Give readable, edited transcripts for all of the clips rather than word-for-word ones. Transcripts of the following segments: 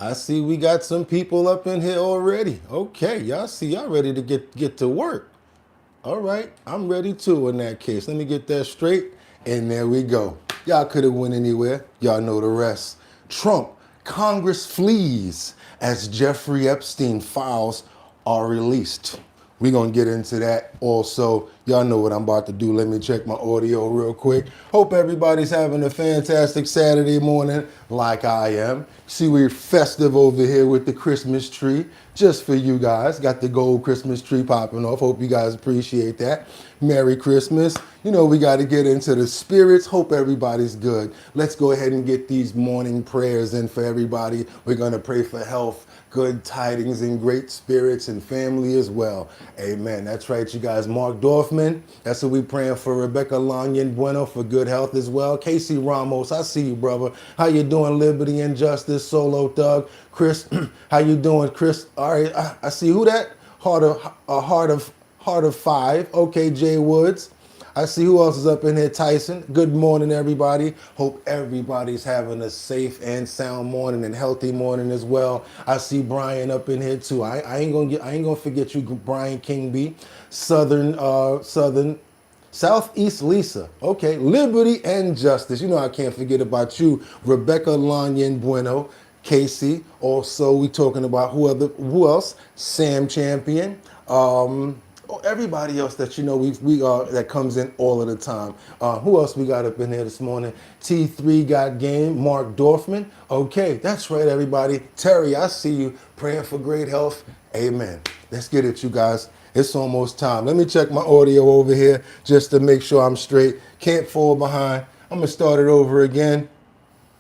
I see we got some people up in here already. Okay, y'all see y'all ready to get to work. All right, I'm ready too in that case. Let me get that straight. And there we go. Y'all could have went anywhere. Y'all know the rest. Trump, Congress flees as Jeffrey Epstein files are released. We're going to get into that also. Y'all know what I'm about to do. Let me check my audio real quick. Hope everybody's having a fantastic Saturday morning like I am. See, we're festive over here with the Christmas tree just for you guys. Got the gold Christmas tree popping off. Hope you guys appreciate that. Merry Christmas. You know, we got to get into the spirits. Hope everybody's good. Let's go ahead and get these morning prayers in for everybody. We're going to pray for health, good tidings, and great spirits and family as well. Amen. That's right, you guys. Mark Dorfman, that's what we praying for. Rebecca Lanyan Bueno for good health as well. Casey Ramos, I see you, brother. How you doing, Liberty and Justice? Solo Thug. Chris, how you doing, Chris? All right, I see who that? Heart of Five. Okay, Jay Woods. I see who else is up in here. Tyson. Good morning, everybody. Hope everybody's having a safe and sound morning and healthy morning as well. I see Brian up in here too. I ain't gonna forget you, Brian King B. Southern Southeast Lisa. Okay, Liberty and Justice. You know I can't forget about you, Rebecca Lanyan Bueno. Casey. Also, we talking about who else? Sam Champion. Everybody else that you know we that comes in all of the time. Who else we got up in here this morning? T3 got game. Mark Dorfman. Okay, that's right, everybody. Terry, I see you praying for great health. Amen. Let's get it, you guys. It's almost time. Let me check my audio over here just to make sure I'm straight. Can't fall behind. I'm gonna start it over again.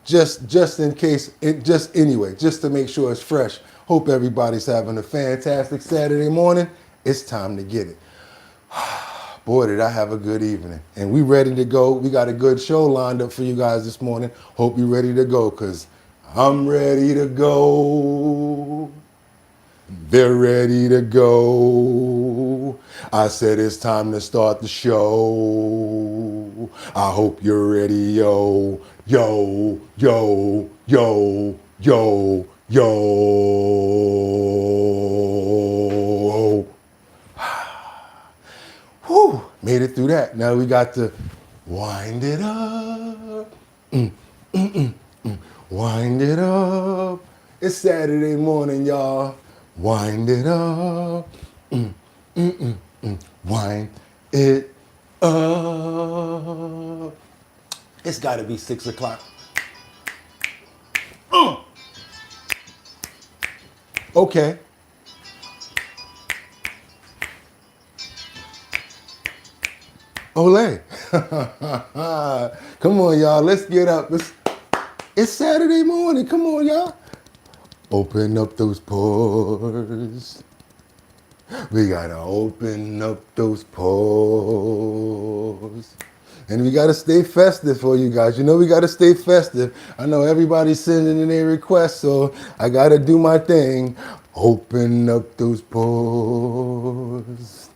Just in case, just to make sure it's fresh. Hope everybody's having a fantastic Saturday morning. It's time to get it. Boy, did I have a good evening. And we ready to go. We got a good show lined up for you guys this morning. Hope you're ready to go, because I'm ready to go. They're ready to go. I said it's time to start the show. I hope you're ready, yo, yo, yo, yo, yo, yo. Whew, made it through that. Now we got to wind it up. Wind it up. It's Saturday morning, y'all. Wind it up. Wind it up. It's got to be 6 o'clock. Okay. Ole. Come on, y'all. Let's get up. It's Saturday morning. Come on, y'all. Open up those pores. We gotta open up those pores. And we gotta stay festive for you guys. You know we gotta stay festive. I know everybody's sending in their requests, so I gotta do my thing. Open up those pores.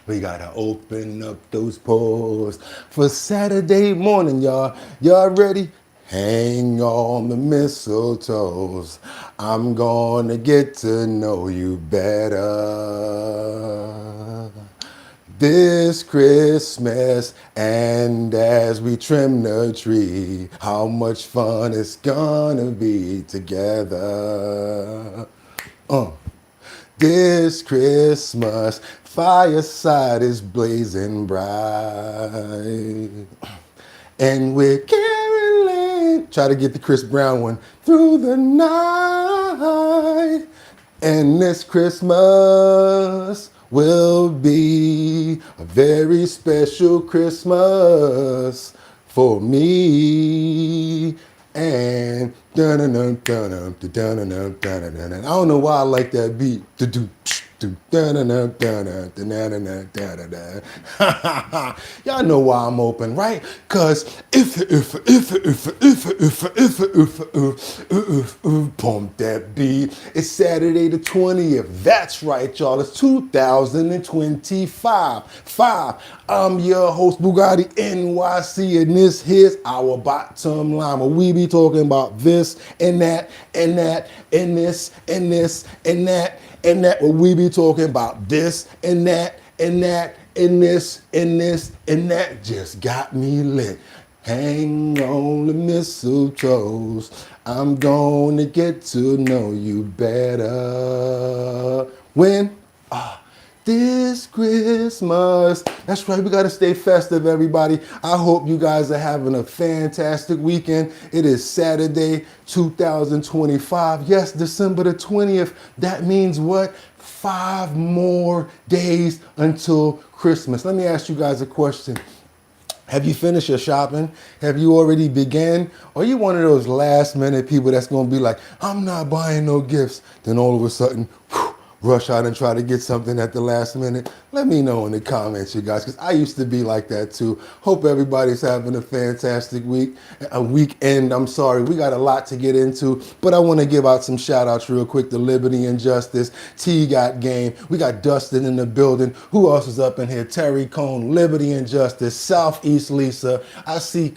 We gotta open up those pores for Saturday morning, y'all. Y'all ready? Hang on the mistletoes. I'm gonna get to know you better this Christmas. And as we trim the tree, how much fun it's gonna be together. This Christmas, fireside is blazing bright. And we're caroling, try to get the Chris Brown one, through the night. And this Christmas will be a very special Christmas for me. And I don't know why I like that beat. Y'all know why I'm open, right? Cause if pump that beat. It's Saturday the 20th. That's right, y'all. It's 2025. I'm your host, Bugatti NYC, and this here's our bottom line, where we be talking about this and that and that and this and this and that and that, where we be talking about this and that and that and this and this and that. Just got me lit. Hang on the mistletoes. I'm gonna get to know you better. When? This Christmas. That's right, we gotta stay festive, everybody. I hope you guys are having a fantastic weekend. It is Saturday, 2025. Yes, December the 20th. That means what? 5 more days until Christmas. Let me ask you guys a question. Have you finished your shopping? Have you already began? Or are you one of those last minute people that's gonna be like, I'm not buying no gifts. Then all of a sudden, rush out and try to get something at the last minute? Let me know in the comments, you guys, because I used to be like that too. Hope everybody's having a fantastic weekend. I'm sorry, we got a lot to get into, but I want to give out some shout outs real quick to Liberty and Justice, T Got Game. We got Dustin in the building. Who else is up in here? Terry Cone, Liberty and Justice, Southeast Lisa. I see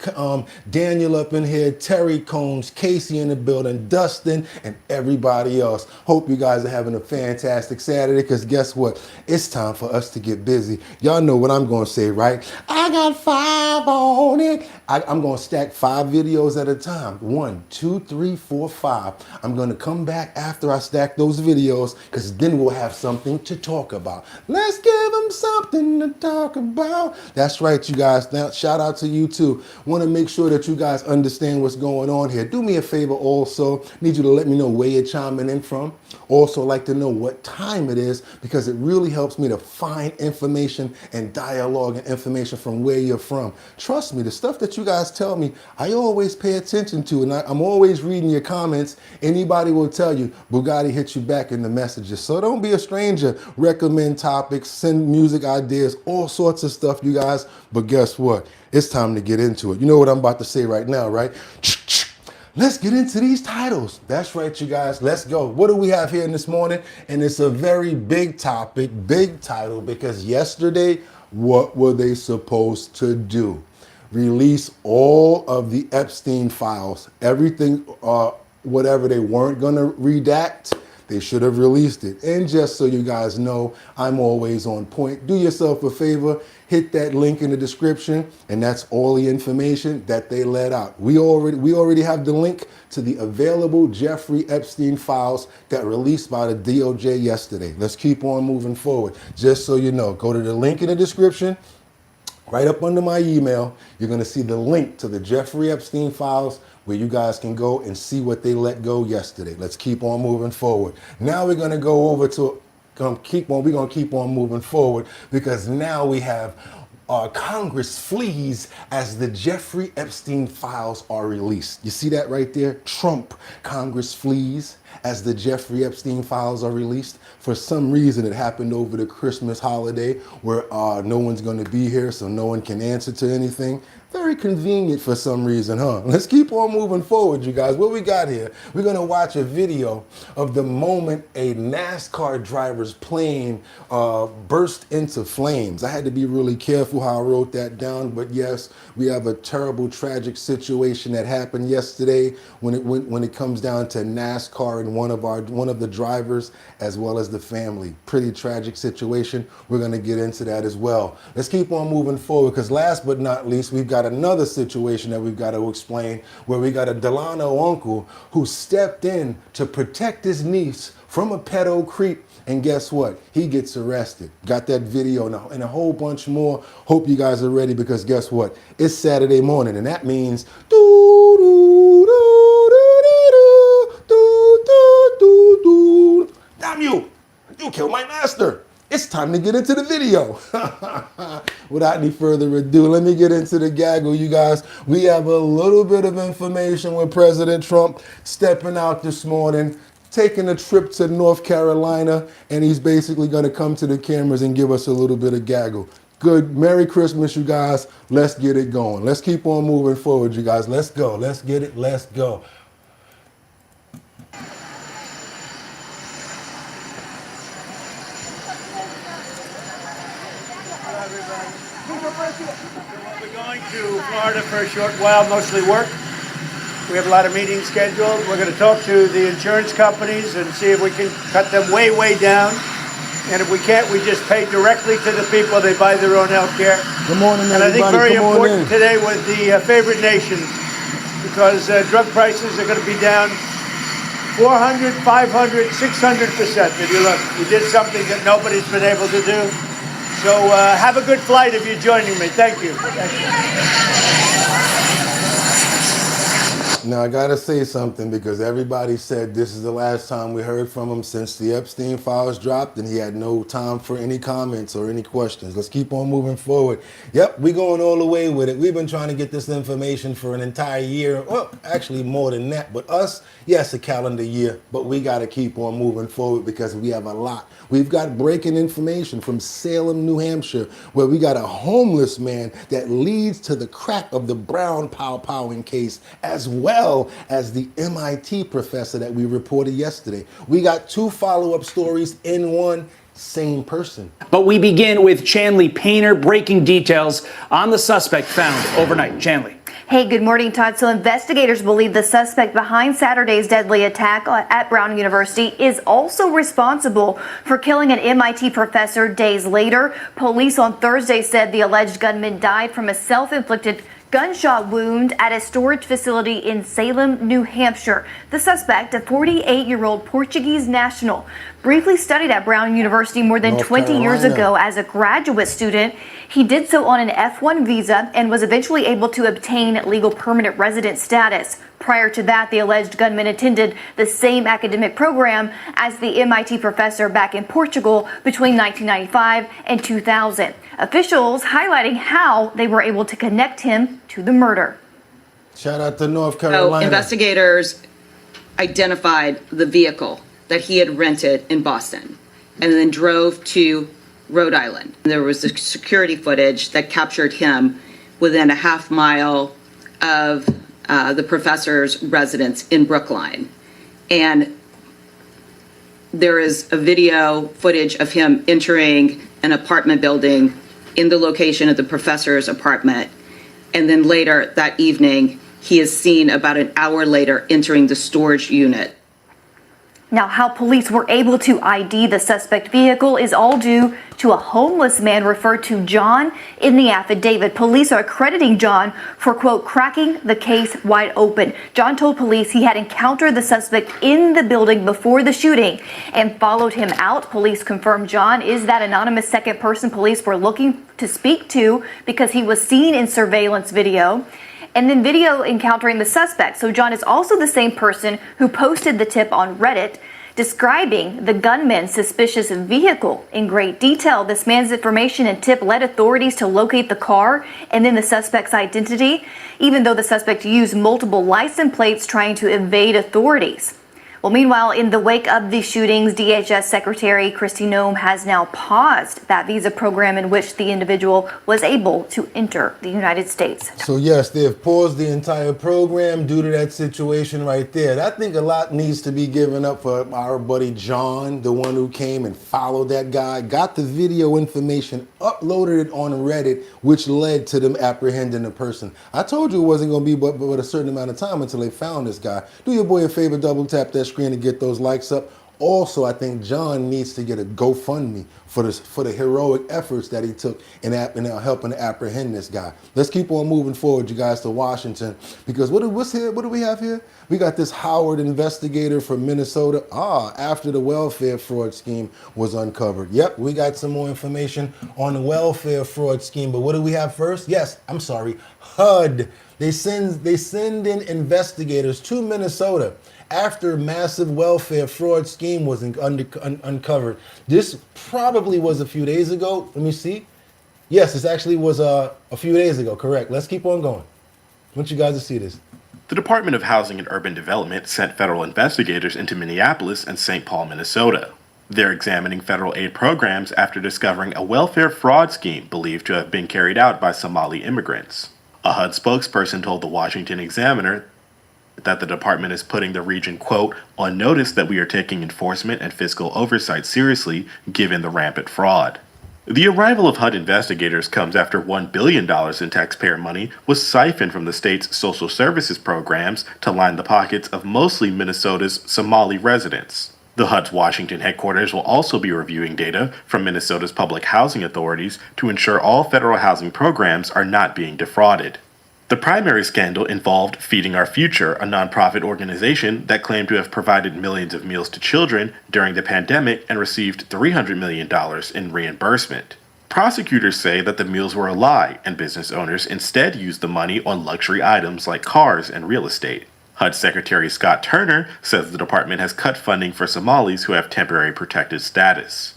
Daniel up in here, Terry Combs, Casey in the building, Dustin, and everybody else. Hope you guys are having a fantastic Saturday, because guess what? It's time for us to get busy. Y'all know what I'm going to say, right? I got 5 on it. I'm going to stack 5 videos at a time. 1, 2, 3, 4, 5. I'm going to come back after I stack those videos, because then we'll have something to talk about. Let's give them something to talk about. That's right, you guys. Now, shout out to you too. Want to make sure that you guys understand what's going on here. Do me a favor also. Need you to let me know where you're chiming in from. Also like to know what time it is, because it really helps me to find information and dialogue and information from where you're from. Trust me, the stuff that you guys tell me, I always pay attention to, and I'm always reading your comments. Anybody will tell you, Bugatti hit you back in the messages. So don't be a stranger. Recommend topics, send music ideas, all sorts of stuff, you guys. But guess what? It's time to get into it. You know what I'm about to say right now, right? Let's get into these titles. That's right, you guys. Let's go. What do we have here this morning? And it's a very big topic, big title, because yesterday, what were they supposed to do? Release all of the Epstein files. Everything, whatever they weren't going to redact, they should have released it. And just so you guys know, I'm always on point. Do yourself a favor, hit that link in the description, and that's all the information that they let out. We already have the link to the available Jeffrey Epstein files that released by the DOJ yesterday. Let's keep on moving forward. Just so you know, go to the link in the description. Right up under my email, you're going to see the link to the Jeffrey Epstein files, where you guys can go and see what they let go yesterday. Let's keep on moving forward. Now we're going to go over to we're going to keep on moving forward, because now we have Congress flees as the Jeffrey Epstein files are released. You see that right there? Congress flees as the Jeffrey Epstein files are released. For some reason, it happened over the Christmas holiday, where no one's going to be here, so no one can answer to anything. Very convenient for some reason, huh? Let's keep on moving forward, you guys. What we got here? We're going to watch a video of the moment a NASCAR driver's plane burst into flames. I had to be really careful how I wrote that down, but yes, we have a terrible, tragic situation that happened yesterday when it comes down to NASCAR and one of the drivers as well as the family. Pretty tragic situation. We're going to get into that as well. Let's keep on moving forward, because last but not least, we've got another situation that we've got to explain, where we got a Delano uncle who stepped in to protect his niece from a pedo creep, and guess what? He gets arrested. Got that video and a whole bunch more. Hope you guys are ready, because guess what? It's Saturday morning, and that means damn you! You killed my master. It's time to get into the video. Without any further ado, let me get into the gaggle, you guys. We have a little bit of information with President Trump stepping out this morning, taking a trip to North Carolina, and he's basically going to come to the cameras and give us a little bit of gaggle. Good. Merry Christmas, you guys. Let's get it going. Let's keep on moving forward, you guys. Let's go. Let's get it. Let's go. We're going to Florida for a short while, mostly work. We have a lot of meetings scheduled. We're going to talk to the insurance companies and see if we can cut them way, way down. And if we can't, we just pay directly to the people. They buy their own health care. Good morning, everybody. And I think very Come important today was the favored nations, because drug prices are going to be down 400, 500, 600%. If you look, we did something that nobody's been able to do. So have a good flight if you're joining me. Thank you. Thank you. Now, I got to say something, because everybody said this is the last time we heard from him since the Epstein files dropped, and he had no time for any comments or any questions. Let's keep on moving forward. Yep, we're going all the way with it. We've been trying to get this information for an entire year. Well, actually more than that. But us, yes, a calendar year. But we got to keep on moving forward, because we have a lot. We've got breaking information from Salem, New Hampshire, where we got a homeless man that leads to the crack of the Brown powwowing case, as well as the MIT professor that we reported yesterday. We got 2 follow-up stories in one, same person. But we begin with Chanley Painter breaking details on the suspect found overnight. Chanley. Hey, good morning, Todd. So investigators believe the suspect behind Saturday's deadly attack at Brown University is also responsible for killing an MIT professor days later. Police on Thursday said the alleged gunman died from a self-inflicted gunshot wound at a storage facility in Salem, New Hampshire. The suspect, a 48-year-old Portuguese national, briefly studied at Brown University more than 20 years ago as a graduate student. He did so on an F1 visa and was eventually able to obtain legal permanent resident status. Prior to that, the alleged gunman attended the same academic program as the MIT professor back in Portugal between 1995 and 2000. Officials highlighting how they were able to connect him to the murder. Shout out to North Carolina. So investigators identified the vehicle that he had rented in Boston and then drove to Rhode Island. There was a security footage that captured him within a half mile of the professor's residence in Brookline. And there is a video footage of him entering an apartment building in the location of the professor's apartment. And then later that evening, he is seen about an hour later entering the storage unit. Now, how police were able to ID the suspect vehicle is all due to a homeless man referred to John in the affidavit. Police are crediting John for, quote, cracking the case wide open. John told police he had encountered the suspect in the building before the shooting and followed him out. Police confirmed John is that anonymous second person police were looking to speak to because he was seen in surveillance video. And then video encountering the suspect. So John is also the same person who posted the tip on Reddit describing the gunman's suspicious vehicle in great detail. This man's information and tip led authorities to locate the car and then the suspect's identity, even though the suspect used multiple license plates trying to evade authorities. Well, meanwhile, in the wake of the shootings, DHS Secretary Kristi Noem has now paused that visa program in which the individual was able to enter the United States. So yes, they have paused the entire program due to that situation right there. I think a lot needs to be given up for our buddy John, the one who came and followed that guy, got the video information, uploaded it on Reddit, which led to them apprehending the person. I told you it wasn't going to be but a certain amount of time until they found this guy. Do your boy a favor, double tap that screen to get those likes up. Also, I think John needs to get a GoFundMe for the heroic efforts that he took in helping to apprehend this guy. Let's keep on moving forward, you guys, to Washington, because what's here? What do we have here? We got this Howard investigator from Minnesota. After the welfare fraud scheme was uncovered. Yep, we got some more information on the welfare fraud scheme. But what do we have first? Yes, I'm sorry, HUD. They send in investigators to Minnesota after massive welfare fraud scheme was uncovered. This probably was a few days ago. Let me see. Yes, this actually was a few days ago, correct. Let's keep on going. I want you guys to see this. The Department of Housing and Urban Development sent federal investigators into Minneapolis and St. Paul, Minnesota. They're examining federal aid programs after discovering a welfare fraud scheme believed to have been carried out by Somali immigrants. A HUD spokesperson told the Washington Examiner that the department is putting the region, quote, on notice that we are taking enforcement and fiscal oversight seriously given the rampant fraud. The arrival of HUD investigators comes after $1 billion in taxpayer money was siphoned from the state's social services programs to line the pockets of mostly Minnesota's Somali residents. The HUD's Washington headquarters will also be reviewing data from Minnesota's public housing authorities to ensure all federal housing programs are not being defrauded. The primary scandal involved Feeding Our Future, a nonprofit organization that claimed to have provided millions of meals to children during the pandemic and received $300 million in reimbursement. Prosecutors say that the meals were a lie and business owners instead used the money on luxury items like cars and real estate. HUD Secretary Scott Turner says the department has cut funding for Somalis who have temporary protected status.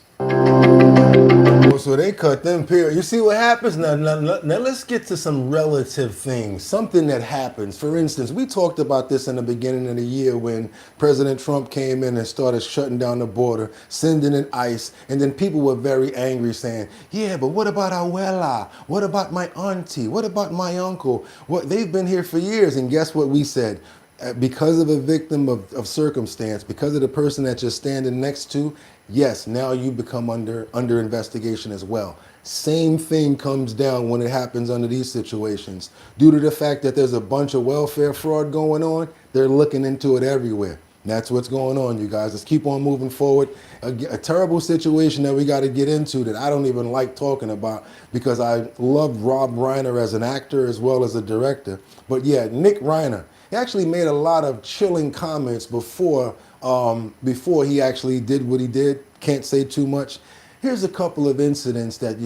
So they cut them, period. You see what happens? Now let's get to some relative things. Something that happens. For instance, we talked about this in the beginning of the year when President Trump came in and started shutting down the border, sending in ICE, and then people were very angry saying, yeah, but what about abuela? What about my auntie? What about my uncle? What, they've been here for years, and guess what we said? Because of a victim of circumstance, because of the person that you're standing next to, yes, now you become under investigation as well. Same thing comes down when it happens under these situations. Due to the fact that there's a bunch of welfare fraud going on, they're looking into it everywhere. That's what's going on, you guys. Let's keep on moving forward. A terrible situation that we got to get into that I don't even like talking about because I love Rob Reiner as an actor as well as a director. But yeah, Nick Reiner, he actually made a lot of chilling comments before he actually did what he did. Can't say too much. Here's a couple of incidents that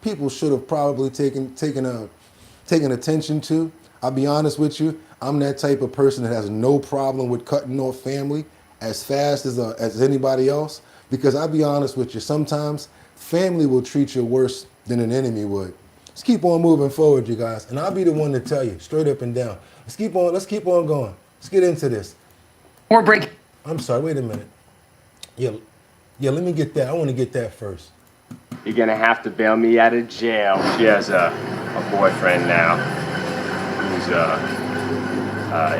people should have probably taken attention to. I'll be honest with you. I'm that type of person that has no problem with cutting off family as fast as anybody else. Because I'll be honest with you, sometimes family will treat you worse than an enemy would. Let's keep on moving forward, you guys. And I'll be the one to tell you, straight up and down. Let's keep on going. Let's get into this. Or break. I'm sorry, wait a minute. Yeah, let me get that. I want to get that first. You're gonna have to bail me out of jail. She has a boyfriend now who's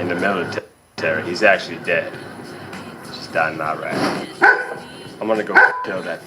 in the military. He's actually dead. She's died in Iraq. I'm gonna go kill that.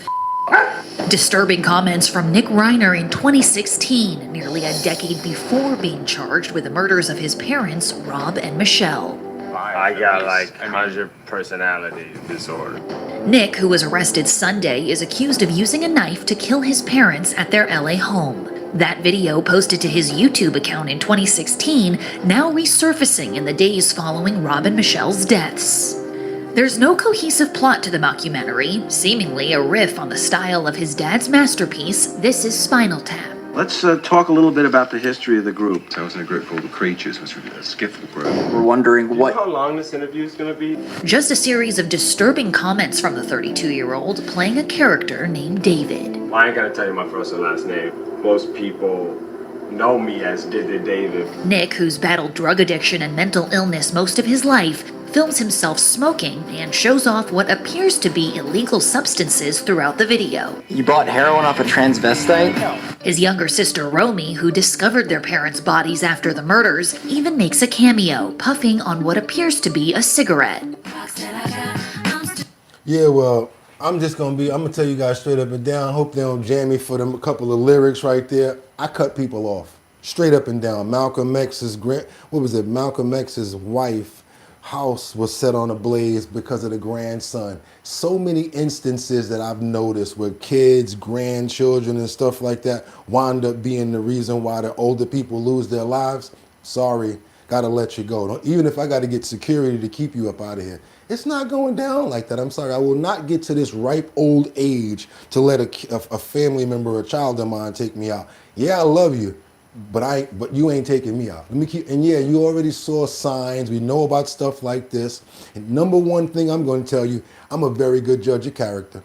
Disturbing comments from Nick Reiner in 2016, nearly a decade before being charged with the murders of his parents, Rob and Michelle. I got like 100 personality disorder. Nick, who was arrested Sunday, is accused of using a knife to kill his parents at their LA home. That video, posted to his YouTube account in 2016, now resurfacing in the days following Rob and Michelle's deaths. There's no cohesive plot to the mockumentary, seemingly a riff on the style of his dad's masterpiece, This Is Spinal Tap. Let's talk a little bit about the history of the group. I was in a group called The Creatures, which was a skiffle group. We're wondering You know how long this interview is gonna be? Just a series of disturbing comments from the 32-year-old playing a character named David. Well, I ain't gonna tell you my first and last name. Most people know me as Did David. Nick, who's battled drug addiction and mental illness most of his life, films himself smoking and shows off what appears to be illegal substances throughout the video. You bought heroin off a transvestite? His younger sister Romy, who discovered their parents' bodies after the murders, even makes a cameo, puffing on what appears to be a cigarette. Yeah, well, I'm gonna tell you guys straight up and down. Hope they don't jam me for them a couple of lyrics right there. I cut people off straight up and down. Malcolm X's wife house was set on ablaze because of the grandson. So many instances that I've noticed where kids, grandchildren, and stuff like that wind up being the reason why the older people lose their lives. Sorry, gotta let you go. Even if I gotta get security to keep you up out of here. It's not going down like that. I'm sorry. I will not get to this ripe old age to let a family member or a child of mine take me out. Yeah, I love you, but you ain't taking me out. And yeah, you already saw signs. We know about stuff like this. And number one thing I'm going to tell you, I'm a very good judge of character.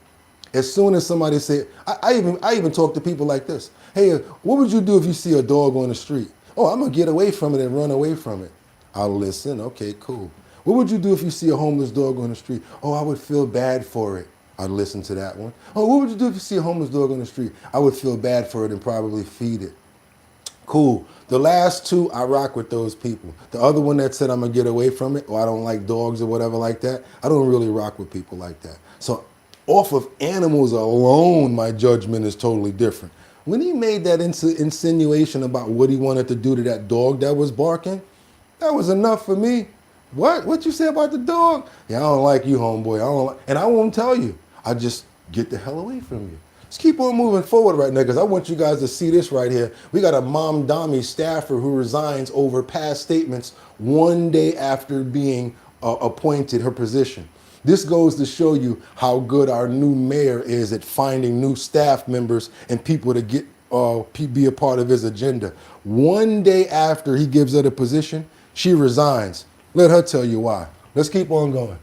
As soon as somebody say, I even talk to people like this. Hey, what would you do if you see a dog on the street? Oh, I'm gonna get away from it and run away from it. I'll listen. Okay, cool. What would you do if you see a homeless dog on the street? Oh, I would feel bad for it. I'd listen to that one. Oh, what would you do if you see a homeless dog on the street? I would feel bad for it and probably feed it. Cool. The last two, I rock with those people. The other one that said I'm gonna get away from it, or I don't like dogs or whatever like that, I don't really rock with people like that. So off of animals alone, my judgment is totally different. When he made that insinuation about what he wanted to do to that dog that was barking, that was enough for me. What you say about the dog? Yeah, I don't like you, homeboy. And I won't tell you. I just get the hell away from you. Let's keep on moving forward right now, because I want you guys to see this right here. We got a Mamdani staffer who resigns over past statements 1 day after being appointed her position. This goes to show you how good our new mayor is at finding new staff members and people to get be a part of his agenda. 1 day after he gives her the position, she resigns. Let her tell you why. Let's keep on going.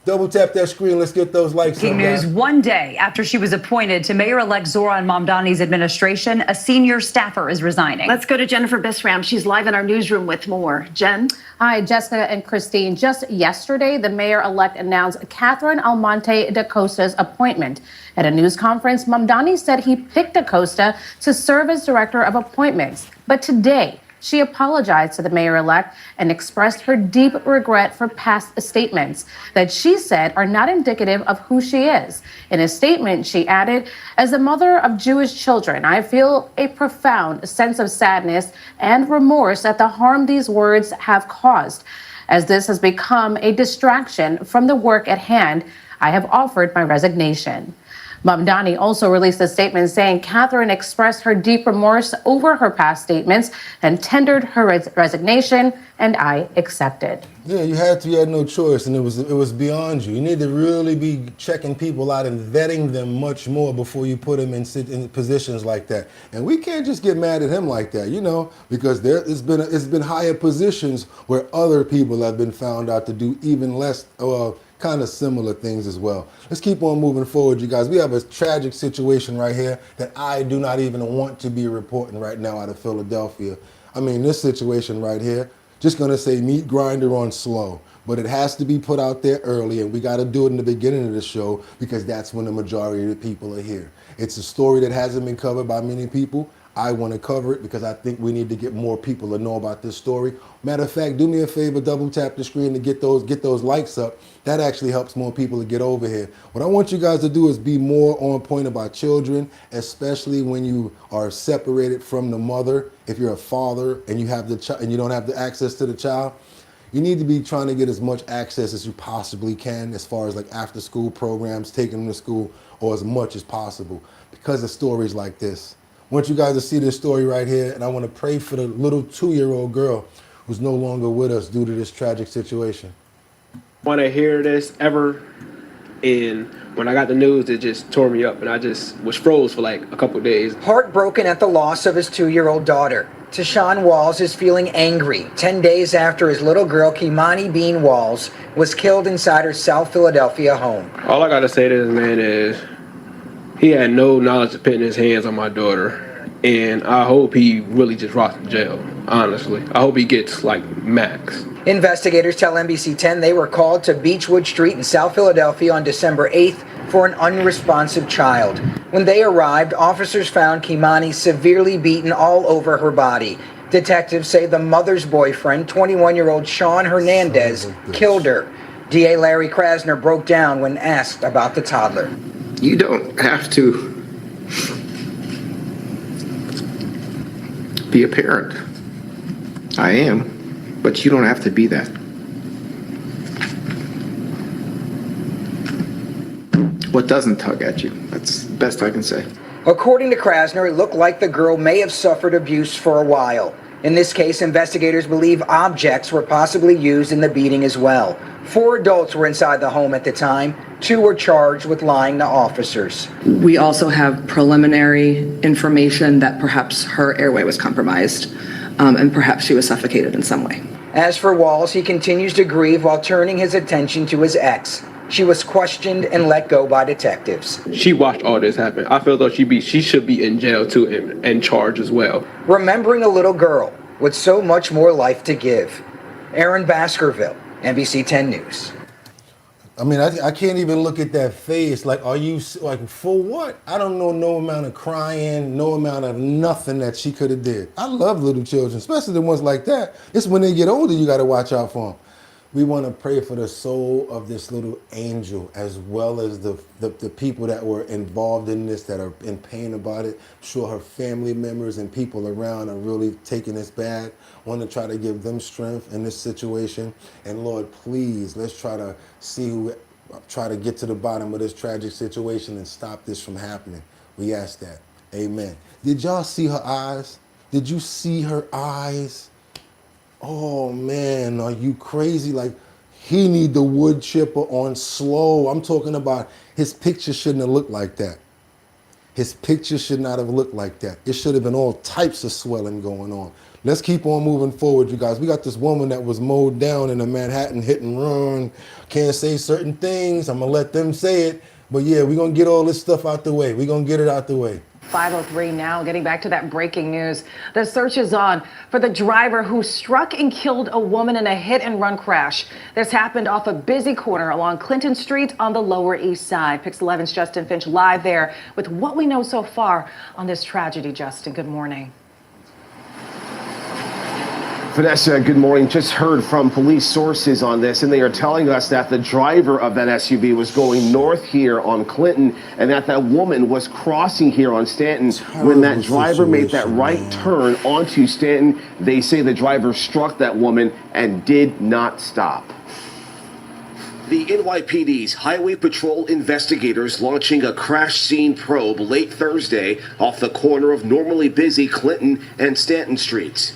Double tap that screen. Let's get those likes. Breaking news: 1 day after she was appointed to Mayor-elect Zoran Mamdani's administration, a senior staffer is resigning. Let's go to Jennifer Bisram. She's live in our newsroom with more. Jen? Hi, Jessica and Christine. Just yesterday, the mayor-elect announced Catherine Almonte da Costa's appointment. At a news conference, Mamdani said he picked da Costa to serve as director of appointments. But today, she apologized to the mayor-elect and expressed her deep regret for past statements that she said are not indicative of who she is. In a statement, she added, "As a mother of Jewish children, I feel a profound sense of sadness and remorse at the harm these words have caused. As this has become a distraction from the work at hand, I have offered my resignation." Mamdani also released a statement saying Catherine expressed her deep remorse over her past statements and tendered her resignation, and I accepted. Yeah, you had no choice, and it was beyond you. You need to really be checking people out and vetting them much more before you put them in positions like that. And we can't just get mad at him like that, because it's been higher positions where other people have been found out to do even less kind of similar things as well. Let's keep on moving forward, you guys. We have a tragic situation right here that I do not even want to be reporting right now out of Philadelphia. I mean, this situation right here, just gonna say meat grinder on slow, but it has to be put out there early, and we gotta do it in the beginning of the show because that's when the majority of the people are here. It's a story that hasn't been covered by many people. I want to cover it because I think we need to get more people to know about this story. Matter of fact, do me a favor, double tap the screen to get those likes up. That actually helps more people to get over here. What I want you guys to do is be more on point about children, especially when you are separated from the mother. If you're a father and you have and you don't have the access to the child, you need to be trying to get as much access as you possibly can as far as like after school programs, taking them to school, or as much as possible because of stories like this. I want you guys to see this story right here, and I want to pray for the little 2-year-old girl who's no longer with us due to this tragic situation. Want to hear this ever, and when I got the news, it just tore me up, and I just was froze for like a couple days. Heartbroken at the loss of his 2-year-old daughter, Tashawn Walls is feeling angry 10 days after his little girl, Kimani Bean Walls, was killed inside her South Philadelphia home. All I got to say to this man is he had no knowledge of putting his hands on my daughter, and I hope he really just rots in jail, honestly. I hope he gets, like, max. Investigators tell NBC 10 they were called to Beechwood Street in South Philadelphia on December 8th for an unresponsive child. When they arrived, officers found Kimani severely beaten all over her body. Detectives say the mother's boyfriend, 21-year-old Sean Hernandez, killed her. DA Larry Krasner broke down when asked about the toddler. You don't have to be a parent. I am, but you don't have to be that. What doesn't tug at you? That's the best I can say. According to Krasner, it looked like the girl may have suffered abuse for a while. In this case, investigators believe objects were possibly used in the beating as well. 4 adults were inside the home at the time. 2 were charged with lying to officers. We also have preliminary information that perhaps her airway was compromised, and perhaps she was suffocated in some way. As for Walls, he continues to grieve while turning his attention to his ex. She was questioned and let go by detectives. She watched all this happen. I feel though she should be in jail too and charged as well. Remembering a little girl with so much more life to give. Aaron Baskerville, NBC 10 News. I mean, I can't even look at that face. Like, are you, like, for what? I don't know no amount of crying, no amount of nothing that she could have did. I love little children, especially the ones like that. It's when they get older you got to watch out for them. We want to pray for the soul of this little angel, as well as the people that were involved in this, that are in pain about it. I'm sure her family members and people around are really taking this bad. Want to try to give them strength in this situation. And Lord, please, let's try to try to get to the bottom of this tragic situation and stop this from happening. We ask that. Amen. Did y'all see her eyes? Did you see her eyes? Oh man, are you crazy? Like, he need the wood chipper on slow. I'm talking about his picture shouldn't have looked like that. His picture should not have looked like that. It should have been all types of swelling going on. Let's keep on moving forward, you guys. We got this woman that was mowed down in a Manhattan hit and run. Can't say certain things. I'm gonna let them say it. But yeah, we're gonna get all this stuff out the way. We're gonna get it out the way. 5:03 now, getting back to that breaking news. The search is on for the driver who struck and killed a woman in a hit and run crash. This happened off a busy corner along Clinton Street on the Lower East Side. Pix 11's Justin Finch live there with what we know so far on this tragedy. Justin, good morning. Vanessa, good morning. Just heard from police sources on this, and they are telling us that the driver of that SUV was going north here on Clinton, and that woman was crossing here on Stanton. When that driver made that right turn onto Stanton, they say the driver struck that woman and did not stop. The NYPD's Highway Patrol investigators launching a crash scene probe late Thursday off the corner of normally busy Clinton and Stanton streets.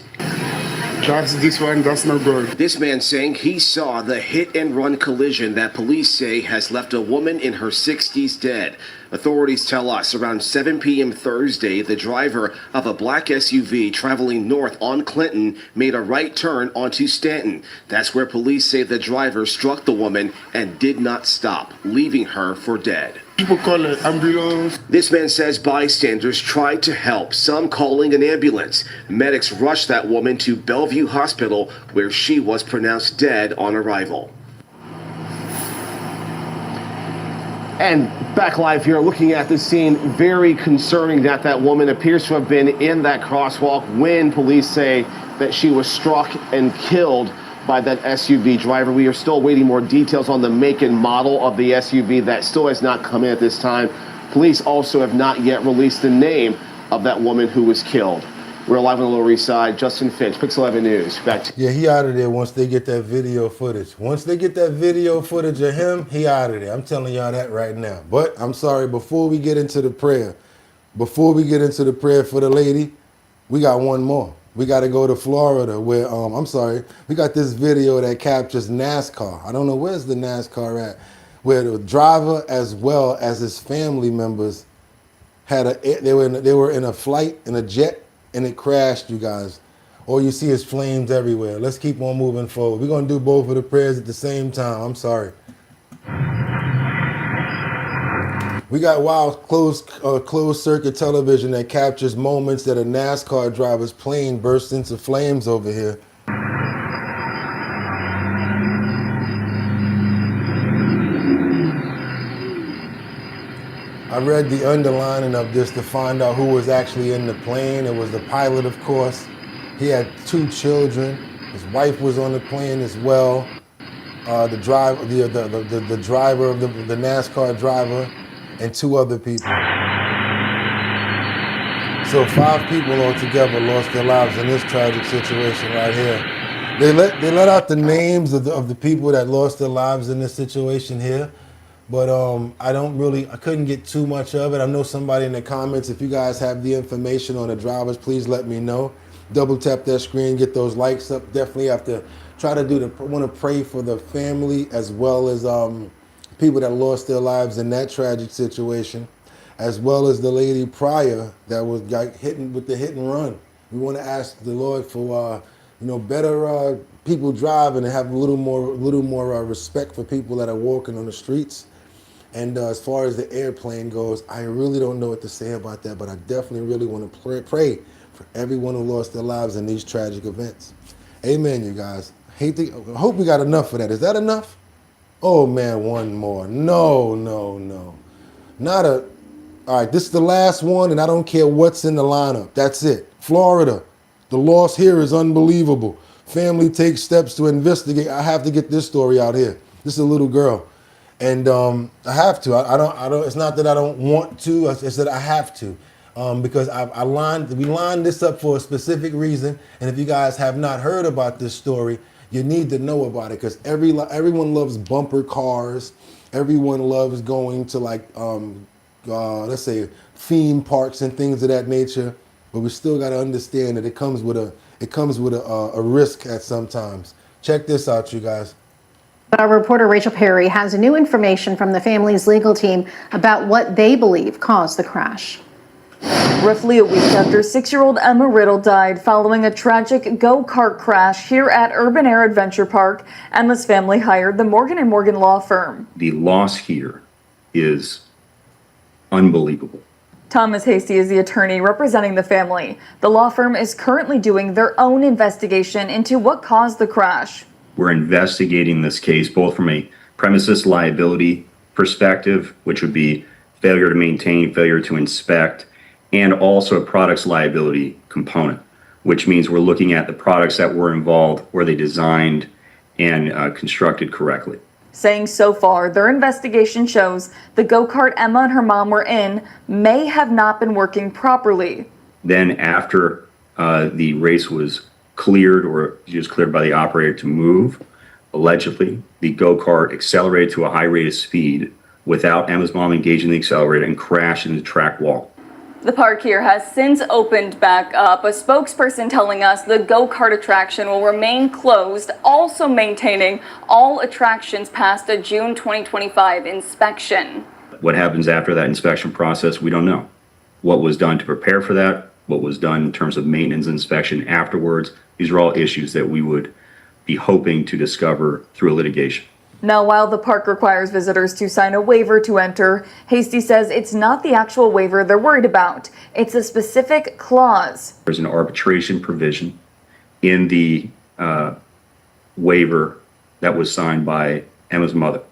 That's this one, that's no good. This man saying he saw the hit and run collision that police say has left a woman in her 60s dead. Authorities tell us around 7 p.m. Thursday, the driver of a black SUV traveling north on Clinton made a right turn onto Stanton. That's where police say the driver struck the woman and did not stop, leaving her for dead. People call an ambulance. This man says bystanders tried to help, some calling an ambulance. Medics rushed that woman to Bellevue Hospital, where she was pronounced dead on arrival. And back live here, looking at the scene, very concerning that woman appears to have been in that crosswalk when police say that she was struck and killed by that SUV driver. We are still waiting more details on the make and model of the SUV. That still has not come in at this time. Police also have not yet released the name of that woman who was killed. We're live on the Lower East Side. Justin Finch, Pix 11 News. Back to you. Yeah, he out of there once they get that video footage. Once they get that video footage of him, he out of there. I'm telling y'all that right now. But I'm sorry, before we get into the prayer for the lady, we got one more. We got to go to Florida where, we got this video that captures NASCAR. I don't know where's the NASCAR at, where the driver as well as his family members they were in a flight, in a jet, and it crashed, you guys. All you see is flames everywhere. Let's keep on moving forward. We're going to do both of the prayers at the same time. I'm sorry. We got wild closed circuit television that captures moments that a NASCAR driver's plane bursts into flames over here. I read the underlining of this to find out who was actually in the plane. It was the pilot, of course. He had 2 children. His wife was on the plane as well. The driver of the NASCAR driver, and 2 other people. So 5 people altogether lost their lives in this tragic situation right here. They let out the names of the people that lost their lives in this situation here. But I couldn't get too much of it. I know somebody in the comments, if you guys have the information on the drivers, please let me know. Double tap that screen, get those likes up. Definitely have to try to want to pray for the family as well as people that lost their lives in that tragic situation, as well as the lady prior that got hit with the hit and run. We want to ask the Lord for better people driving and have a little more respect for people that are walking on the streets. And as far as the airplane goes, I really don't know what to say about that, but I definitely really want to pray for everyone who lost their lives in these tragic events. Amen, you guys. I hope we got enough of that. Is that enough? Oh man, one more. No. Not a. All right, this is the last one, and I don't care what's in the lineup. That's it. Florida. The loss here is unbelievable. Family takes steps to investigate. I have to get this story out here. This is a little girl, and I have to. I don't. It's not that I don't want to. It's that I have to, because we lined this up for a specific reason. And if you guys have not heard about this story, you need to know about it, because everyone loves bumper cars. Everyone loves going to let's say theme parks and things of that nature. But we still got to understand that it comes with a risk at sometimes. Check this out, you guys. Our reporter Rachel Perry has new information from the family's legal team about what they believe caused the crash. Roughly a week after 6-year-old Emma Riddle died following a tragic go-kart crash here at Urban Air Adventure Park, Emma's family hired the Morgan & Morgan law firm. The loss here is unbelievable. Thomas Hasty is the attorney representing the family. The law firm is currently doing their own investigation into what caused the crash. We're investigating this case both from a premises liability perspective, which would be failure to maintain, failure to inspect, and also a products liability component, which means we're looking at the products that were involved, were they designed and constructed correctly. Saying so far, their investigation shows the go-kart Emma and her mom were in may have not been working properly. Then after the race was cleared, or just cleared by the operator to move, allegedly, the go-kart accelerated to a high rate of speed without Emma's mom engaging the accelerator and crashed into the track wall. The park here has since opened back up, a spokesperson telling us the go-kart attraction will remain closed, also maintaining all attractions past a June 2025 inspection. What happens after that inspection process, we don't know. What was done to prepare for that, what was done in terms of maintenance inspection afterwards, these are all issues that we would be hoping to discover through a litigation. Now, while the park requires visitors to sign a waiver to enter, Hasty says it's not the actual waiver they're worried about. It's a specific clause. There's an arbitration provision in the waiver that was signed by Emma's mother.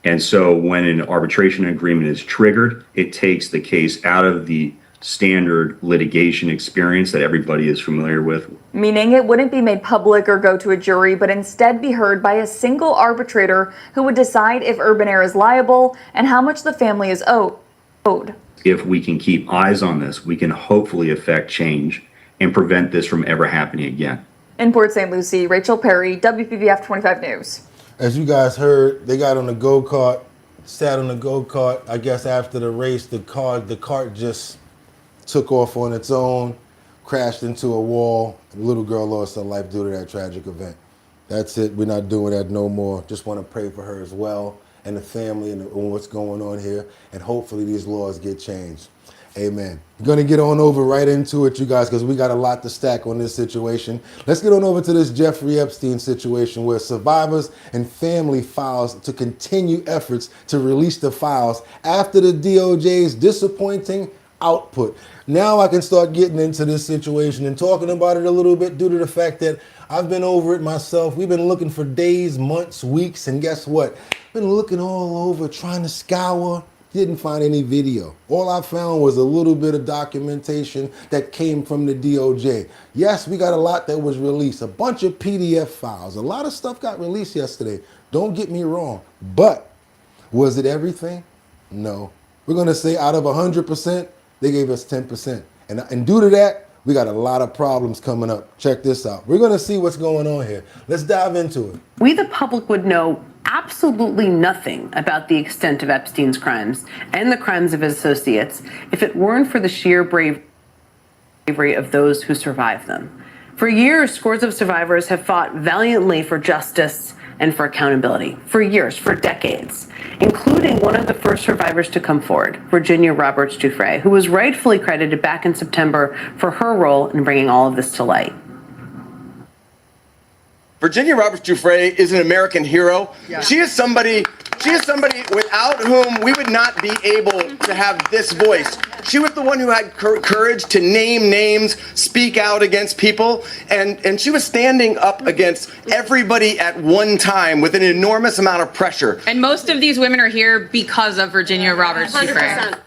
And so when an arbitration agreement is triggered, it takes the case out of the standard litigation experience that everybody is familiar with. Meaning it wouldn't be made public or go to a jury, but instead be heard by a single arbitrator who would decide if Urban Air is liable and how much the family is owed. If we can keep eyes on this, we can hopefully affect change and prevent this from ever happening again. In Port St. Lucie, Rachel Perry, WPBF 25 News. As you guys heard, they got on the go-kart, sat on the go-kart. I guess after the race, the cart just took off on its own, crashed into a wall. The little girl lost her life due to that tragic event. That's it. We're not doing that no more. Just want to pray for her as well and the family and what's going on here. And hopefully these laws get changed. Amen. We're going to get on over right into it, you guys, because we got a lot to stack on this situation. Let's get on over to this Jeffrey Epstein situation where survivors and family files to continue efforts to release the files after the DOJ's disappointing output. Now I can start getting into this situation and talking about it a little bit due to the fact that I've been over it myself. We've been looking for days, months, weeks, and guess what? Been looking all over, trying to scour. Didn't find any video. All I found was a little bit of documentation that came from the DOJ. Yes, we got a lot that was released, a bunch of PDF files. A lot of stuff got released yesterday. Don't get me wrong, but was it everything? No. We're gonna say out of 100%, they gave us 10%. And due to that, we got a lot of problems coming up. Check this out. We're gonna see what's going on here. Let's dive into it. We, the public, would know absolutely nothing about the extent of Epstein's crimes and the crimes of his associates if it weren't for the sheer bravery of those who survived them. For years, scores of survivors have fought valiantly for justice and for accountability. For years, for decades, including one of the first survivors to come forward, Virginia Roberts Giuffre, who was rightfully credited back in September for her role in bringing all of this to light. Virginia Roberts Giuffre is an American hero. Yeah. She is somebody without whom we would not be able to have this voice. She was the one who had courage to name names, speak out against people, and she was standing up against everybody at one time with an enormous amount of pressure. And most of these women are here because of Virginia Roberts Giuffre.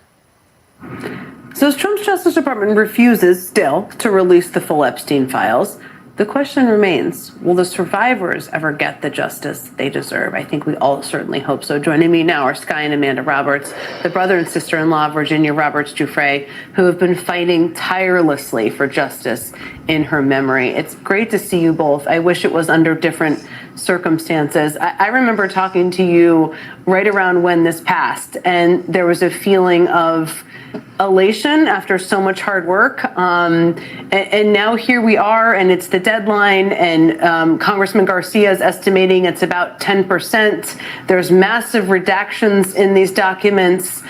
So as Trump's Justice Department refuses still to release the full Epstein files, the question remains, will the survivors ever get the justice they deserve? I think we all certainly hope so. Joining me now are Sky and Amanda Roberts, the brother and sister-in-law of Virginia Roberts Giuffre, who have been fighting tirelessly for justice in her memory. It's great to see you both. I wish it was under different circumstances. I remember talking to you right around when this passed, and there was a feeling of elation after so much hard work. And now here we are, and it's the deadline, and Congressman Garcia is estimating it's about 10%. There's massive redactions in these documents.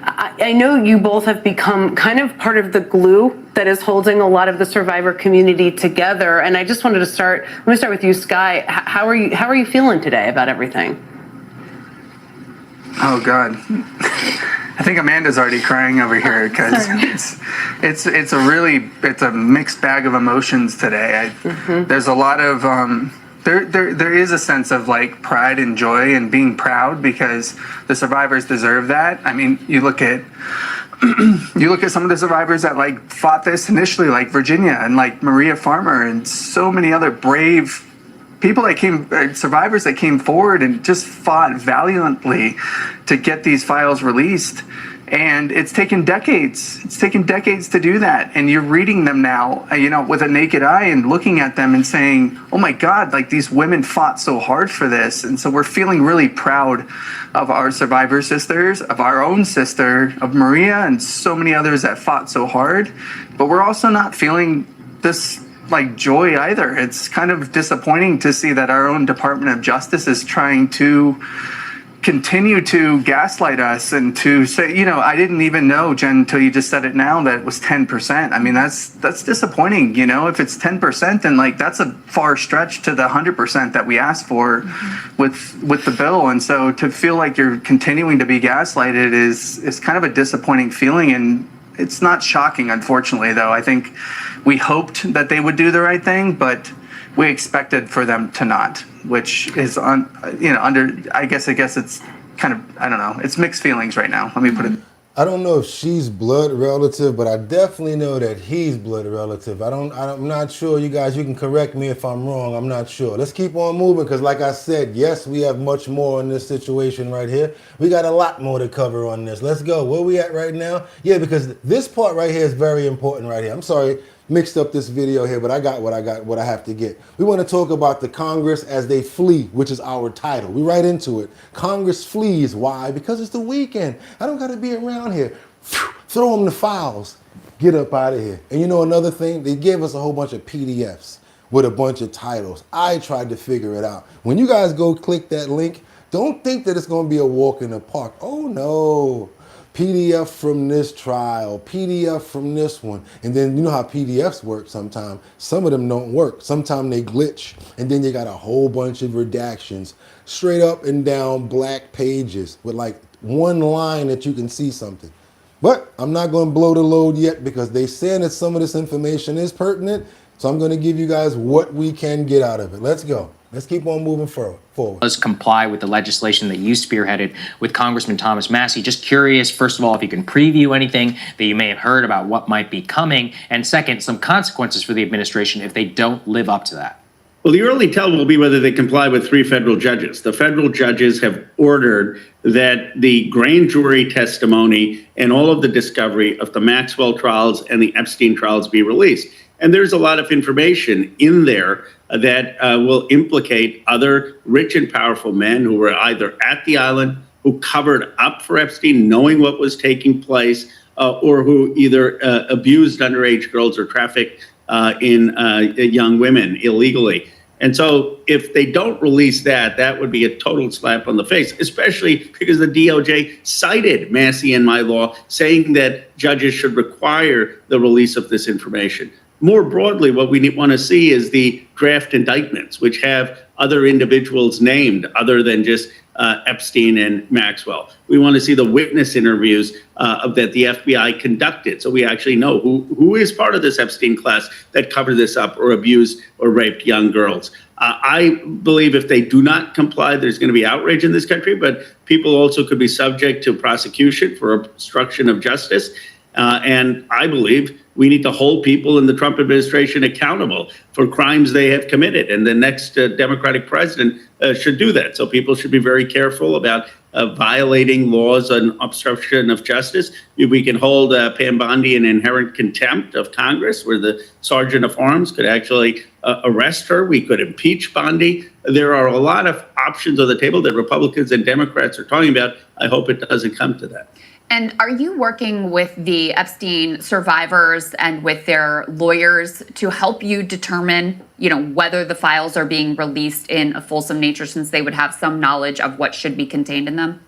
I know you both have become kind of part of the glue that is holding a lot of the survivor community together. And I just wanted to let me start with you, Sky. How are you feeling today about everything? Oh God. I think Amanda's already crying over here because it's a mixed bag of emotions today. There's a lot of there is a sense of like pride and joy and being proud because the survivors deserve that. I mean, you look at some of the survivors that like fought this initially, like Virginia and like Maria Farmer and so many other brave people that survivors that came forward and just fought valiantly to get these files released. And it's taken decades. It's taken decades to do that. And you're reading them now, with a naked eye and looking at them and saying, oh my God, like these women fought so hard for this. And so we're feeling really proud of our survivor sisters, of our own sister, of Maria, and so many others that fought so hard. But we're also not feeling this like joy either. It's kind of disappointing to see that our own Department of Justice is trying to continue to gaslight us and to say, I didn't even know, Jen, until you just said it now, that it was 10%. I mean, that's disappointing. If it's 10%, then like that's a far stretch to the 100% that we asked for with the bill. And so to feel like you're continuing to be gaslighted is kind of a disappointing feeling. And it's not shocking, unfortunately, though. I think we hoped that they would do the right thing, but we expected for them to not, which is I guess it's kind of, I don't know, it's mixed feelings right now. Let me put it. I don't know if she's blood relative, but I definitely know that he's blood relative. I'm not sure, you guys, you can correct me if I'm wrong. I'm not sure. Let's keep on moving because like I said, yes, we have much more in this situation right here. We got a lot more to cover on this. Let's go. Where we at right now? Yeah, because this part right here is very important right here. I'm sorry, mixed up this video here, but I got what I have to get. We want to talk about the Congress as they flee, which is our title. We right into it. Congress flees. Why? Because it's the weekend. I don't got to be around here. Throw them the files. Get up out of here. And you know another thing? They gave us a whole bunch of PDFs with a bunch of titles. I tried to figure it out. When you guys go click that link, don't think that it's going to be a walk in the park. Oh no. PDF from this trial, PDF from this one. And then you know how PDFs work sometimes. Some of them don't work. Sometimes they glitch. And then you got a whole bunch of redactions. Straight up and down black pages with like one line that you can see something. But I'm not going to blow the load yet because they saying that some of this information is pertinent. So I'm going to give you guys what we can get out of it. Let's go. Let's keep on moving forward. Does comply with the legislation that you spearheaded with Congressman Thomas Massie. Just curious, first of all, if you can preview anything that you may have heard about what might be coming, and second, some consequences for the administration if they don't live up to that. Well, the early tell will be whether they comply with 3 federal judges. The federal judges have ordered that the grand jury testimony and all of the discovery of the Maxwell trials and the Epstein trials be released. And there's a lot of information in there that will implicate other rich and powerful men who were either at the island, who covered up for Epstein, knowing what was taking place, or who either abused underage girls or trafficked in young women illegally. And so if they don't release that, that would be a total slap on the face, especially because the DOJ cited Massie and my law, saying that judges should require the release of this information. More broadly, what we want to see is the draft indictments, which have other individuals named other than just Epstein and Maxwell. We want to see the witness interviews that the FBI conducted, so we actually know who is part of this Epstein class that covered this up or abused or raped young girls. I believe if they do not comply, there's going to be outrage in this country, but people also could be subject to prosecution for obstruction of justice. And I believe we need to hold people in the Trump administration accountable for crimes they have committed. And the next Democratic president should do that. So people should be very careful about violating laws on obstruction of justice. We can hold Pam Bondi in inherent contempt of Congress, where the sergeant of arms could actually arrest her. We could impeach Bondi. There are a lot of options on the table that Republicans and Democrats are talking about. I hope it doesn't come to that. And are you working with the Epstein survivors and with their lawyers to help you determine, whether the files are being released in a fulsome nature, since they would have some knowledge of what should be contained in them?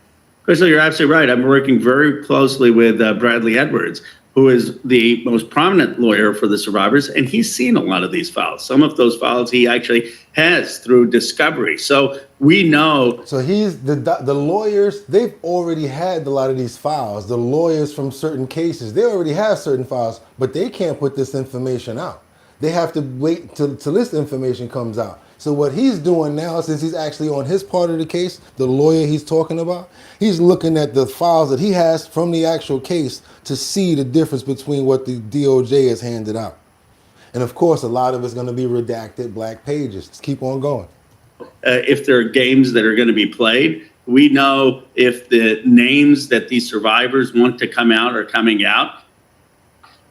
Crystal, you're absolutely right. I'm working very closely with Bradley Edwards, who is the most prominent lawyer for the survivors, and he's seen a lot of these files. Some of those files he actually has through discovery. So we know. So he's the lawyers, they've already had a lot of these files. The lawyers from certain cases, they already have certain files, but they can't put this information out. They have to wait till this information comes out. So what he's doing now, since he's actually on his part of the case, the lawyer he's talking about, he's looking at the files that he has from the actual case to see the difference between what the DOJ has handed out. And of course, a lot of it's going to be redacted black pages. Let's keep on going. If there are games that are going to be played, we know if the names that these survivors want to come out are coming out.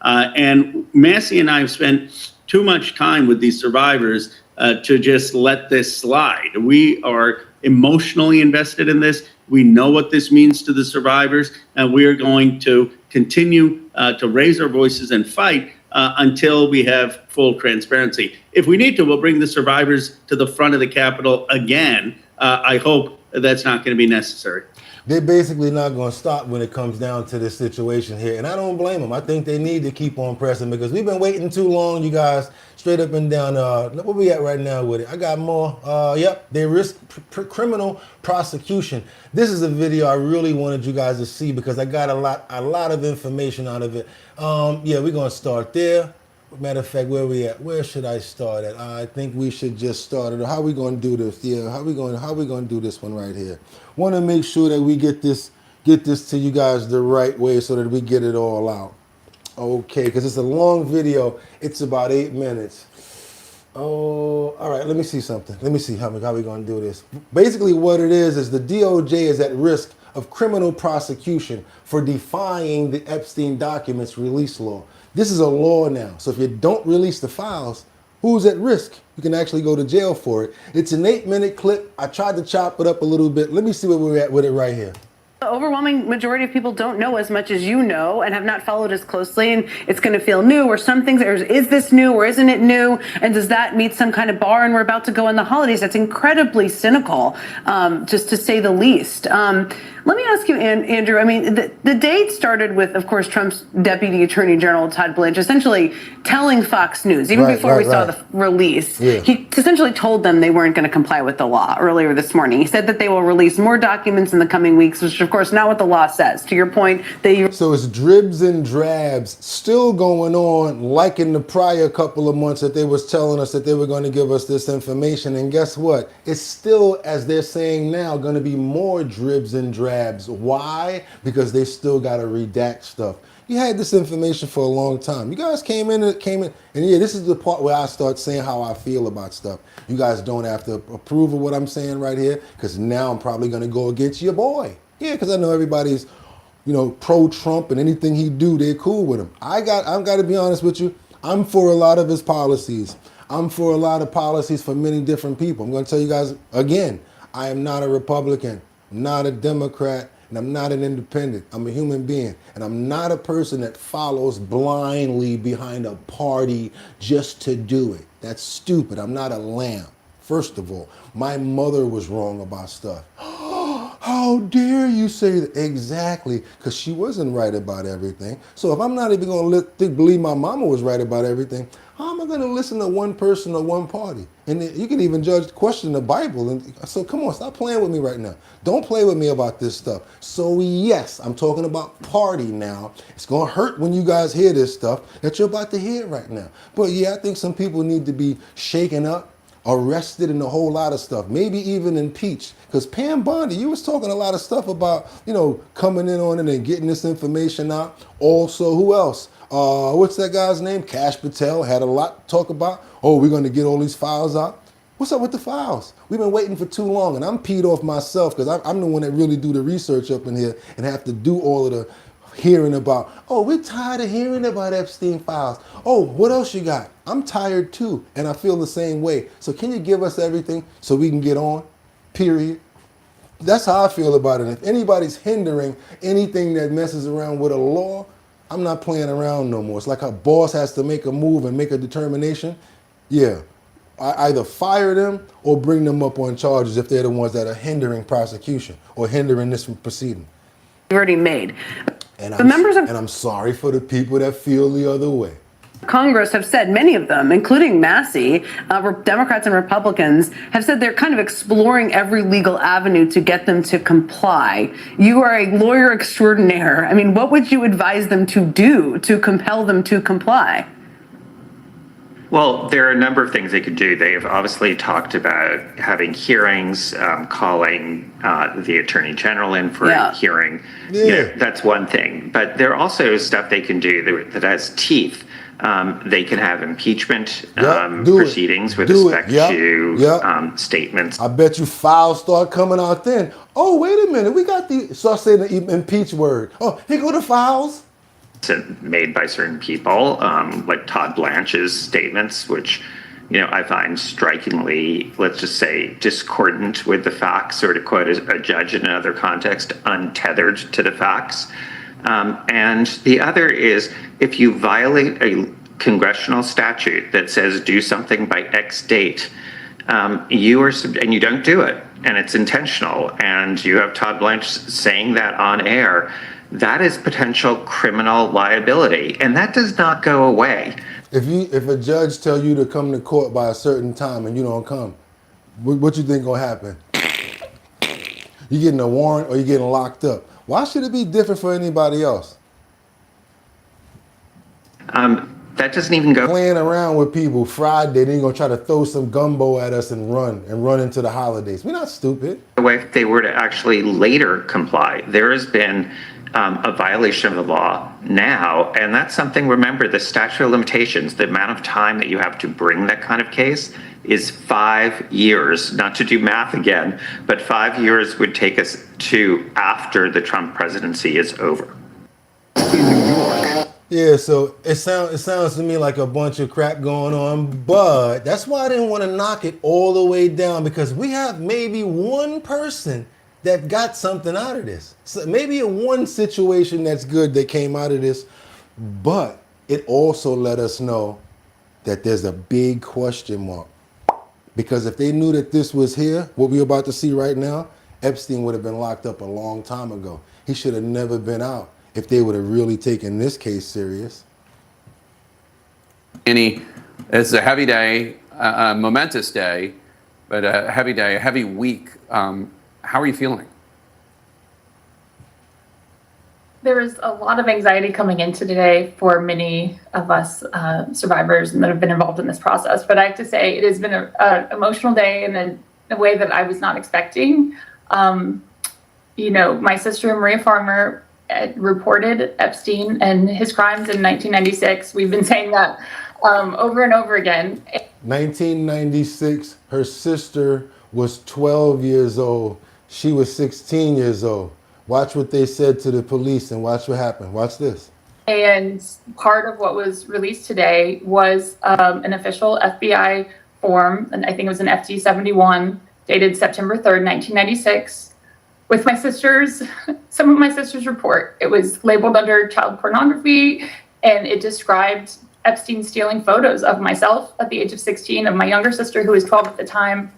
And Massey and I have spent too much time with these survivors to just let this slide. We are emotionally invested in this. We know what this means to the survivors, and we are going to continue to raise our voices and fight until we have full transparency. If we need to, we'll bring the survivors to the front of the Capitol again. I hope that's not going to be necessary. They're basically not going to stop when it comes down to this situation here. And I don't blame them. I think they need to keep on pressing because we've been waiting too long, you guys, straight up and down. Where we at right now with it? I got more. Yep, they risk criminal prosecution. This is a video I really wanted you guys to see because I got a lot of information out of it. Yeah, we're going to start there. Matter of fact, where we at? Where should I start at? I think we should just start it. How are we going to do this? Yeah, how are we going to do this one right here? Want to make sure that we get this to you guys the right way so that we get it all out. Okay, because it's a long video. It's about 8 minutes. Oh, all right. Let me see something. Let me see how we going to do this. Basically, what it is the DOJ is at risk of criminal prosecution for defying the Epstein documents release law. This is a law now. So if you don't release the files, who's at risk? You can actually go to jail for it. It's an 8-minute clip. I tried to chop it up a little bit. Let me see where we're at with it right here. The overwhelming majority of people don't know as much as you know and have not followed as closely, and it's going to feel new, or some things, or is this new or isn't it new, and does that meet some kind of bar, and we're about to go in the holidays? That's incredibly cynical, just to say the least. Let me ask you, Andrew, I mean, the date started with, of course, Trump's Deputy Attorney General, Todd Blanche, essentially telling Fox News, even before we saw the release, he essentially told them they weren't going to comply with the law earlier this morning. He said that they will release more documents in the coming weeks, which, of course, not what the law says. To your point, So it's dribs and drabs still going on, like in the prior couple of months that they was telling us that they were going to give us this information. And guess what? It's still, as they're saying now, going to be more dribs and drabs. Why? Because they still got to redact stuff. You had this information for a long time. You guys came in, and yeah, this is the part where I start saying how I feel about stuff. You guys don't have to approve of what I'm saying right here, because now I'm probably going to go against your boy. Yeah, because I know everybody's, pro-Trump, and anything he do, they're cool with him. I've got to be honest with you. I'm for a lot of his policies. I'm for a lot of policies for many different people. I'm going to tell you guys again, I am not a Republican, not a Democrat, and I'm not an independent. I'm a human being, and I'm not a person that follows blindly behind a party just to do it. That's stupid. I'm not a lamb. First of all, my mother was wrong about stuff. How dare you say that? Exactly, because she wasn't right about everything. So if I'm not even going to believe my mama was right about everything, how am I going to listen to one person or one party? And you can even question the Bible. And so come on, stop playing with me right now. Don't play with me about this stuff. So yes, I'm talking about party now. It's going to hurt when you guys hear this stuff that you're about to hear right now. But yeah, I think some people need to be shaken up, arrested, and a whole lot of stuff, maybe even impeached. Because Pam Bondi, you was talking a lot of stuff about, coming in on it and getting this information out. Also, who else? What's that guy's name? Cash Patel had a lot to talk about. Oh, we're going to get all these files out. What's up with the files? We've been waiting for too long, and I'm peed off myself because I'm the one that really do the research up in here and have to do all of the hearing about, oh, we're tired of hearing about Epstein files. Oh, what else you got? I'm tired too, and I feel the same way. So can you give us everything so we can get on? Period. That's how I feel about it. If anybody's hindering anything that messes around with a law, I'm not playing around no more. It's like a boss has to make a move and make a determination. Yeah, I either fire them or bring them up on charges if they're the ones that are hindering prosecution or hindering this from proceeding. Already made. And The I'm sorry for the people that feel the other way. Congress have said, many of them, including Massey, Democrats and Republicans, have said they're kind of exploring every legal avenue to get them to comply. You are a lawyer extraordinaire. I mean, what would you advise them to do to compel them to comply? Well, there are a number of things they could do. They have obviously talked about having hearings, calling the Attorney General in for a hearing. Yeah. That's one thing. But there are also stuff they can do that has teeth. They can have impeachment proceedings with respect to statements. I bet you files start coming out then. Oh, wait a minute. We got start saying the impeach word. Oh, here go the files. Made by certain people, like Todd Blanche's statements, which, I find strikingly, let's just say, discordant with the facts, or to quote a judge in another context, untethered to the facts. And the other is, if you violate a congressional statute that says do something by X date, and you don't do it, and it's intentional, and you have Todd Blanche saying that on air, that is potential criminal liability, and that does not go away. If a judge tell you to come to court by a certain time and you don't come, what you think gonna happen? You getting a warrant or you getting locked up? Why should it be different for anybody else? That doesn't even go. Playing around with people Friday, then you're gonna try to throw some gumbo at us and run into the holidays. We're not stupid. If they were to actually later comply, there has been a violation of the law now, and that's something, remember, the statute of limitations, the amount of time that you have to bring that kind of case is 5 years. Not to do math again, but 5 years would take us to after the Trump presidency is over. Yeah, so it sounds to me like a bunch of crap going on, but that's why I didn't want to knock it all the way down, because we have maybe one person that got something out of this. So maybe in one situation that's good that came out of this, but it also let us know that there's a big question mark. Because if they knew that this was here, what we're about to see right now, Epstein would have been locked up a long time ago. He should have never been out if they would have really taken this case serious. It's a heavy day, a momentous day, but a heavy day, a heavy week. How are you feeling? There was a lot of anxiety coming into today for many of us survivors that have been involved in this process. But I have to say, it has been an emotional day in a way that I was not expecting. My sister, Maria Farmer, reported Epstein and his crimes in 1996. We've been saying that over and over again. 1996, her sister was 12 years old. She was 16 years old. Watch what they said to the police and watch what happened. Watch this. And part of what was released today was an official FBI form, and I think it was an FD 71, dated September 3rd, 1996, with some of my sister's report. It was labeled under child pornography, and it described Epstein stealing photos of myself at the age of 16, of my younger sister, who was 12 at the time.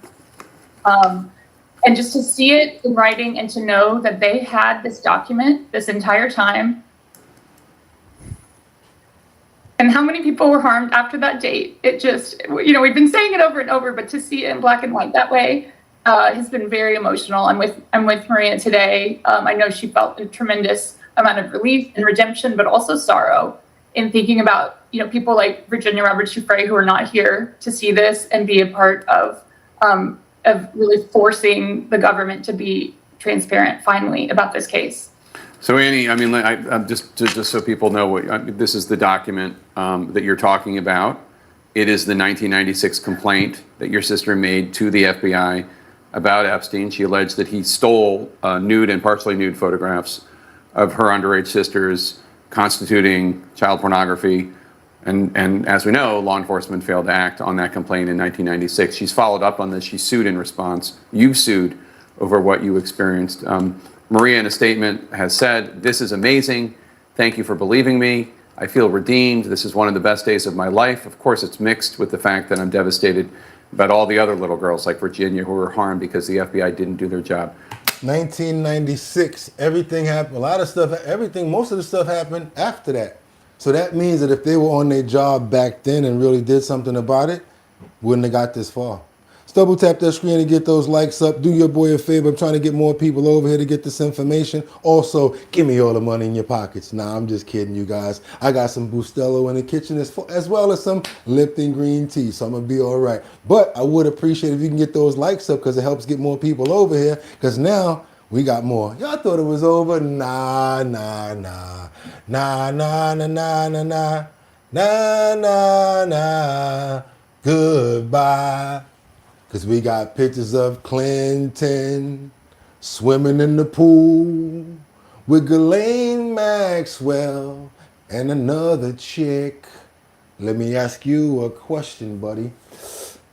And just to see it in writing and to know that they had this document this entire time, and how many people were harmed after that date, it just, you know, we've been saying it over and over, but to see it in black and white that way has been very emotional. I'm with Maria today. I know she felt a tremendous amount of relief and redemption, but also sorrow in thinking about, you know, people like Virginia Roberts Giuffre who are not here to see this and be a part of really forcing the government to be transparent finally about this case. So Annie, I mean, just so people know, this is the document that you're talking about. It is the 1996 complaint that your sister made to the FBI about Epstein. She alleged that he stole nude and partially nude photographs of her underage sisters, constituting child pornography. And as we know, law enforcement failed to act on that complaint in 1996. She's followed up on this. She sued in response. You've sued over what you experienced. Maria, in a statement, has said, "This is amazing. Thank you for believing me. I feel redeemed. This is one of the best days of my life." Of course, it's mixed with the fact that I'm devastated about all the other little girls like Virginia who were harmed because the FBI didn't do their job. 1996, everything happened. A lot of stuff, most of the stuff happened after that. So that means that if they were on their job back then and really did something about it, wouldn't have got this far. Double tap that screen and get those likes up. Do your boy a favor. I'm trying to get more people over here to get this information. Also, give me all the money in your pockets. Nah, I'm just kidding, you guys. I got some Bustelo in the kitchen as well as some Lipton green tea, so I'm going to be all right. But I would appreciate if you can get those likes up because it helps get more people over here because now we got more. Y'all thought it was over? Nah, nah, nah. Nah, nah, nah, nah, nah, nah. Nah, nah, nah. Goodbye. Because we got pictures of Clinton swimming in the pool with Ghislaine Maxwell and another chick. Let me ask you a question, buddy.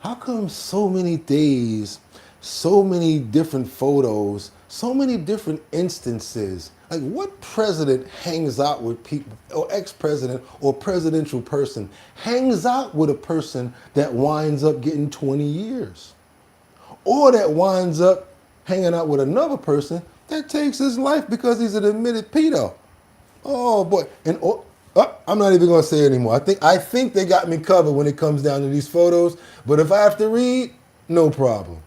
How come so many days, so many different photos, so many different instances? Like, what president hangs out with people, or ex-president or presidential person hangs out with a person that winds up getting 20 years? Or that winds up hanging out with another person that takes his life because he's an admitted pedo? Oh boy. And I'm not even gonna say it anymore. I think they got me covered when it comes down to these photos, but if I have to read, no problem.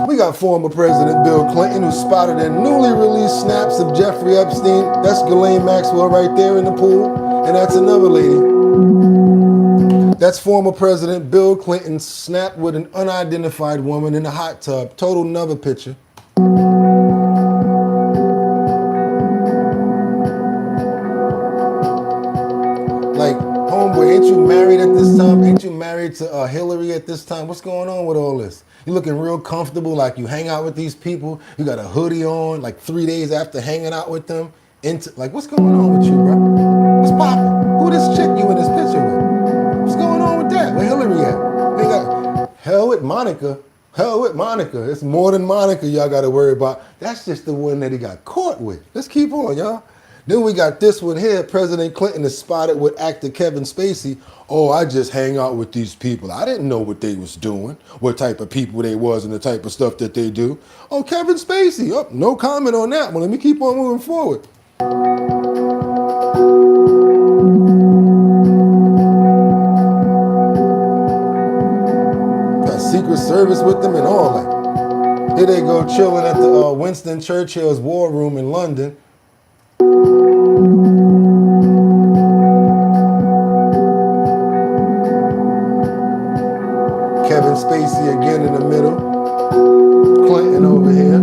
We got former President Bill Clinton who spotted in newly released snaps of Jeffrey Epstein. That's Ghislaine Maxwell right there in the pool. And that's another lady. That's former President Bill Clinton snapped with an unidentified woman in a hot tub. Total another picture. Like, homeboy, ain't you married at this time? Ain't you married to Hillary at this time? What's going on with all this? You looking real comfortable, like you hang out with these people. You got a hoodie on, like 3 days after hanging out with them. Like, what's going on with you, bro? What's poppin'? Who this chick you in this picture with? What's going on with that? Where Hillary at? They got hell with Monica. Hell with Monica. It's more than Monica y'all got to worry about. That's just the one that he got caught with. Let's keep on, y'all. Then we got this one here. President Clinton is spotted with actor Kevin Spacey. Oh, I just hang out with these people. I didn't know what they was doing, what type of people they was and the type of stuff that they do. Oh, Kevin Spacey. Oh, no comment on that one. Let me keep on moving forward. Got Secret Service with them and all that. Here they go chilling at the Winston Churchill's War Room in London. Kevin Spacey again in the middle. Clinton over here.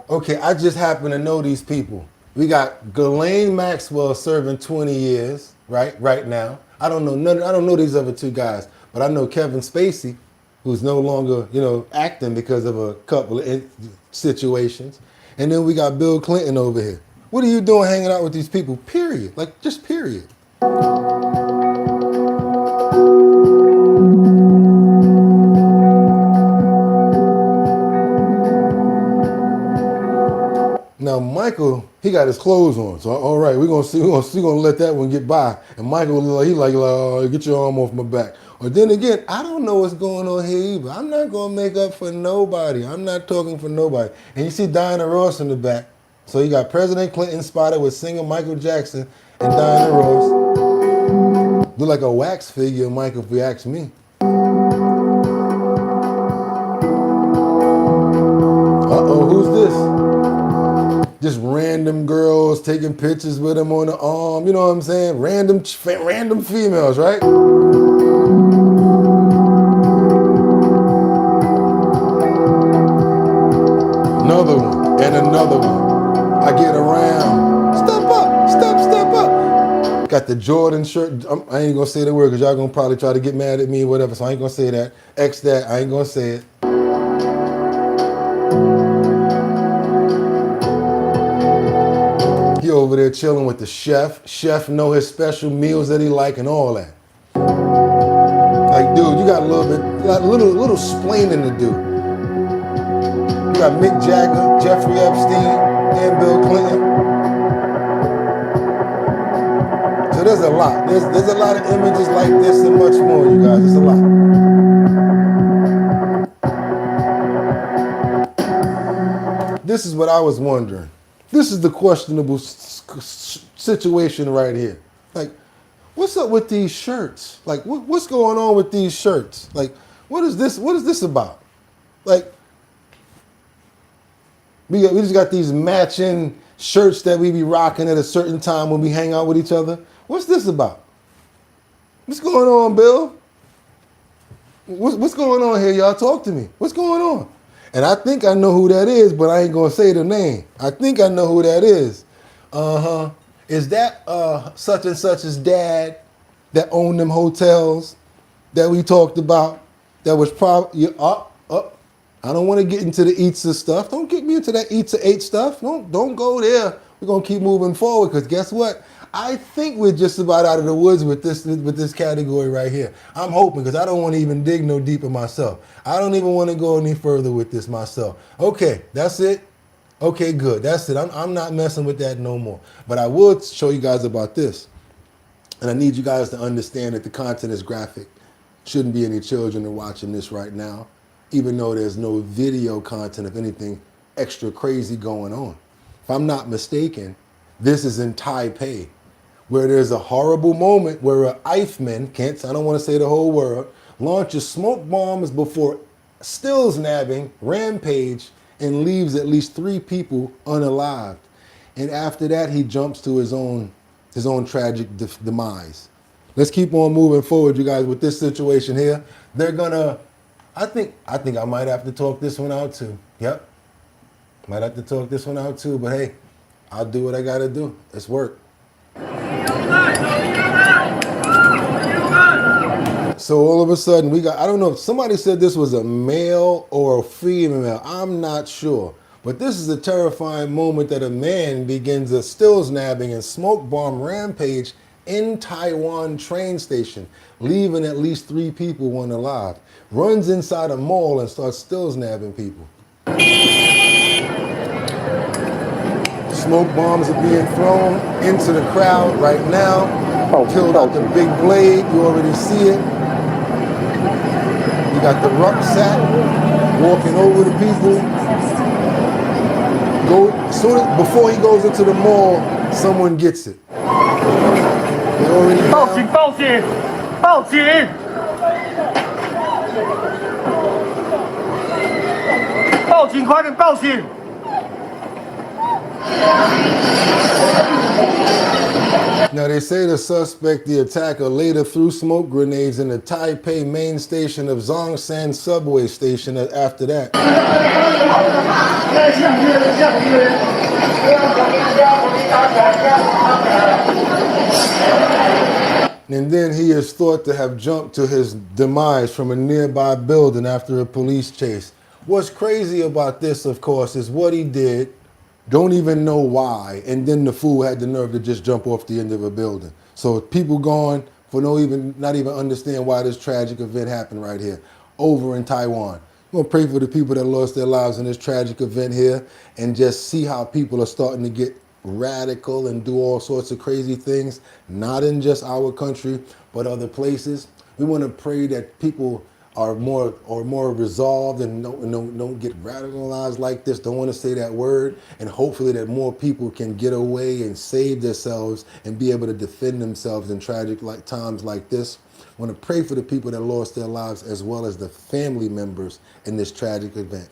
Okay, I just happen to know these people. We got Ghislaine Maxwell serving 20 years, right now. I don't know these other two guys, but I know Kevin Spacey, who's no longer, acting because of a couple of situations. And then we got Bill Clinton over here. What are you doing hanging out with these people? Period. Like, just period. Now, Michael He got his clothes on. So all right, we're gonna let that one get by. And Michael, he like, oh, get your arm off my back. But then again, I don't know what's going on here either. I'm not gonna make up for nobody. I'm not talking for nobody. And you see Diana Ross in the back. So you got President Clinton spotted with singer Michael Jackson and Diana Ross. Look like a wax figure of Michael, if you ask me. Uh-oh, who's this? Just random girls taking pictures with him on the arm. You know what I'm saying? Random females, right? Another one and another one. I get around. Step up, step up. Got the Jordan shirt. I ain't gonna say the word because y'all gonna probably try to get mad at me or whatever. So I ain't gonna say that. X that. I ain't gonna say it. He over there chilling with the chef. Chef know his special meals that he like and all that. Like, dude, you got a little splaining to do. You got Mick Jagger, Jeffrey Epstein, and Bill Clinton. So there's a lot. There's a lot of images like this and much more, you guys. There's a lot. This is what I was wondering. This is the questionable situation right here. Like, what's up with these shirts? Like, what's going on with these shirts? Like, what is this about? Like, we just got these matching shirts that we be rocking at a certain time when we hang out with each other. What's this about? What's going on, Bill? What's going on here, y'all? Talk to me. What's going on? And I think I know who that is, but I ain't gonna say the name. I think I know who that is. Is that such and such's dad that owned them hotels that we talked about? That was probably I don't want to get into the eats of stuff. Don't get me into that eats of eight stuff. Don't go there. We're gonna keep moving forward because guess what? I think we're just about out of the woods with this category right here. I'm hoping because I don't want to even dig no deeper myself. I don't even want to go any further with this myself. Okay, that's it. Okay, good. That's it. I'm not messing with that no more. But I will show you guys about this. And I need you guys to understand that the content is graphic. Shouldn't be any children are watching this right now, even though there's no video content of anything extra crazy going on. If I'm not mistaken, this is in Taipei, where there's a horrible moment where an Eichmann, I don't want to say the whole word, launches smoke bombs before stills nabbing, rampage, and leaves at least 3 people unalived. And after that, he jumps to his own tragic demise. Let's keep on moving forward, you guys, with this situation here. They're gonna, I think I might have to talk this one out too. Yep, might have to talk this one out too, but hey, I'll do what I gotta do. It's work. So all of a sudden we got, I don't know if somebody said this was a male or a female, I'm not sure. But this is a terrifying moment that a man begins a stills nabbing and smoke bomb rampage in Taiwan train station, leaving at least 3 people unalive. Runs inside a mall and starts stills nabbing people. Smoke bombs are being thrown into the crowd right now. Killed out the big blade, you already see it. You got the rucksack walking over the people. Before he goes into the mall, someone gets it. They already Now they say the suspect, the attacker, later threw smoke grenades in the Taipei main station of Zhongshan subway station after that. And then he is thought to have jumped to his demise from a nearby building after a police chase. What's crazy about this, of course, is what he did. Don't even know why, and then the fool had the nerve to just jump off the end of a building. So people gone for not even understand why this tragic event happened right here, over in Taiwan. We're gonna pray for the people that lost their lives in this tragic event here, and just see how people are starting to get radical and do all sorts of crazy things, not in just our country, but other places. We want to pray that people are more resolved and don't get radicalized like this, don't want to say that word, and hopefully that more people can get away and save themselves and be able to defend themselves in tragic times like this. I want to pray for the people that lost their lives as well as the family members in this tragic event.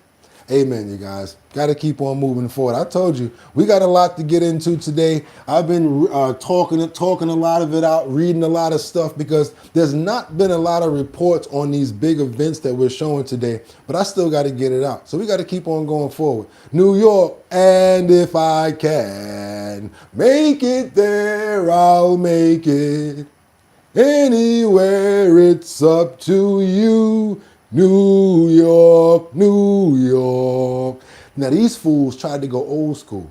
Amen, you guys. Got to keep on moving forward. I told you, we got a lot to get into today. I've been talking a lot of it out, reading a lot of stuff because there's not been a lot of reports on these big events that we're showing today, but I still got to get it out. So we got to keep on going forward. New York, and if I can make it there, I'll make it. Anywhere, it's up to you. New York, New York. Now these fools tried to go old school,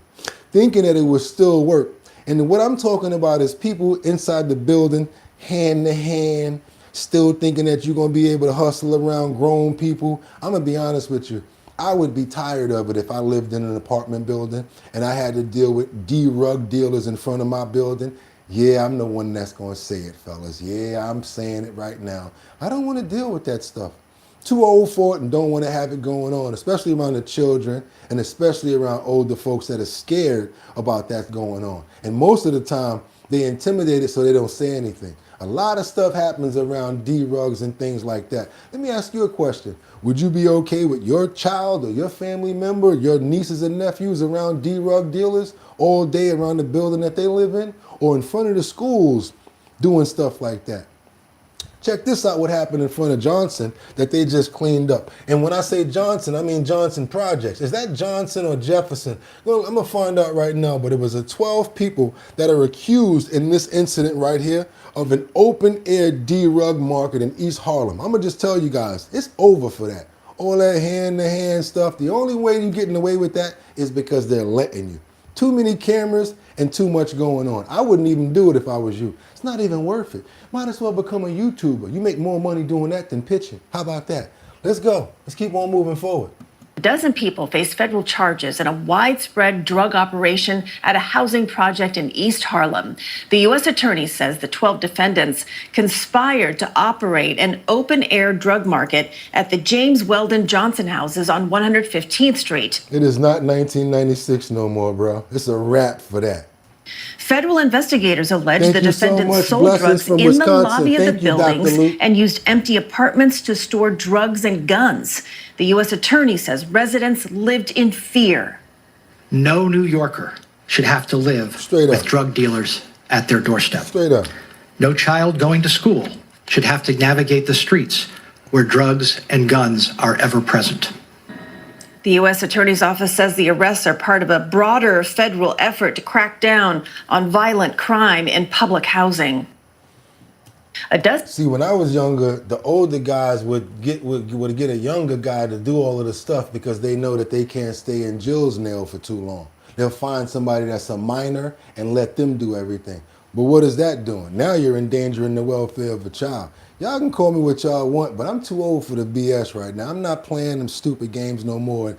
thinking that it would still work. And what I'm talking about is people inside the building, hand to hand, still thinking that you're going to be able to hustle around grown people. I'm going to be honest with you. I would be tired of it if I lived in an apartment building and I had to deal with drug dealers in front of my building. Yeah, I'm the one that's going to say it, fellas. Yeah, I'm saying it right now. I don't want to deal with that stuff. Too old for it and don't want to have it going on, especially around the children and especially around older folks that are scared about that going on. And most of the time, they intimidate it so they don't say anything. A lot of stuff happens around D-rugs and things like that. Let me ask you a question. Would you be okay with your child or your family member, your nieces and nephews around D-rug dealers all day around the building that they live in or in front of the schools doing stuff like that? Check this out, what happened in front of Johnson that they just cleaned up. And when I say Johnson, I mean Johnson Projects. Is that Johnson or Jefferson? Well, I'm going to find out right now, but it was 12 people that are accused in this incident right here of an open-air D-rug market in East Harlem. I'm going to just tell you guys, it's over for that. All that hand-to-hand stuff, the only way you're getting away with that is because they're letting you. Too many cameras and too much going on. I wouldn't even do it if I was you. It's not even worth it. Might as well become a YouTuber. You make more money doing that than pitching. How about that? Let's go. Let's keep on moving forward. A dozen people face federal charges in a widespread drug operation at a housing project in East Harlem. The U.S. attorney says the 12 defendants conspired to operate an open-air drug market at the James Weldon Johnson houses on 115th Street. It is not 1996 no more, bro. It's a wrap for that. Federal investigators allege Thank the you so defendants much. sold Blessings drugs from in Wisconsin. the lobby of Thank the you, Dr. buildings Luke. and used empty apartments to store drugs and guns. The U.S. attorney says residents lived in fear. No New Yorker should have to live with drug dealers at their doorstep. Straight up. No child going to school should have to navigate the streets where drugs and guns are ever present. The U.S. Attorney's Office says the arrests are part of a broader federal effort to crack down on violent crime in public housing. See, when I was younger, the older guys would get a younger guy to do all of the stuff because they know that they can't stay in Jill's nail for too long. They'll find somebody that's a minor and let them do everything. But what is that doing? Now you're endangering the welfare of a child. Y'all can call me what y'all want, but I'm too old for the BS right now. I'm not playing them stupid games no more.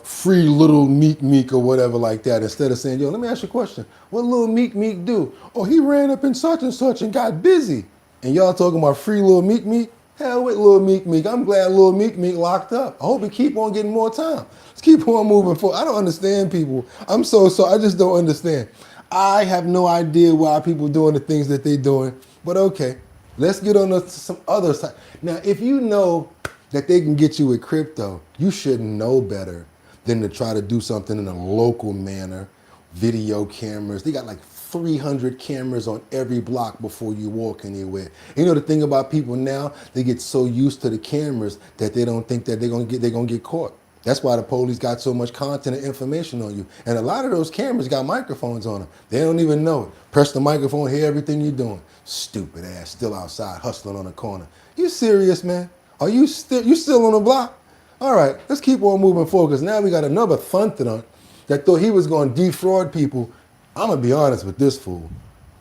Free little Meek or whatever like that. Instead of saying, yo, let me ask you a question. What little Meek do? Oh, he ran up in such and got busy. And y'all talking about free little Meek? Hell with little Meek. I'm glad little Meek locked up. I hope he keep on getting more time. Let's keep on moving forward. I don't understand people. I'm so sorry. I just don't understand. I have no idea why people doing the things that they're doing, but okay. Let's get on to some other side. Now, if you know that they can get you with crypto, you should know better than to try to do something in a local manner. Video cameras, they got like 300 cameras on every block before you walk anywhere. You know the thing about people now, they get so used to the cameras that they don't think that they're gonna get caught. That's why the police got so much content and information on you. And a lot of those cameras got microphones on them. They don't even know it. Press the microphone, hear everything you're doing. Stupid ass, still outside hustling on the corner. You serious, man? Are you still on the block? All right, let's keep on moving forward because now we got another thunter that thought he was going to defraud people. I'm going to be honest with this fool.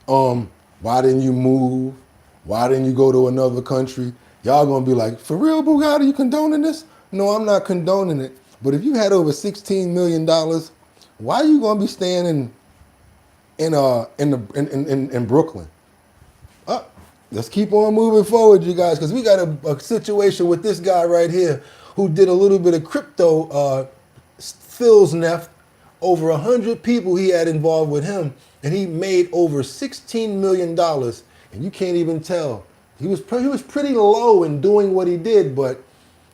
Why didn't you move? Why didn't you go to another country? Y'all going to be like, for real, Bugatti, you condoning this? No, I'm not condoning it. But if you had over $16 million, why are you going to be staying in in Brooklyn. Let's keep on moving forward, you guys, because we got a situation with this guy right here who did a little bit of crypto Phil's Neft. Over 100 people he had involved with him, and he made over $16 million, and you can't even tell. He was pretty low in doing what he did, but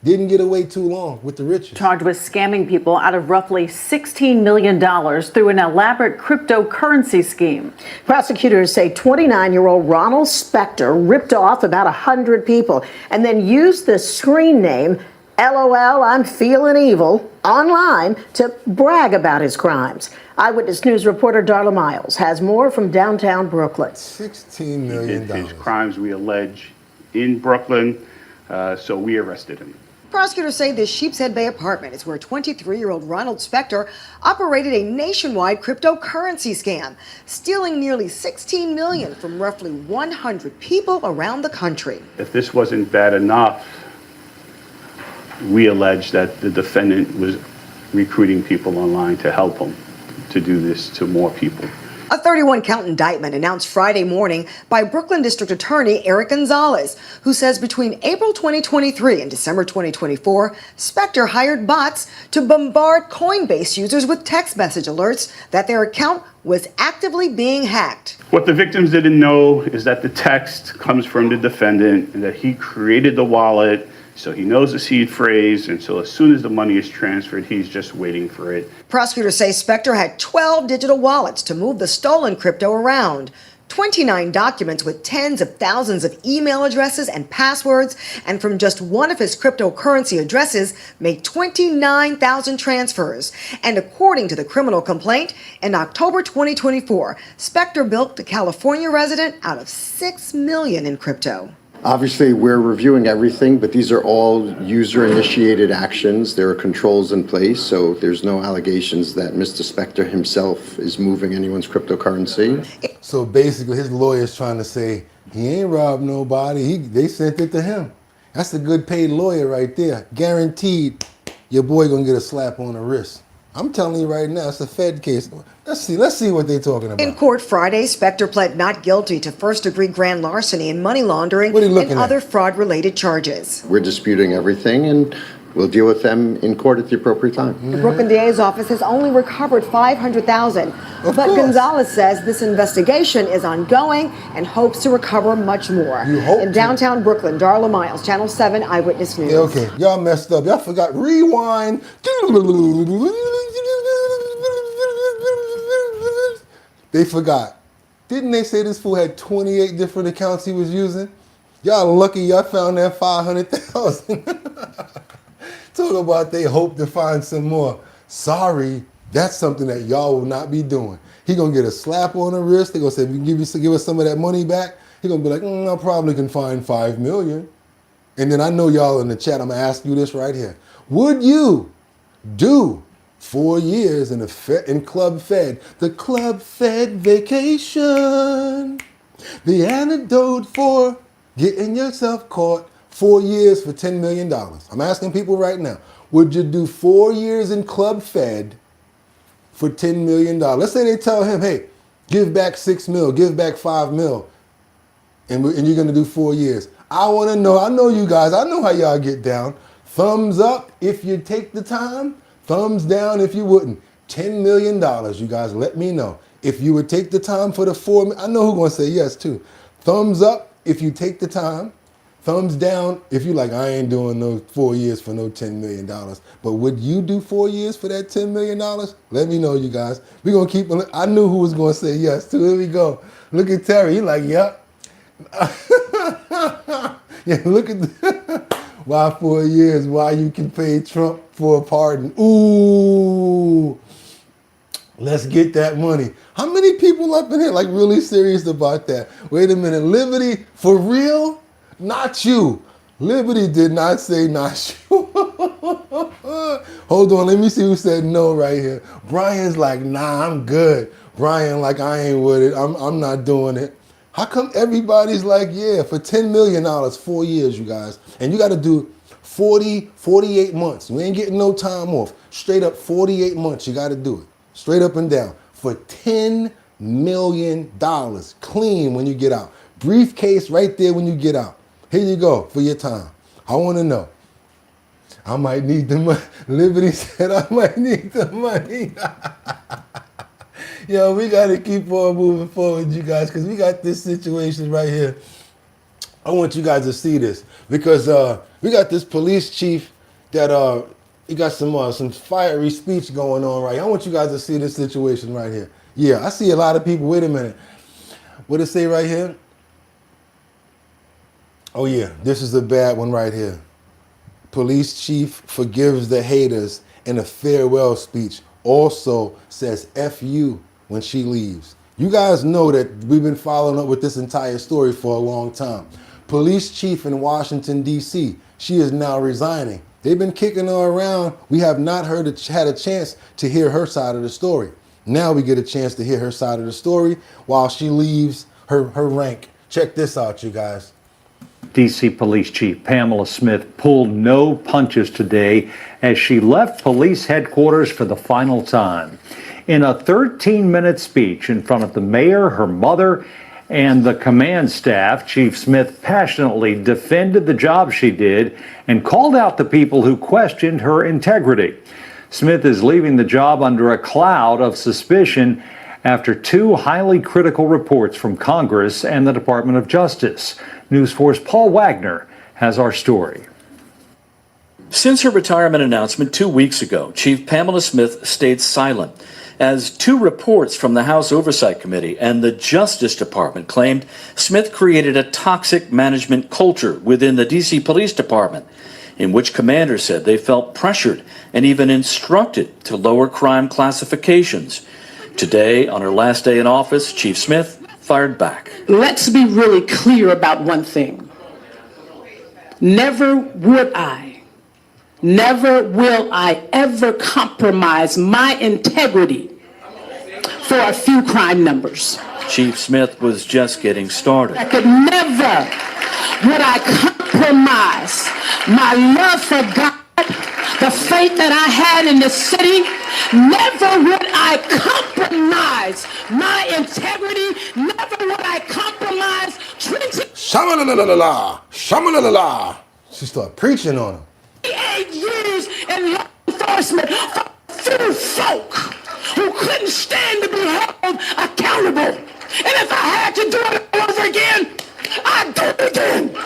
didn't get away too long with the riches. Charged with scamming people out of roughly $16 million through an elaborate cryptocurrency scheme. Prosecutors say 29-year-old Ronald Spector ripped off about 100 people and then used the screen name LOL, I'm feeling evil online to brag about his crimes. Eyewitness News reporter Darla Miles has more from downtown Brooklyn. $16 million. His crimes we allege in Brooklyn, so we arrested him. Prosecutors say this Sheepshead Bay apartment is where 23-year-old Ronald Spector operated a nationwide cryptocurrency scam, stealing nearly $16 million from roughly 100 people around the country. If this wasn't bad enough, we allege that the defendant was recruiting people online to help him to do this to more people. A 31-count indictment announced Friday morning by Brooklyn District Attorney Eric Gonzalez, who says between April 2023 and December 2024, Spector hired bots to bombard Coinbase users with text message alerts that their account was actively being hacked. What the victims didn't know is that the text comes from the defendant and that he created the wallet, so he knows the seed phrase, and so as soon as the money is transferred, he's just waiting for it. Prosecutors say Spector had 12 digital wallets to move the stolen crypto around, 29 documents with tens of thousands of email addresses and passwords, and from just one of his cryptocurrency addresses, made 29,000 transfers. And according to the criminal complaint, in October 2024, Spector bilked a California resident out of $6 million in crypto. Obviously, we're reviewing everything, but these are all user-initiated actions. There are controls in place, so there's no allegations that Mr. Spector himself is moving anyone's cryptocurrency. So basically, his lawyer's trying to say he ain't robbed nobody. They sent it to him. That's a good paid lawyer right there. Guaranteed your boy gonna get a slap on the wrist. I'm telling you right now, it's a Fed case. Let's see what they're talking about. In court Friday, Spector pled not guilty to first-degree grand larceny and money laundering and other fraud-related charges. We're disputing everything, and we'll deal with them in court at the appropriate time. The Brooklyn DA's office has only recovered $500,000, but Gonzalez says this investigation is ongoing and hopes to recover much more. In downtown Brooklyn, Darla Miles, Channel 7 Eyewitness News. Yeah, okay, y'all messed up. Y'all forgot. Rewind. They forgot. Didn't they say this fool had 28 different accounts he was using? Y'all lucky y'all found that 500,000. Talk about they hope to find some more. Sorry, that's something that y'all will not be doing. He gonna get a slap on the wrist. They gonna say, if you give us some of that money back, he gonna be like, I probably can find 5 million. And then I know y'all in the chat, I'm gonna ask you this right here. Would you do 4 years in Club Fed, the Club Fed vacation, the antidote for getting yourself caught, 4 years for $10 million. I'm asking people right now, would you do 4 years in Club Fed for $10 million? Let's say they tell him, hey, give back 6 mil, give back 5 mil, and you're gonna do 4 years. I wanna know, I know you guys, I know how y'all get down. Thumbs up if you take the time. Thumbs down if you wouldn't. $10 million, you guys, let me know. If you would take the time for the 4 million, I know who's gonna say yes too. Thumbs up if you take the time. Thumbs down if you like, I ain't doing no 4 years for no $10 million. But would you do 4 years for that $10 million? Let me know, you guys. We're gonna keep, I knew who was gonna say yes too. Here we go. Look at Terry, he like, yep. Yeah, look at why 4 years? Why you can pay Trump for a pardon? Ooh, let's get that money. How many people up in here like really serious about that? Wait a minute, Liberty, for real? Not you. Liberty did not say not you. Hold on, let me see who said no right here. Brian's like, nah, I'm good. Brian like, I ain't with it. I'm not doing it. How come everybody's like, yeah, for $10 million, 4 years, you guys. And you got to do 48 months. We ain't getting no time off. Straight up 48 months, you got to do it. Straight up and down for $10 million clean when you get out. Briefcase right there when you get out. Here you go for your time. I want to know. I might need the money. Liberty said I might need the money. Yo, we got to keep on moving forward, you guys, because we got this situation right here. I want you guys to see this because we got this police chief that he got some fiery speech going on right here. I want you guys to see this situation right here. Yeah, I see a lot of people. Wait a minute. What does it say right here? Oh yeah, this is a bad one right here. Police chief forgives the haters in a farewell speech. Also says F you when she leaves. You guys know that we've been following up with this entire story for a long time. Police chief in Washington, D.C., she is now resigning. They've been kicking her around. We have not had a chance to hear her side of the story. Now we get a chance to hear her side of the story while she leaves her rank. Check this out, you guys. D.C. Police Chief Pamela Smith pulled no punches today as she left police headquarters for the final time. In a 13-minute speech in front of the mayor, her mother, and the command staff, Chief Smith passionately defended the job she did and called out the people who questioned her integrity. Smith is leaving the job under a cloud of suspicion after two highly critical reports from Congress and the Department of Justice. News 4's Paul Wagner has our story. Since her retirement announcement 2 weeks ago, Chief Pamela Smith stayed silent as two reports from the House Oversight Committee and the Justice Department claimed Smith created a toxic management culture within the D.C. Police Department, in which commanders said they felt pressured and even instructed to lower crime classifications. Today, on her last day in office, Chief Smith fired back. Let's be really clear about one thing. Never will I ever compromise my integrity for a few crime numbers. Chief Smith was just getting started. I could never would I compromise my love for God, the faith that I had in the city. Never would I compromise my integrity. Never would I compromise treating. Shama-la-la-la-la-la. Shama-la-la-la. She started preaching on him. 8 years in law enforcement for few folk who couldn't stand to be held accountable. And if I had to do it all over again, I'd do it again.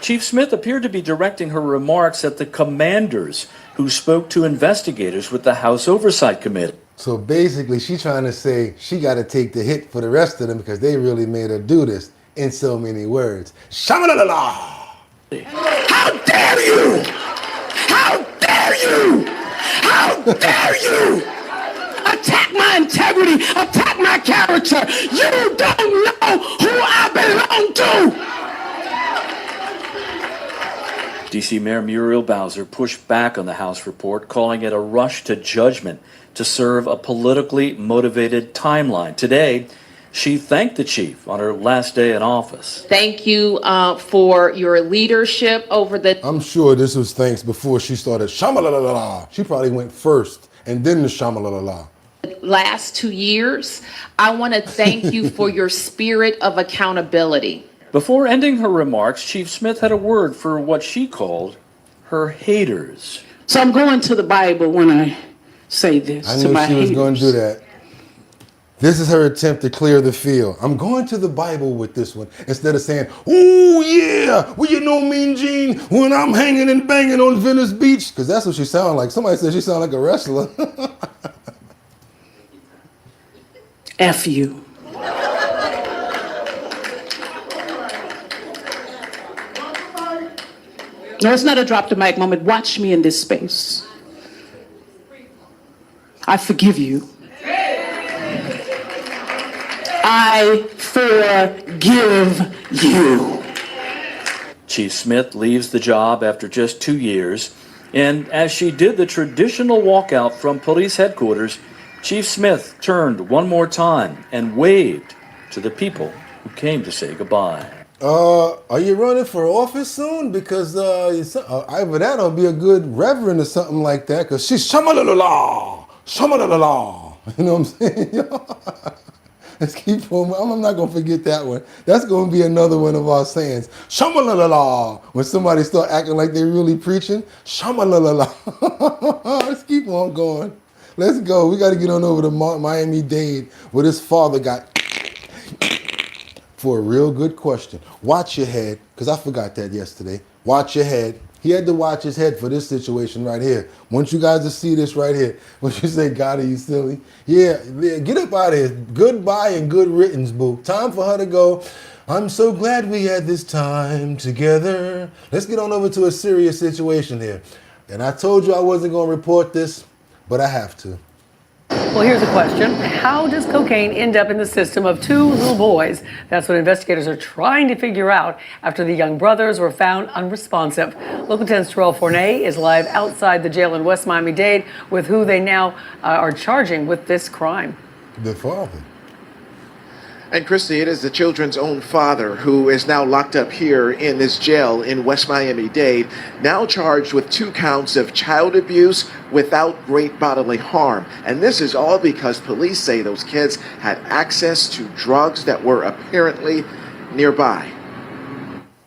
Chief Smith appeared to be directing her remarks at the commanders who spoke to investigators with the House Oversight Committee. So basically, she's trying to say she got to take the hit for the rest of them because they really made her do this in so many words. Shama-la-la-la. How dare you! How dare you! How dare you! Attack my integrity, attack my character. You don't know who I belong to. D.C. Mayor Muriel Bowser pushed back on the House report, calling it a rush to judgment to serve a politically motivated timeline. Today, she thanked the chief on her last day in office. Thank you for your leadership over the... I'm sure this was thanks before she started shama-la-la-la-la. She probably went first and then the shama-la-la-la. last 2 years. I want to thank you for your spirit of accountability. Before ending her remarks, Chief Smith had a word for what she called her haters. So I'm going to the Bible when I say this I to knew my she was haters. going to do that. This is her attempt to clear the field. I'm going to the Bible with this one instead of saying, "Oh yeah, well you know Mean Gene when I'm hanging and banging on Venice Beach," because that's what she sounded like. Somebody said she sounded like a wrestler. F you. No, it's not a drop the mic moment. Watch me in this space. I forgive you. I forgive you. Chief Smith leaves the job after just 2 years, and as she did the traditional walkout from police headquarters, Chief Smith turned one more time and waved to the people who came to say goodbye. Are you running for office soon? Because either that or be a good reverend or something like that. Because she's shama-la-la-la, shama-la-la-la. You know what I'm saying? Let's keep on. I'm not going to forget that one. That's going to be another one of our sayings. Shama-la-la-la. When somebody start acting like they're really preaching, shama-la-la-la. Let's keep on going. Let's go. We got to get on over to Miami-Dade where this father got for a real good question. Watch your head, because I forgot that yesterday. Watch your head. He had to watch his head for this situation right here. Want you guys to see this right here. When you say, God, are you silly? Yeah, get up out of here. Goodbye and good riddance, boo. Time for her to go. I'm so glad we had this time together. Let's get on over to a serious situation here. And I told you I wasn't going to report this, but I have to. Well, here's a question. How does cocaine end up in the system of two little boys? That's what investigators are trying to figure out after the young brothers were found unresponsive. Local 10's Terrell Forney is live outside the jail in West Miami-Dade with who they now are charging with this crime. The father. And Christy, it is the children's own father who is now locked up here in this jail in West Miami-Dade, now charged with 2 counts of child abuse without great bodily harm. And this is all because police say those kids had access to drugs that were apparently nearby.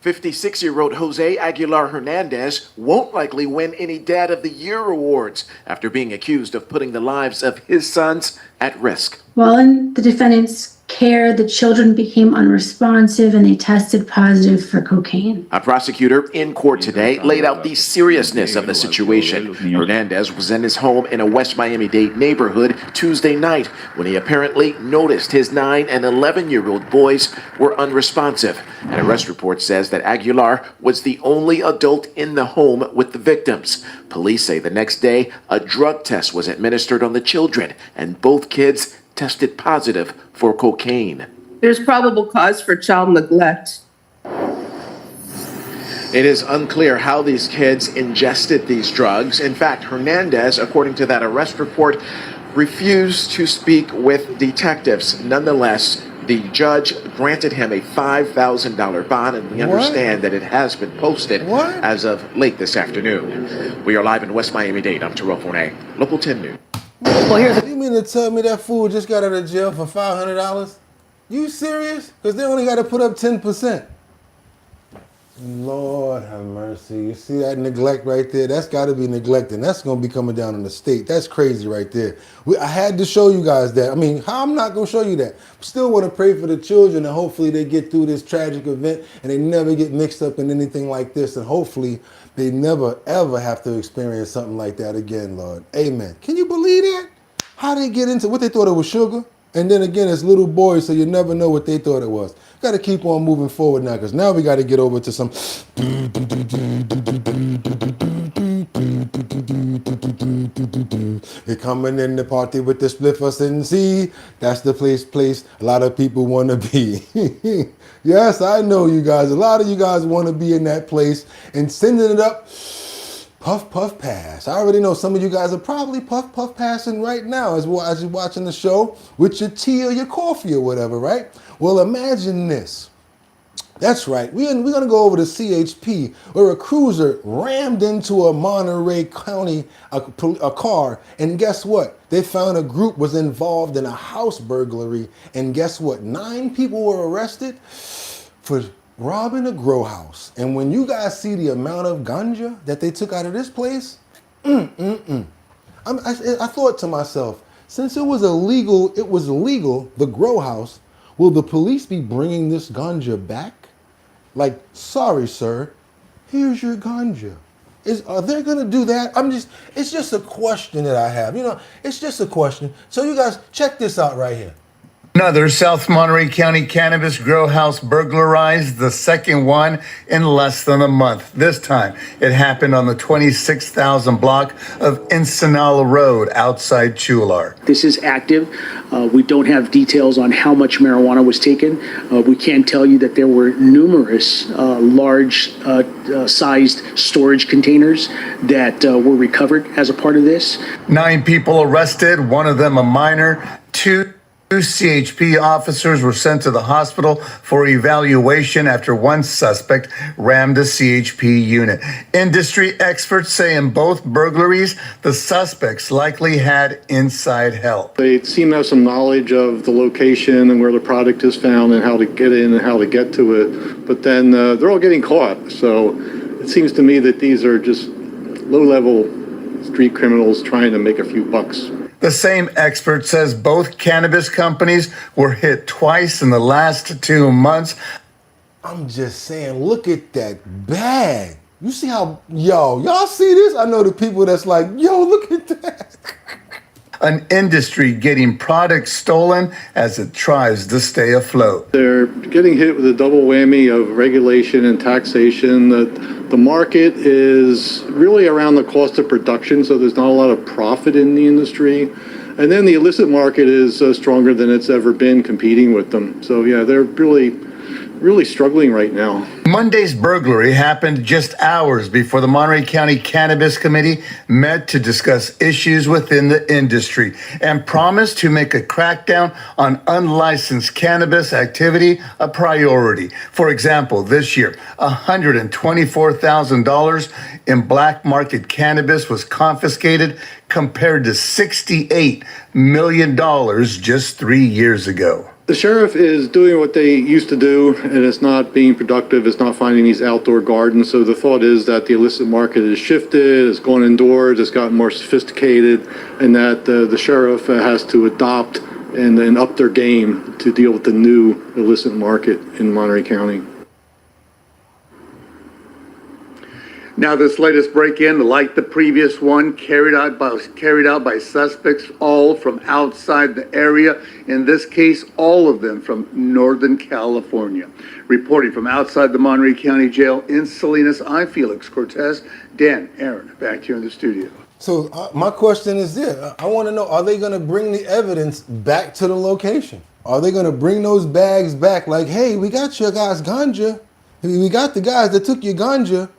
56-year-old Jose Aguilar Hernandez won't likely win any Dad of the Year awards after being accused of putting the lives of his sons at risk. While in the defendant's care, the children became unresponsive and they tested positive for cocaine. A prosecutor in court today laid out the seriousness of the situation. Hernandez was in his home in a West Miami-Dade neighborhood Tuesday night when he apparently noticed his 9 and 11-year-old boys were unresponsive. An arrest report says that Aguilar was the only adult in the home with the victims. Police say the next day, a drug test was administered on the children, and both kids tested positive for cocaine. There's probable cause for child neglect. It is unclear how these kids ingested these drugs. In fact, Hernandez, according to that arrest report, refused to speak with detectives. Nonetheless, the judge granted him a $5,000 bond, and we understand that it has been posted as of late this afternoon. We are live in West Miami-Dade. I'm Terrell Forney, Local 10 News. You mean to tell me that fool just got out of jail for $500? You serious? Because they only got to put up 10%. Lord have mercy. You see that neglect right there? That's got to be neglecting. That's going to be coming down on the state. That's crazy right there. I had to show you guys that. I mean, how I'm not going to show you that? Still want to pray for the children, and hopefully they get through this tragic event and they never get mixed up in anything like this, and hopefully they never ever have to experience something like that again, Lord. Amen. Can you believe that? How they get into what they thought it was sugar? And then again, it's little boys, so you never know what they thought it was. Got to keep on moving forward now, because now we got to get over to some. They're coming in the party with the spliffers and see. That's the place a lot of people want to be. Yes, I know you guys. A lot of you guys want to be in that place and sending it up. Puff, puff, pass. I already know some of you guys are probably puff, puff, passing right now as you're watching the show with your tea or your coffee or whatever, right? Well, imagine this. That's right. We're going to go over to CHP where a cruiser rammed into a Monterey County a car. And guess what? They found a group was involved in a house burglary. And guess what? 9 people were arrested for robbing a grow house. And when you guys see the amount of ganja that they took out of this place, I thought to myself, since it was illegal, the grow house, will the police be bringing this ganja back? Like, sorry, sir, here's your ganja. Are they going to do that? It's just a question that I have. It's just a question. So you guys, check this out right here. Another South Monterey County cannabis grow house burglarized, the second one in less than a month. This time, it happened on the 26,000 block of Ensenada Road outside Chular. This is active. We don't have details on how much marijuana was taken. We can tell you that there were numerous large sized storage containers that were recovered as a part of this. 9 people arrested, one of them a minor, 2 Two CHP officers were sent to the hospital for evaluation after one suspect rammed a CHP unit. Industry experts say in both burglaries, the suspects likely had inside help. They seem to have some knowledge of the location and where the product is found and how to get in and how to get to it. But then they're all getting caught. So it seems to me that these are just low-level street criminals trying to make a few bucks. The same expert says both cannabis companies were hit twice in the last 2 months. I'm just saying, look at that bag. You see how, y'all see this? I know the people that's like, look at that. An industry getting products stolen as it tries to stay afloat. They're getting hit with a double whammy of regulation and taxation. The market is really around the cost of production, so there's not a lot of profit in the industry. And then the illicit market is stronger than it's ever been competing with them. So yeah, they're really struggling right now. Monday's burglary happened just hours before the Monterey County Cannabis Committee met to discuss issues within the industry and promised to make a crackdown on unlicensed cannabis activity a priority. For example, this year, $124,000 in black market cannabis was confiscated compared to $68 million just 3 years ago. The sheriff is doing what they used to do, and it's not being productive. It's not finding these outdoor gardens. So the thought is that the illicit market has shifted, it's gone indoors, it's gotten more sophisticated, and that the sheriff has to adopt and then up their game to deal with the new illicit market in Monterey County. Now, this latest break-in, like the previous one, carried out by suspects all from outside the area. In this case, all of them from Northern California. Reporting from outside the Monterey County Jail in Salinas, I'm Felix Cortez. Dan, Aaron, back here in the studio. So my question is this. I want to know, are they going to bring the evidence back to the location? Are they going to bring those bags back like, hey, we got your guys' ganja. We got the guys that took your ganja.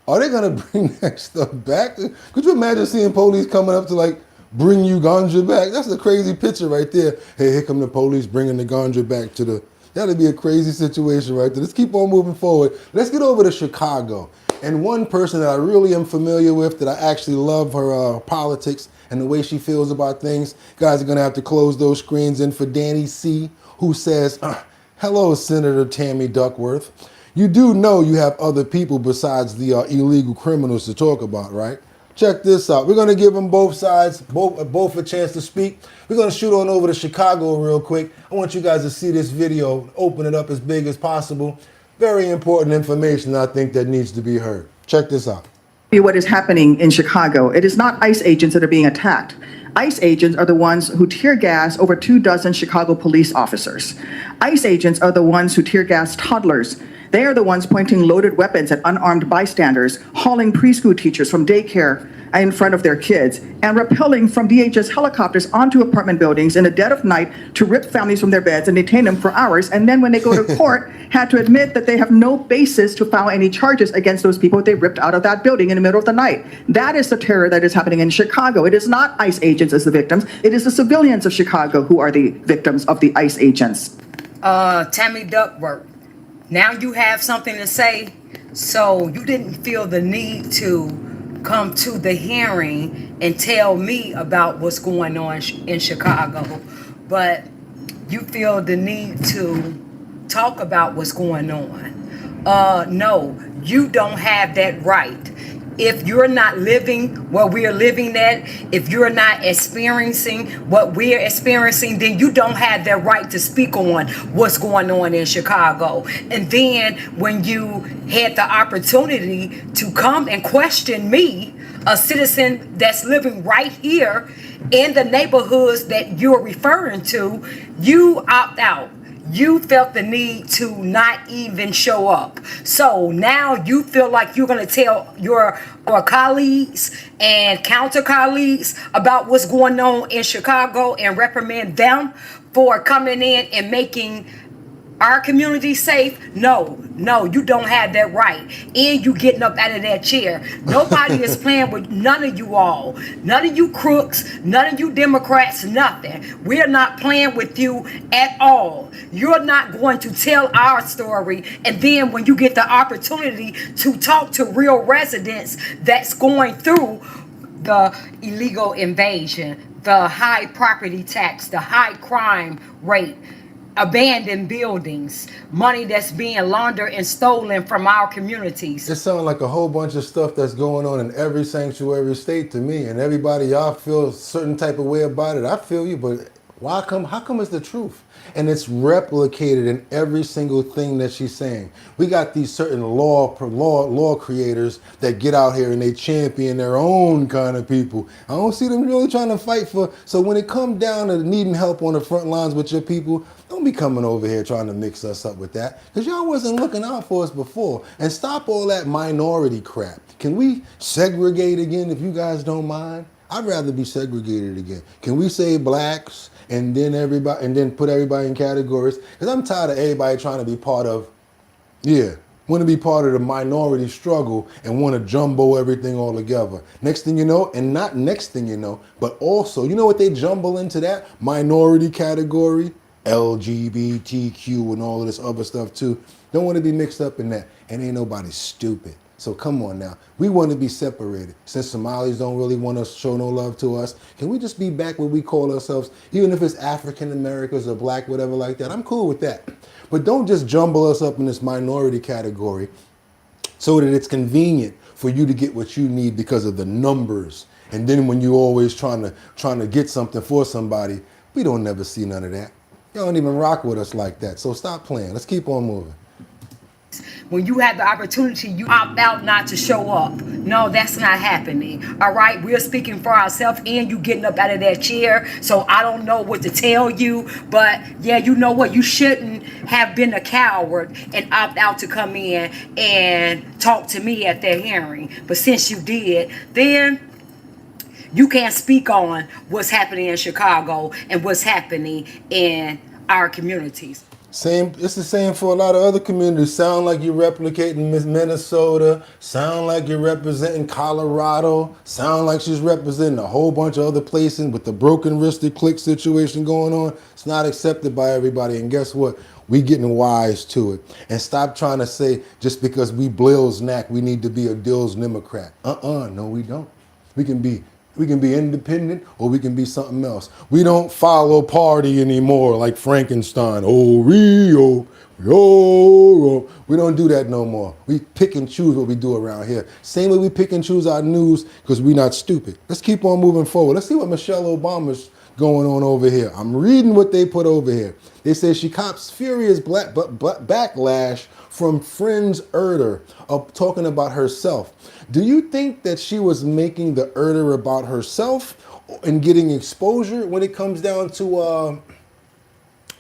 Are they going to bring that stuff back? Could you imagine seeing police coming up to like, bring you ganja back? That's a crazy picture right there. Hey, here come the police bringing the ganja back to the... That'd be a crazy situation right there. Let's keep on moving forward. Let's get over to Chicago. And one person that I really am familiar with, that I actually love her politics and the way she feels about things. Guys are going to have to close those screens in for Danny C., who says, hello, Senator Tammy Duckworth. You do know you have other people besides the illegal criminals to talk about, right? Check this out. We're going to give them both sides, both a chance to speak. We're going to shoot on over to Chicago real quick. I want you guys to see this video, open it up as big as possible. Very important information, I think, that needs to be heard. Check this out. What is happening in Chicago? It is not ICE agents that are being attacked. ICE agents are the ones who tear gas over 24 Chicago police officers. ICE agents are the ones who tear gas toddlers. They are the ones pointing loaded weapons at unarmed bystanders, hauling preschool teachers from daycare in front of their kids, and rappelling from DHS helicopters onto apartment buildings in the dead of night to rip families from their beds and detain them for hours. And then when they go to court, had to admit that they have no basis to file any charges against those people they ripped out of that building in the middle of the night. That is the terror that is happening in Chicago. It is not ICE agents as the victims. It is the civilians of Chicago who are the victims of the ICE agents. Tammy Duckworth. Now you have something to say, so you didn't feel the need to come to the hearing and tell me about what's going on in Chicago, but you feel the need to talk about what's going on. No, you don't have that right. If you're not living what we're living at, if you're not experiencing what we're experiencing, then you don't have that right to speak on what's going on in Chicago. And then when you had the opportunity to come and question me, a citizen that's living right here in the neighborhoods that you're referring to, you opt out. You felt the need to not even show up. So now you feel like you're going to tell your colleagues and counter colleagues about what's going on in Chicago and reprimand them for coming in and making our community safe? No, you don't have that right. And you getting up out of that chair. Nobody is playing with none of you all. None of you crooks, none of you Democrats, nothing. We're not playing with you at all. You're not going to tell our story. And then when you get the opportunity to talk to real residents that's going through the illegal invasion, the high property tax, the high crime rate, abandoned buildings, money that's being laundered and stolen from our communities. It sounds like a whole bunch of stuff that's going on in every sanctuary state to me, and everybody, y'all feel a certain type of way about it. I feel you, but how come it's the truth? And it's replicated in every single thing that she's saying. We got these certain law creators that get out here and they champion their own kind of people. I don't see them really trying to fight for. So when it comes down to needing help on the front lines with your people, don't be coming over here trying to mix us up with that, because y'all wasn't looking out for us before. And stop all that minority crap. Can we segregate again if you guys don't mind? I'd rather be segregated again. Can we say blacks and then everybody, and then put everybody in categories? Because I'm tired of everybody trying to be part of, want to be part of the minority struggle and want to jumbo everything all together. Next thing you know, and not next thing you know, but also, you know what they jumble into that minority category? LGBTQ and all of this other stuff too. Don't want to be mixed up in that. And ain't nobody stupid. So come on now. We want to be separated. Since Somalis don't really want to show no love to us, can we just be back where we call ourselves, even if it's African Americans or black, whatever like that? I'm cool with that. But don't just jumble us up in this minority category so that it's convenient for you to get what you need because of the numbers. And then when you're always trying to get something for somebody, we don't never see none of that. Y'all don't even rock with us like that. So stop playing. Let's keep on moving. When you have the opportunity, you opt out not to show up. No, that's not happening. All right, we're speaking for ourselves, and you getting up out of that chair. So I don't know what to tell you, but yeah, you know what? You shouldn't have been a coward and opt out to come in and talk to me at that hearing. But since you did, then you can't speak on what's happening in Chicago and what's happening in our communities. It's the same for a lot of other communities. Sound like you're replicating Minnesota. Sound like you're representing Colorado. Sound like she's representing a whole bunch of other places with the broken wristed click situation going on. It's not accepted by everybody. And guess what? We getting wise to it. And stop trying to say just because we Blills knack, we need to be a Dills Democrat. No, we don't. We can be independent, or we can be something else. We don't follow party anymore like Frankenstein. Oh, Rio, yo. We don't do that no more. We pick and choose what we do around here. Same way we pick and choose our news because we're not stupid. Let's keep on moving forward. Let's see what Michelle Obama's going on over here. I'm reading what they put over here. They say she cops furious backlash from friends Erder of talking about herself. Do you think that she was making the Erder about herself and getting exposure when it comes down to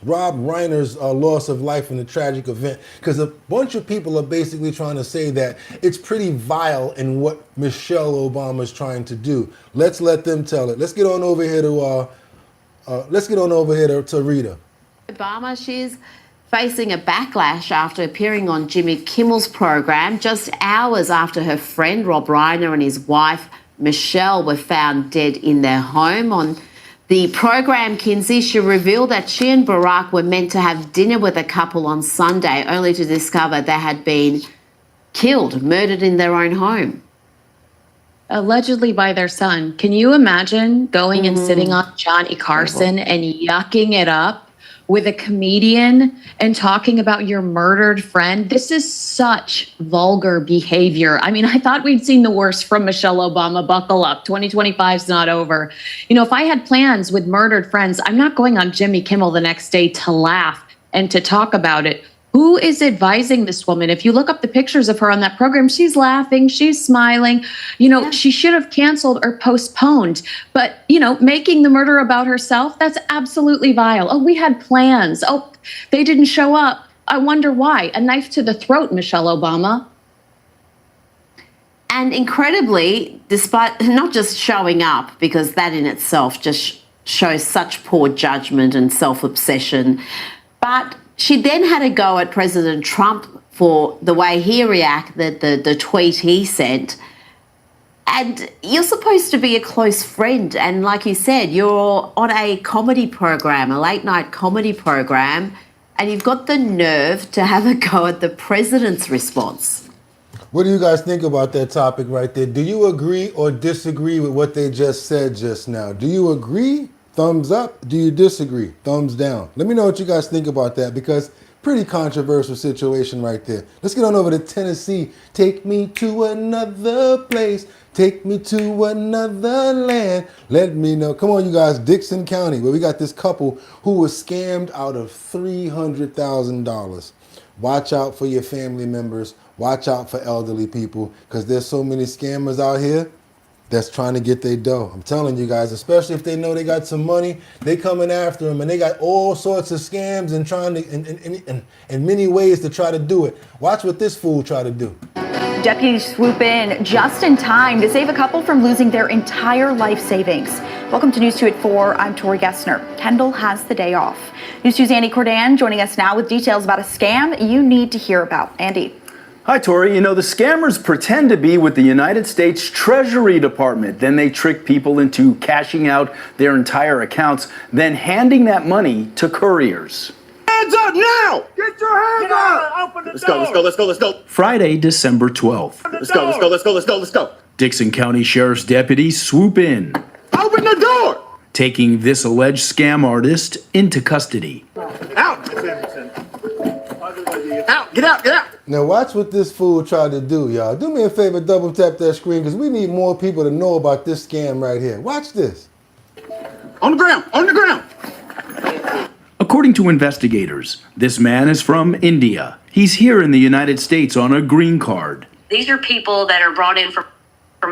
Rob Reiner's loss of life in a tragic event? Because a bunch of people are basically trying to say that it's pretty vile in what Michelle Obama is trying to do. Let's let them tell it. Let's get on over here to Rita. Obama, she's facing a backlash after appearing on Jimmy Kimmel's program just hours after her friend Rob Reiner and his wife Michelle were found dead in their home. On the program, Kinsey, she revealed that she and Barack were meant to have dinner with a couple on Sunday, only to discover they had been killed, murdered in their own home. Allegedly by their son. Can you imagine going and sitting on Johnny Carson and yucking it up with a comedian and talking about your murdered friend? This is such vulgar behavior. I mean, I thought we'd seen the worst from Michelle Obama. Buckle up. 2025's not over. You know, if I had plans with murdered friends, I'm not going on Jimmy Kimmel the next day to laugh and to talk about it. Who is advising this woman? If you look up the pictures of her on that program, she's laughing, she's smiling. You know, she should have canceled or postponed. But, you know, making the murder about herself, that's absolutely vile. Oh, we had plans. Oh, they didn't show up. I wonder why. A knife to the throat, Michelle Obama. And incredibly, despite not just showing up, because that in itself just shows such poor judgment and self-obsession, But she then had a go at President Trump for the way he reacted, the tweet he sent. And you're supposed to be a close friend. And like you said, you're on a comedy program, a late night comedy program, and you've got the nerve to have a go at the president's response. What do you guys think about that topic right there? Do you agree or disagree with what they just said just now? Do you agree? Thumbs up. Do you disagree? Thumbs down. Let me know what you guys think about that, because pretty controversial situation right there. Let's get on over to Tennessee. Take me to another place. Take me to another land. Let me know. Come on, you guys. Dixon County, where we got this couple who was scammed out of $300,000. Watch out for your family members. Watch out for elderly people, because there's so many scammers out here that's trying to get their dough. I'm telling you guys, especially if they know they got some money, they coming after them, and they got all sorts of scams and trying to, in many ways to try to do it. Watch what this fool try to do. Deputies swoop in just in time to save a couple from losing their entire life savings. Welcome to News 2 at 4. I'm Tori Gessner. Kendall has the day off. News 2's Andy Cordan joining us now with details about a scam you need to hear about. Andy. Hi, Tori. You know, the scammers pretend to be with the United States Treasury Department. Then they trick people into cashing out their entire accounts, then handing that money to couriers. Hands up now! Get your hands up! Open the door! Let's go. Friday, December 12th. Let's go. Dixon County Sheriff's deputies swoop in, Open the door! taking this alleged scam artist into custody. Out! Get out! Now watch what this fool tried to do, y'all. Do me a favor, double tap that screen, because we need more people to know about this scam right here. Watch this. On the ground! According to investigators, this man is from India. He's here in the United States on a green card. These are people that are brought in from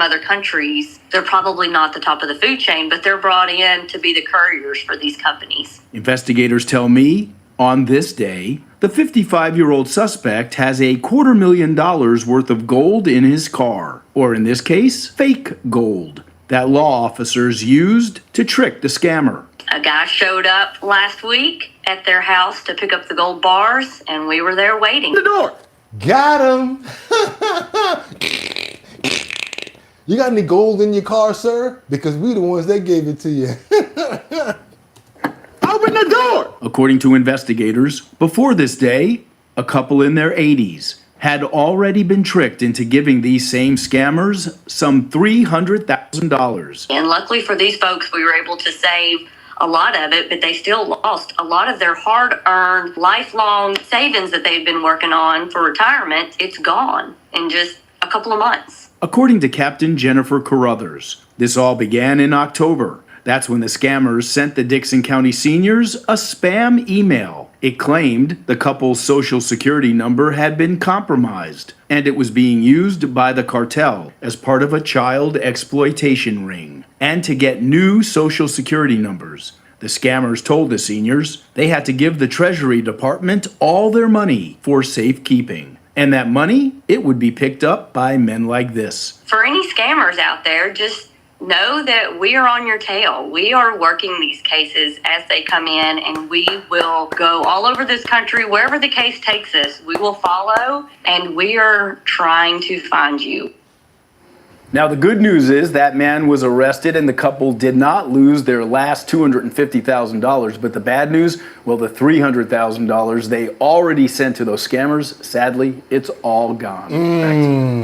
other countries. They're probably not the top of the food chain, but they're brought in to be the couriers for these companies. Investigators tell me, on this day, the 55-year-old suspect has $250,000 worth of gold in his car, or in this case, fake gold, that law officers used to trick the scammer. A guy showed up last week at their house to pick up the gold bars, and we were there waiting. The door! Got him! You got any gold in your car, sir? Because we the ones that gave it to you. Open the door! According to investigators, before this day, a couple in their 80s had already been tricked into giving these same scammers some $300,000. And luckily for these folks, we were able to save a lot of it, but they still lost a lot of their hard-earned, lifelong savings that they've been working on for retirement. It's gone in just a couple of months. According to Captain Jennifer Carruthers, this all began in October. That's when the scammers sent the Dixon County seniors a spam email. It claimed the couple's social security number had been compromised, and it was being used by the cartel as part of a child exploitation ring. And to get new social security numbers, the scammers told the seniors they had to give the Treasury Department all their money for safekeeping. And that money, it would be picked up by men like this. For any scammers out there, just know that we are on your tail. We are working these cases as they come in, and we will go all over this country. Wherever the case takes us, we will follow, and we are trying to find you. Now, the good news is that man was arrested and the couple did not lose their last $250,000. But the bad news, well, the $300,000 they already sent to those scammers, sadly, it's all gone.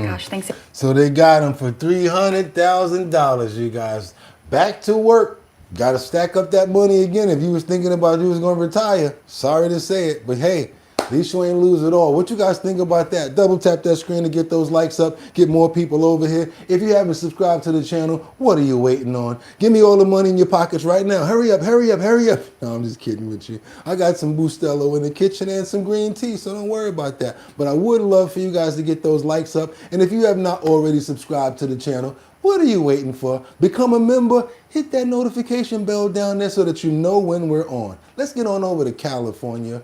Gosh, thanks. So they got him for $300,000, you guys. Back to work. Got to stack up that money again if you was thinking about you was going to retire. Sorry to say it, but hey, at least you ain't lose it all. What you guys think about that? Double tap that screen to get those likes up, get more people over here. If you haven't subscribed to the channel, what are you waiting on? Give me all the money in your pockets right now. Hurry up, hurry up, hurry up. No, I'm just kidding with you. I got some Bustelo in the kitchen and some green tea, so don't worry about that. But I would love for you guys to get those likes up. And if you have not already subscribed to the channel, what are you waiting for? Become a member. Hit that notification bell down there so that you know when we're on. Let's get on over to California.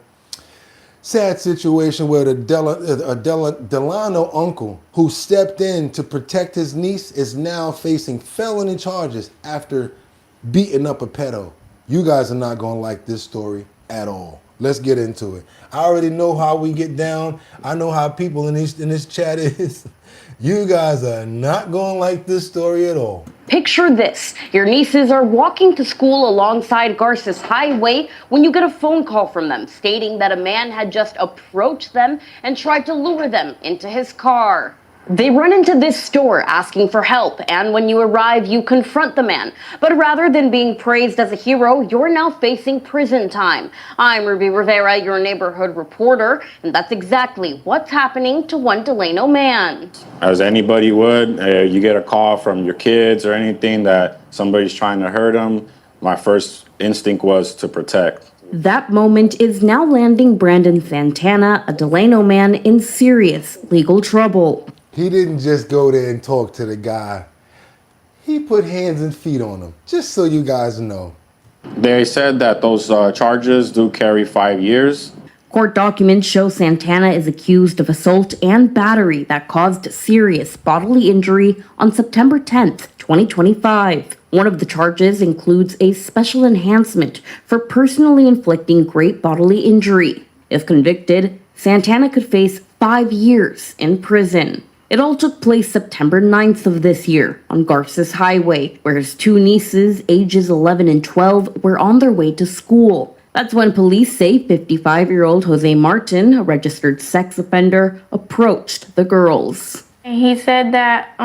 Sad situation where the Delano uncle who stepped in to protect his niece is now facing felony charges after beating up a pedo. You guys are not going to like this story at all. Let's get into it. I already know how we get down. I know how people in this chat is. You guys are not going to like this story at all. Picture this. Your nieces are walking to school alongside Garces Highway when you get a phone call from them stating that a man had just approached them and tried to lure them into his car. They run into this store asking for help, and when you arrive, you confront the man. But rather than being praised as a hero, you're now facing prison time. I'm Ruby Rivera, your neighborhood reporter, and that's exactly what's happening to one Delano man. As anybody would, you get a call from your kids or anything that somebody's trying to hurt them, my first instinct was to protect. That moment is now landing Brandon Santana, a Delano man, in serious legal trouble. He didn't just go there and talk to the guy. He put hands and feet on him, just so you guys know. They said that those charges do carry 5 years. Court documents show Santana is accused of assault and battery that caused serious bodily injury on September 10th, 2025. One of the charges includes a special enhancement for personally inflicting great bodily injury. If convicted, Santana could face 5 years in prison. It all took place September 9th of this year on Garces Highway, where his two nieces, ages 11 and 12, were on their way to school. That's when police say 55-year-old Jose Martin, a registered sex offender, approached the girls. He said that,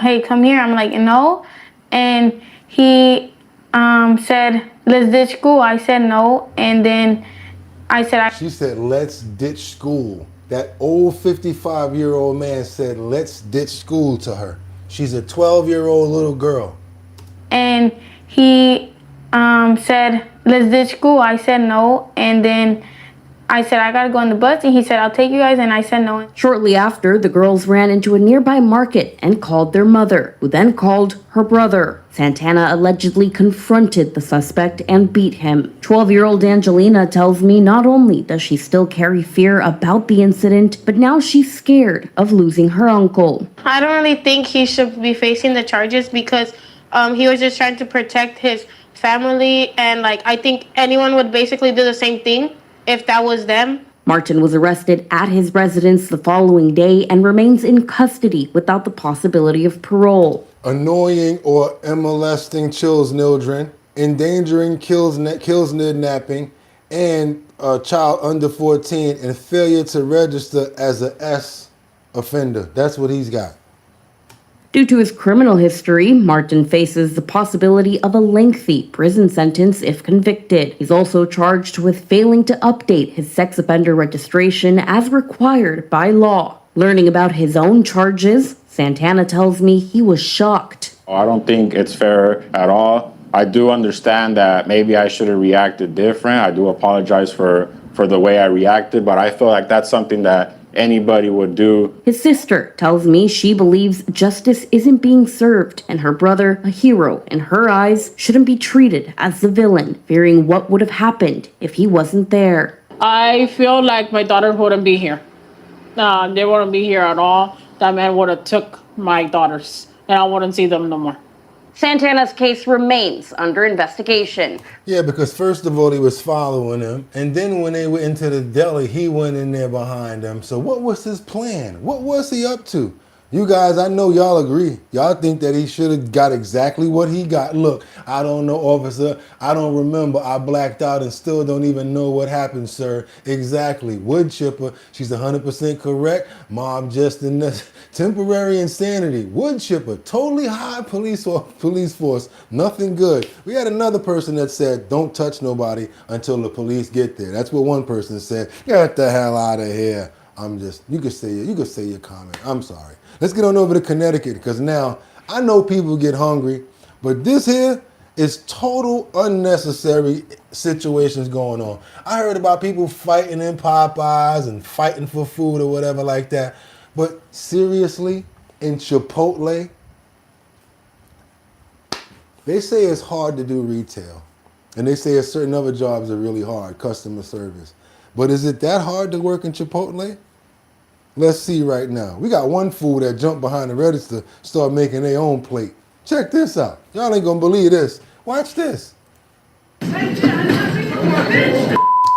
hey, come here. I'm like, no. And he said, let's ditch school. I said no. And then I said, She said, let's ditch school. That old 55-year-old man said, let's ditch school to her. She's a 12-year-old little girl. And he said, let's ditch school. I said no. And then I said, I gotta go on the bus. And he said, I'll take you guys. And I said no. Shortly after, the girls ran into a nearby market and called their mother, who then called her brother. Santana allegedly confronted the suspect and beat him. 12-year-old Angelina tells me not only does she still carry fear about the incident, but now she's scared of losing her uncle. I don't really think he should be facing the charges because he was just trying to protect his family. And I think anyone would basically do the same thing if that was them. Martin was arrested at his residence the following day and remains in custody without the possibility of parole. Annoying or molesting children, endangering, kills, kidnapping, and a child under 14, and failure to register as a S offender. That's what he's got. Due to his criminal history, Martin faces the possibility of a lengthy prison sentence if convicted. He's also charged with failing to update his sex offender registration as required by law. Learning about his own charges, Santana tells me he was shocked. I don't think it's fair at all. I do understand that maybe I should have reacted different. I do apologize for the way I reacted, but I feel like that's something that anybody would do. His sister tells me she believes justice isn't being served, and her brother, a hero in her eyes, shouldn't be treated as the villain, fearing what would have happened if he wasn't there. I feel like my daughter wouldn't be here. They wouldn't be here at all. That man would have took my daughters, and I wouldn't see them no more. Santana's case remains under investigation. Yeah, because first of all, he was following him. And then when they went into the deli, he went in there behind them. So what was his plan? What was he up to? You guys, I know y'all agree. Y'all think that he should have got exactly what he got. Look, I don't know, officer. I don't remember. I blacked out and still don't even know what happened, sir. Exactly. Wood chipper. She's 100% correct. Mom just in this temporary insanity. Wood chipper. Totally high police force. Nothing good. We had another person that said, don't touch nobody until the police get there. That's what one person said. Get the hell out of here. You could say your comment. I'm sorry. Let's get on over to Connecticut, because now I know people get hungry, but this here is total unnecessary situations going on. I heard about people fighting in Popeyes and fighting for food or whatever like that. But seriously, in Chipotle, they say it's hard to do retail. And they say certain other jobs are really hard, customer service. But is it that hard to work in Chipotle? Let's see right now. We got one fool that jumped behind the register, start making their own plate. Check this out. Y'all ain't gonna believe this. Watch this.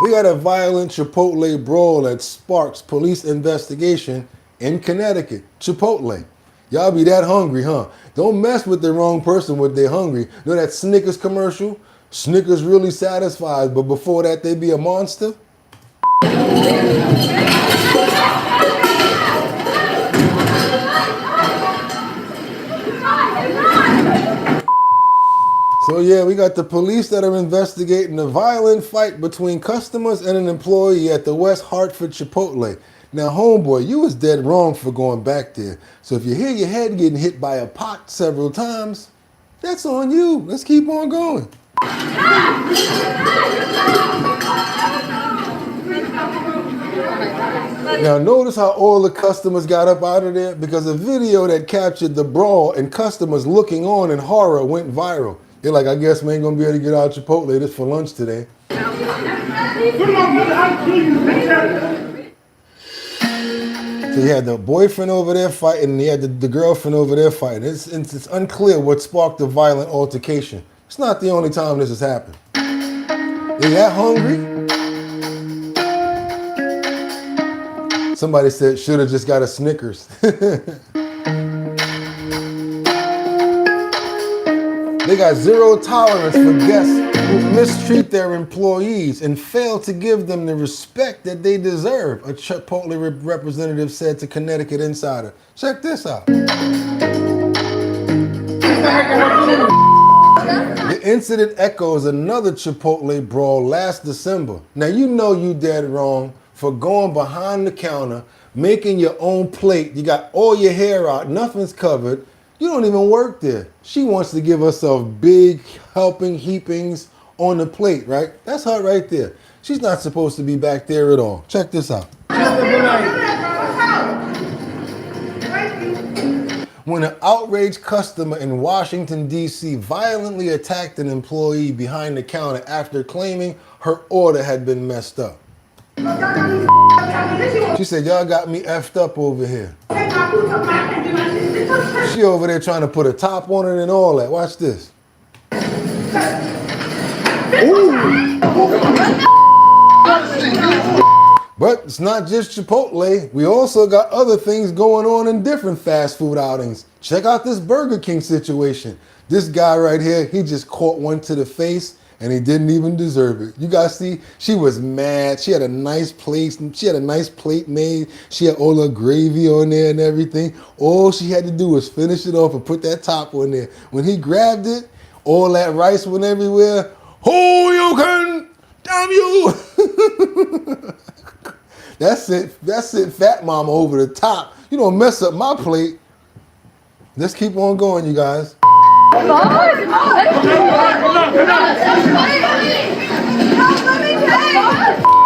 We got a violent Chipotle brawl that sparks police investigation in Connecticut. Chipotle. Y'all be that hungry, huh? Don't mess with the wrong person when they're hungry. You know that Snickers commercial? Snickers really satisfies, but before that they be a monster? So yeah, we got the police that are investigating a violent fight between customers and an employee at the West Hartford Chipotle. Now, homeboy, you was dead wrong for going back there. So if you hear your head getting hit by a pot several times, that's on you. Let's keep on going. Now notice how all the customers got up out of there because a video that captured the brawl and customers looking on in horror went viral. They're like, I guess we ain't gonna be able to get out of Chipotle this for lunch today. So you had the boyfriend over there fighting and you had the girlfriend over there fighting. It's unclear what sparked the violent altercation. It's not the only time this has happened. Is that hungry? Somebody said, should have just got a Snickers. They got zero tolerance for guests who mistreat their employees and fail to give them the respect that they deserve, a Chipotle representative said to Connecticut Insider. Check this out. The incident echoes another Chipotle brawl last December. Now you know you dead wrong for going behind the counter, making your own plate. You got all your hair out, nothing's covered. You don't even work there. She wants to give herself big helping heapings on the plate, right? That's her right there. She's not supposed to be back there at all. Check this out. When an outraged customer in Washington, D.C. violently attacked an employee behind the counter after claiming her order had been messed up. She said, y'all got me effed up over here. She over there trying to put a top on it and all that. Watch this. But it's not just Chipotle. We also got other things going on in different fast food outings. Check out this Burger King situation. This guy right here, he just caught one to the face and he didn't even deserve it. You guys see, she was mad. She had a nice plate. She had a nice plate made. She had all her gravy on there and everything. All she had to do was finish it off and put that top on there. When he grabbed it, all that rice went everywhere. Oh, you can, damn you. That's it, fat mama over the top. You don't mess up my plate. Let's keep on going, you guys.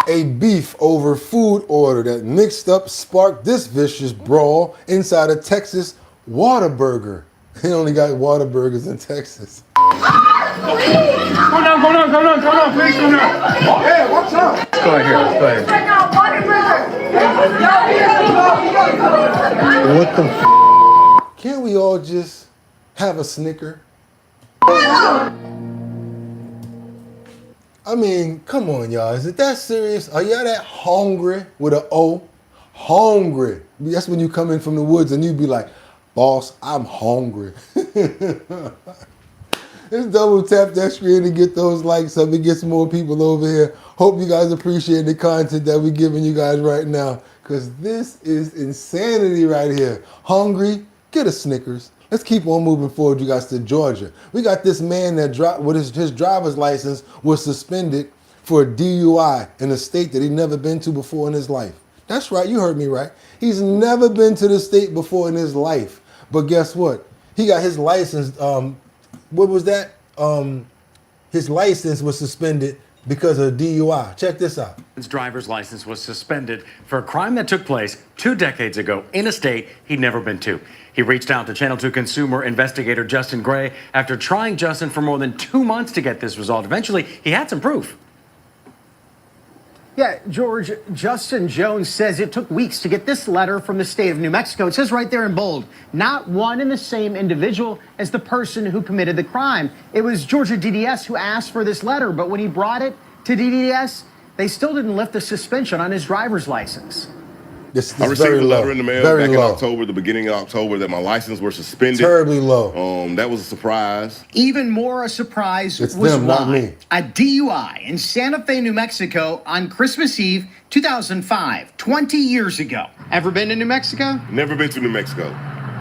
A beef over food order that mixed up sparked this vicious brawl inside a Texas Whataburger. They only got Whataburgers in Texas. Come down, please come down. Oh, hey, watch out. Let's go ahead, let's go ahead. What the Can't we all just have a Snicker? I mean, come on, y'all. Is it that serious? Are y'all that hungry with an O? Hungry. That's when you come in from the woods and you be like, boss, I'm hungry. Let's double tap that screen to get those likes up and get some more people over here. Hope you guys appreciate the content that we're giving you guys right now, because this is insanity right here. Hungry? Get a Snickers. Let's keep on moving forward, you guys, to Georgia. We got this man that his driver's license was suspended for a DUI in a state that he'd never been to before in his life. That's right, you heard me right. He's never been to the state before in his life. But guess what? He got his license, what was that? His license was suspended because of DUI. Check this out. His driver's license was suspended for a crime that took place 2 decades ago in a state he'd never been to. He reached out to Channel 2 consumer investigator Justin Gray after trying Justin for more than 2 months to get this resolved. Eventually, he had some proof. Yeah, George, Justin Jones says it took weeks to get this letter from the state of New Mexico. It says right there in bold, not one and the same individual as the person who committed the crime. It was Georgia DDS who asked for this letter, but when he brought it to DDS, they still didn't lift the suspension on his driver's license. This I is received very a letter low. in the mail Very back low. in October, the beginning of October, that my license were suspended. Terribly low. That was a surprise. Even more a surprise It's was them, not why me. a DUI in Santa Fe, New Mexico on Christmas Eve 2005, 20 years ago. Ever been to New Mexico? Never been to New Mexico.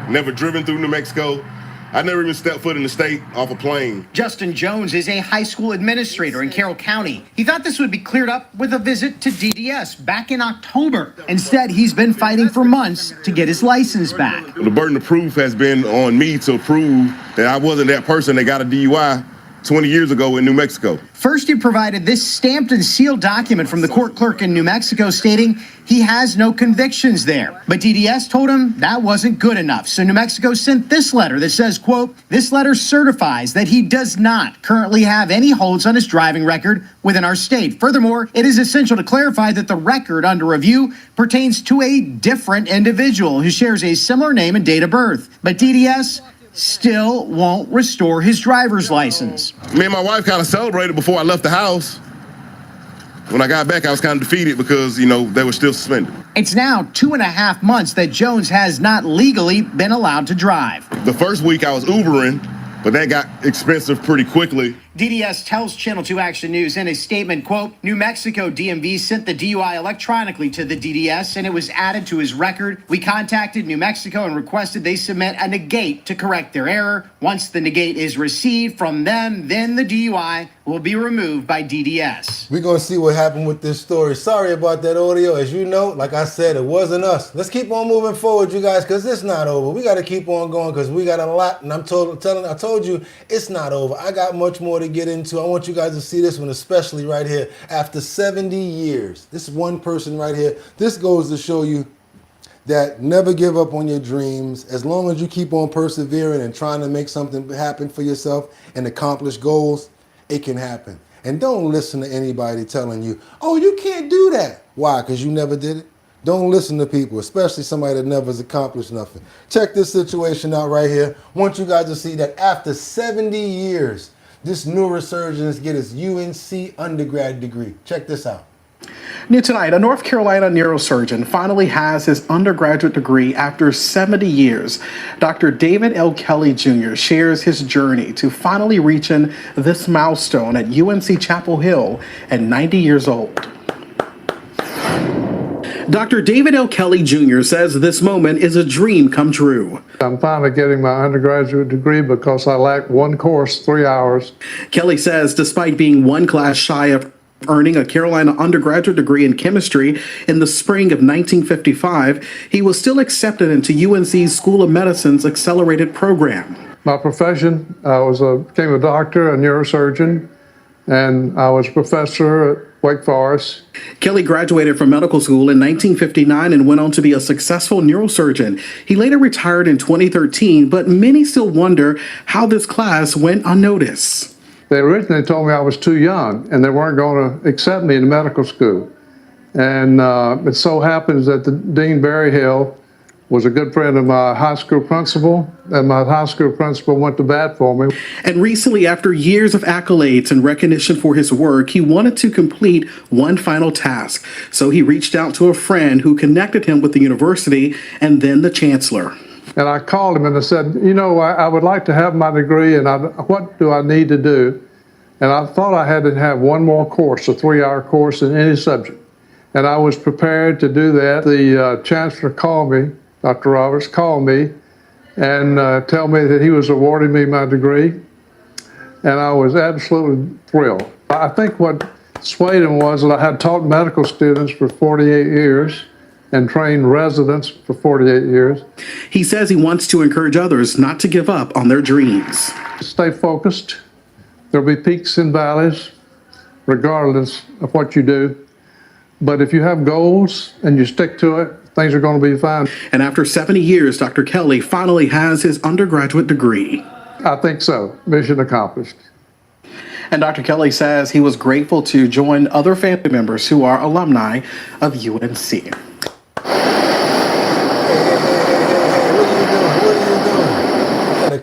Never driven through New Mexico. I never even stepped foot in the state off a plane. Justin Jones is a high school administrator in Carroll County. He thought this would be cleared up with a visit to DDS back in October. Instead, he's been fighting for months to get his license back. The burden of proof has been on me to prove that I wasn't that person that got a DUI 20 years ago in New Mexico. First, he provided this stamped and sealed document from the court clerk in New Mexico stating he has no convictions there. But DDS told him that wasn't good enough. So New Mexico sent this letter that says, quote, "This letter certifies that he does not currently have any holds on his driving record within our state. Furthermore, it is essential to clarify that the record under review pertains to a different individual who shares a similar name and date of birth." But DDS still won't restore his driver's license. Me and my wife kind of celebrated before I left the house. When I got back, I was kind of defeated because, they were still suspended. It's now 2.5 months that Jones has not legally been allowed to drive. The first week I was Ubering, but that got expensive pretty quickly. DDS tells Channel 2 Action News in a statement, quote, "New Mexico DMV sent the DUI electronically to the DDS and it was added to his record. We contacted New Mexico and requested they submit a negate to correct their error. Once the negate is received from them, then the DUI will be removed by DDS." We're going to see what happened with this story. Sorry about that audio. As you know, like I said, it wasn't us. Let's keep on moving forward, you guys, because it's not over. We got to keep on going because we got a lot. And I told you it's not over. I got much more to get into. I want you guys to see this one, especially right here. After 70 years, this one person right here, this goes to show you that never give up on your dreams. As long as you keep on persevering and trying to make something happen for yourself and accomplish goals, it can happen. And don't listen to anybody telling you, oh, you can't do that. Why? Because you never did it? Don't listen to people, especially somebody that never has accomplished nothing. Check this situation out right here. I want you guys to see that after 70 years, this neurosurgeon gets his UNC undergrad degree. Check this out. New tonight, a North Carolina neurosurgeon finally has his undergraduate degree after 70 years. Dr. David L. Kelly Jr. shares his journey to finally reaching this milestone at UNC Chapel Hill at 90 years old. Dr. David L. Kelly Jr. says this moment is a dream come true. I'm finally getting my undergraduate degree because I lacked one course, 3 hours. Kelly says despite being one class shy of earning a Carolina undergraduate degree in chemistry in the spring of 1955, he was still accepted into UNC's School of Medicine's accelerated program. My profession, I became a doctor, a neurosurgeon, and I was a professor at Wake Forest. Kelly graduated from medical school in 1959 and went on to be a successful neurosurgeon. He later retired in 2013, but many still wonder how this class went unnoticed. They originally told me I was too young and they weren't going to accept me in medical school. And it so happens that Dean Berryhill was a good friend of my high school principal, and my high school principal went to bat for me. And recently, after years of accolades and recognition for his work, he wanted to complete one final task. So he reached out to a friend who connected him with the university and then the chancellor. And I called him and I said, I would like to have my degree, and what do I need to do? And I thought I had to have one more course, a 3-hour course in any subject. And I was prepared to do that. The chancellor called me, Dr. Roberts called me and tell me that he was awarding me my degree. And I was absolutely thrilled. I think what swayed him was that I had taught medical students for 48 years and trained residents for 48 years. He says he wants to encourage others not to give up on their dreams. Stay focused. There'll be peaks and valleys, regardless of what you do. But if you have goals and you stick to it, things are going to be fine. And after 70 years, Dr. Kelly finally has his undergraduate degree. I think so. Mission accomplished. And Dr. Kelly says he was grateful to join other family members who are alumni of UNC.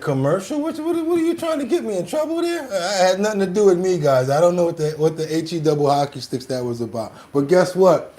commercial? What are you trying to get me in trouble there? I had nothing to do with me, guys. I don't know what the HE double hockey sticks that was about. But guess what?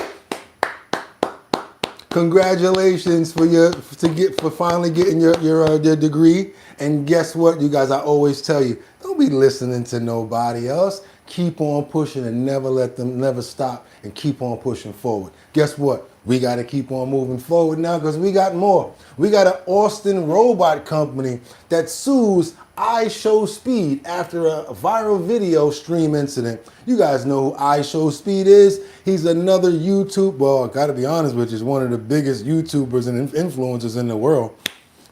Congratulations for finally getting your degree. And guess what, you guys? I always tell you, don't be listening to nobody else. Keep on pushing and never stop and keep on pushing forward. Guess what? We got to keep on moving forward now because we got more. We got an Austin robot company that sues iShowSpeed after a viral video stream incident. You guys know who iShowSpeed is. He's another well, I gotta be honest with you, he's one of the biggest YouTubers and influencers in the world.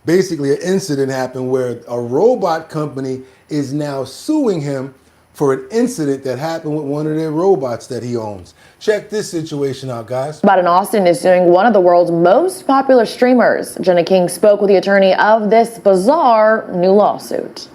Basically, an incident happened where a robot company is now suing him for an incident that happened with one of their robots that he owns. Check this situation out, guys. Robot in Austin is suing one of the world's most popular streamers. Jenna King spoke with the attorney of this bizarre new lawsuit.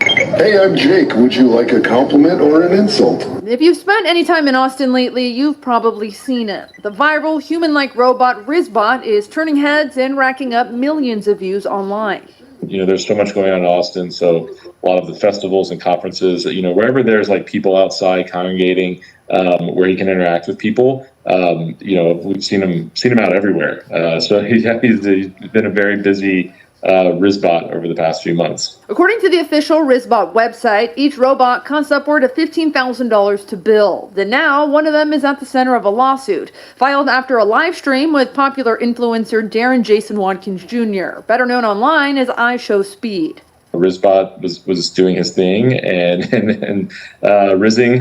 Hey, I'm Jake. Would you like a compliment or an insult? If you've spent any time in Austin lately, you've probably seen it. The viral human-like robot Rizbot is turning heads and racking up millions of views online. You know, there's so much going on in Austin, so a lot of the festivals and conferences, you know, wherever there's like people outside congregating, where he can interact with people, you know, we've seen him out everywhere. So he's been a very busy Rizbot over the past few months. According to the official Rizbot website, each robot costs upward of $15,000 to build. And now one of them is at the center of a lawsuit filed after a live stream with popular influencer Darren Jason Watkins Jr., better known online as iShowSpeed. Rizbot was doing his thing and rizzing,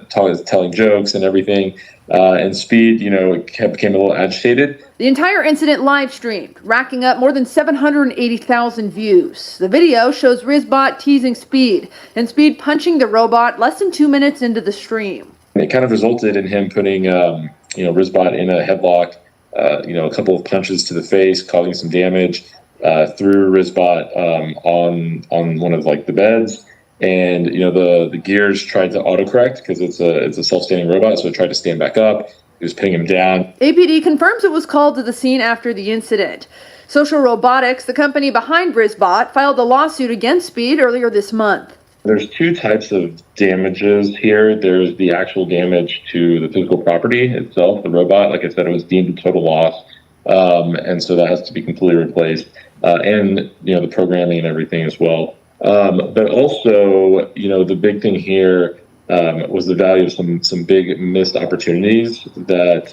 telling jokes and everything. And Speed, became a little agitated. The entire incident live streamed, racking up more than 780,000 views. The video shows Rizbot teasing Speed and Speed punching the robot less than 2 minutes into the stream. It kind of resulted in him putting, Rizbot in a headlock, a couple of punches to the face, causing some damage. Threw Rizbot on one of the beds, and the gears tried to autocorrect because it's a self-standing robot, so it tried to stand back up. He was pinning him down. APD confirms it was called to the scene after the incident. Social Robotics, the company behind Rizbot, filed a lawsuit against Speed earlier this month. There's two types of damages here. There's the actual damage to the physical property itself, the robot. Like I said, it was deemed a total loss, and so that has to be completely replaced. And the programming and everything as well. But also, the big thing here was the value of some big missed opportunities that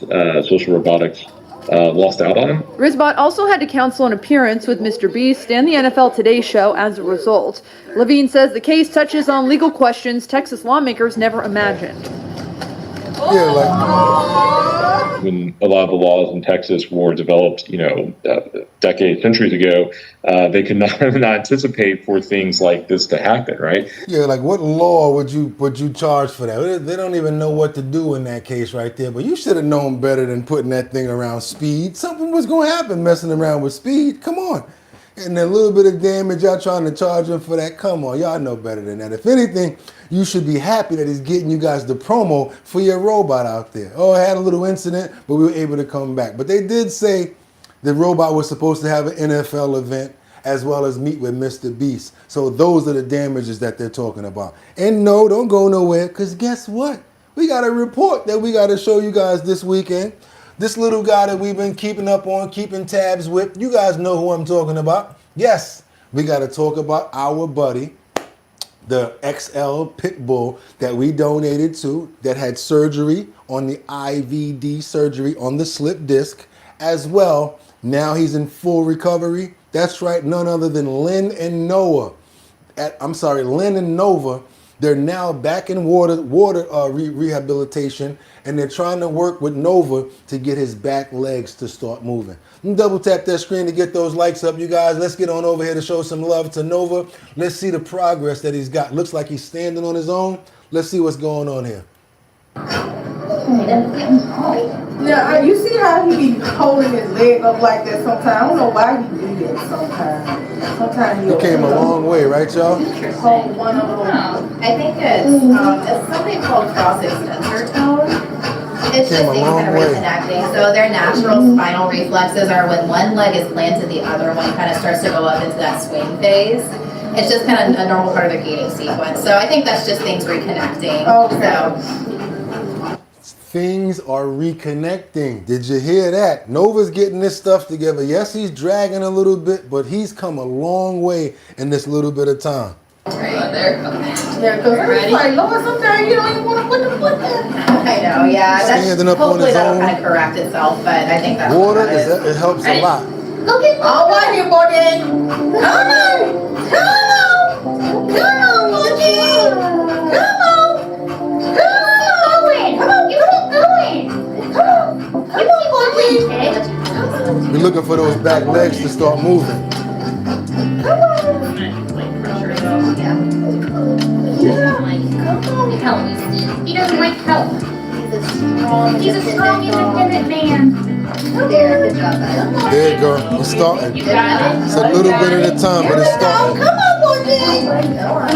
Social Robotics lost out on. Rizbot also had to cancel an appearance with Mr. Beast and the NFL Today show as a result. Levine says the case touches on legal questions Texas lawmakers never imagined. When a lot of the laws in Texas were developed, decades, centuries ago, they could not anticipate for things like this to happen, right? Yeah, what law would you charge for that? They don't even know what to do in that case right there. But you should have known better than putting that thing around Speed. Something was going to happen messing around with Speed. Come on. And a little bit of damage, y'all trying to charge him for that. Come on, y'all know better than that. If anything, you should be happy that he's getting you guys the promo for your robot out there. Oh, I had a little incident, but we were able to come back. But they did say the robot was supposed to have an NFL event as well as meet with Mr. Beast. So those are the damages that they're talking about. And no, don't go nowhere, because guess what? We got a report that we got to show you guys this weekend. This little guy that we've been keeping tabs with, you guys know who I'm talking about. Yes, we got to talk about our buddy, the XL Pit Bull that we donated to, that had surgery on the IVD surgery on the slip disc as well. Now he's in full recovery. That's right, none other than Lynn and Nova. They're now back in water rehabilitation, and they're trying to work with Nova to get his back legs to start moving. Double tap that screen to get those likes up, you guys. Let's get on over here to show some love to Nova. Let's see the progress that he's got. Looks like he's standing on his own. Let's see what's going on here. Now, you see how he be holding his leg up like that sometimes? I don't know why he do that sometimes. Sometimes he came a long way, right, y'all? Hold one of them. I think it's something called cross extensor tone. It's just Came a things long kind of way. reconnecting. So their natural spinal reflexes are when one leg is planted, the other one kind of starts to go up into that swing phase. It's just kind of a normal part of their gaiting sequence. So I think that's just things reconnecting. So Things are reconnecting. Did you hear that? Nova's getting this stuff together. Yes, he's dragging a little bit, but he's come a long way in this little bit of time. Yeah, because it's like, Lord, sometimes you don't even want to put the foot there. I know, yeah. Standing up on Hopefully his that'll own. kind of correct itself, but I think that's Water, what that is. it helps a Ready? lot. Go get all right here, Bodie. Come on. Come on. Come on, Bodie. Come on. Come on. You keep going. Come on. Come on, Bodie. We're looking for those back legs to start moving. He doesn't like help. He's a strong, independent man. There, good job, buddy. There you go. It's starting. It's a little bit at a time, but it's starting. Come on, Bodie. Come on.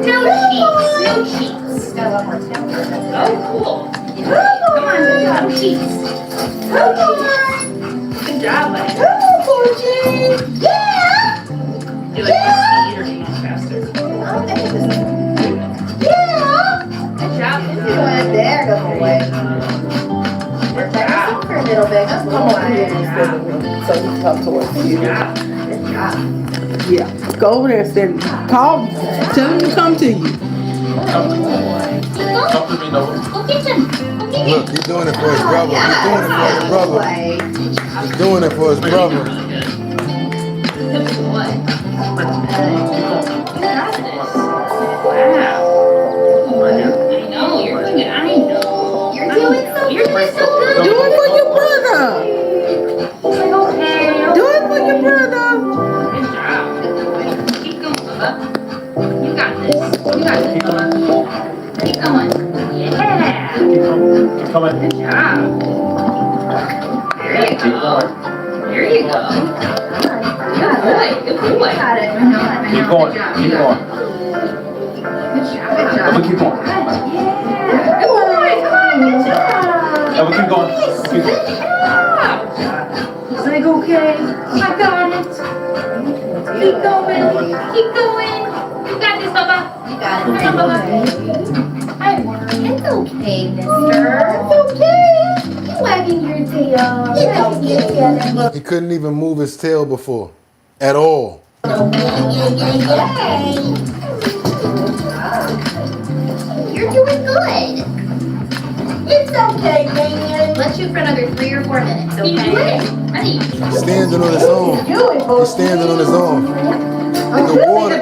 No cheats. Got a lot more temper. Oh, cool. Come on, good job. No cheats. Come on. Good job, buddy. Come on, Bodie. Yeah. Do it with speed or do you just faster? Yeah. Good job. Do it. There goes the way. We're practicing for a little bit. Just Come on here instead of him, so he come towards you. Good job. Yeah, go over there and stand. Call, tell him to come to you. Come to me, Nova. Go get him. Go get him. Look, he's doing it for his brother. He's doing it for his brother. He's doing it for his brother. Good boy. You got this. Wow. I know, you're doing it. I know. You're doing so You're doing so good. Do it for your brother. Okay. Do it for your brother. Good job. Keep going, Bubba. You got this. You got this, Bubba. Keep going. Yeah. Keep coming. Good job. There you go. There you go. Good boy. Good boy. Got it. Keep going. Keep going. Good job. Good job. Nova, keep going. Yeah. Good boy. Come on. Good job. Nova, keep going. Keep Good going. job. Is it okay? I got it. Keep going. Keep going. You got this, Bubba. You got it. Come on, Bubba. I won. It's okay, mister. It's okay. You're wagging your tail. It's okay. He couldn't even move his tail before. At all. You're doing good. It's okay, man. Let's shoot for another 3 or 4 minutes, okay? You do it. Ready? He's standing on his own. He's standing on his own.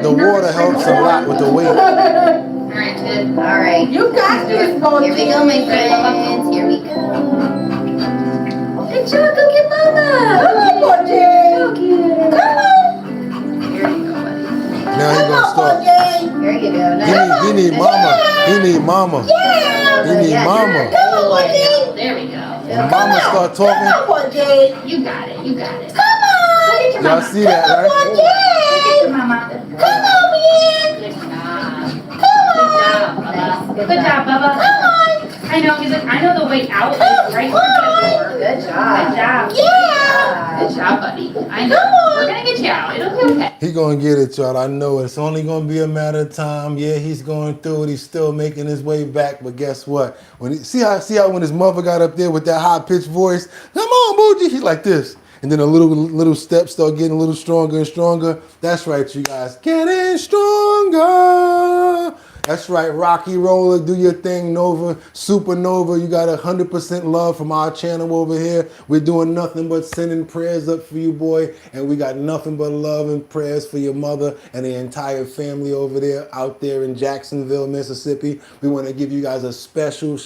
The water helps a lot with the weight. All right, good. All right. You got this, Bodie. Here we go, my friends. Here we go. Good job. Go get mama. Come on, Bodie. Come on. Here you go, buddy. Now he's gonna start. Here you go. He need mama. He need mama. He need mama. Come on, Bodie. There we go. When mama start Come talking, on, Bodie. You got it. You got it. Come on. y'all see that, right? Look at your mama. Come on, man. Good job. Come on. Good job, Bubba. Come on. I know, he's like, I know the way out is right here. Good job. Good job. Yeah. Good job, buddy. I know. We're gonna get you out. It'll be okay. He gonna get it, y'all. I know it's only gonna be a matter of time. Yeah, he's going through it. He's still making his way back. But guess what? When see how when his mother got up there with that high pitched voice, come on, Boogie, he's like this. And then a little steps start getting a little stronger and stronger. That's right, you guys. Getting stronger. That's right, Rocky Roller, do your thing, Nova, Supernova. You got 100% love from our channel over here. We're doing nothing but sending prayers up for you, boy. And we got nothing but love and prayers for your mother and the entire family over there, out there in Jacksonville, Mississippi. We want to give you guys a special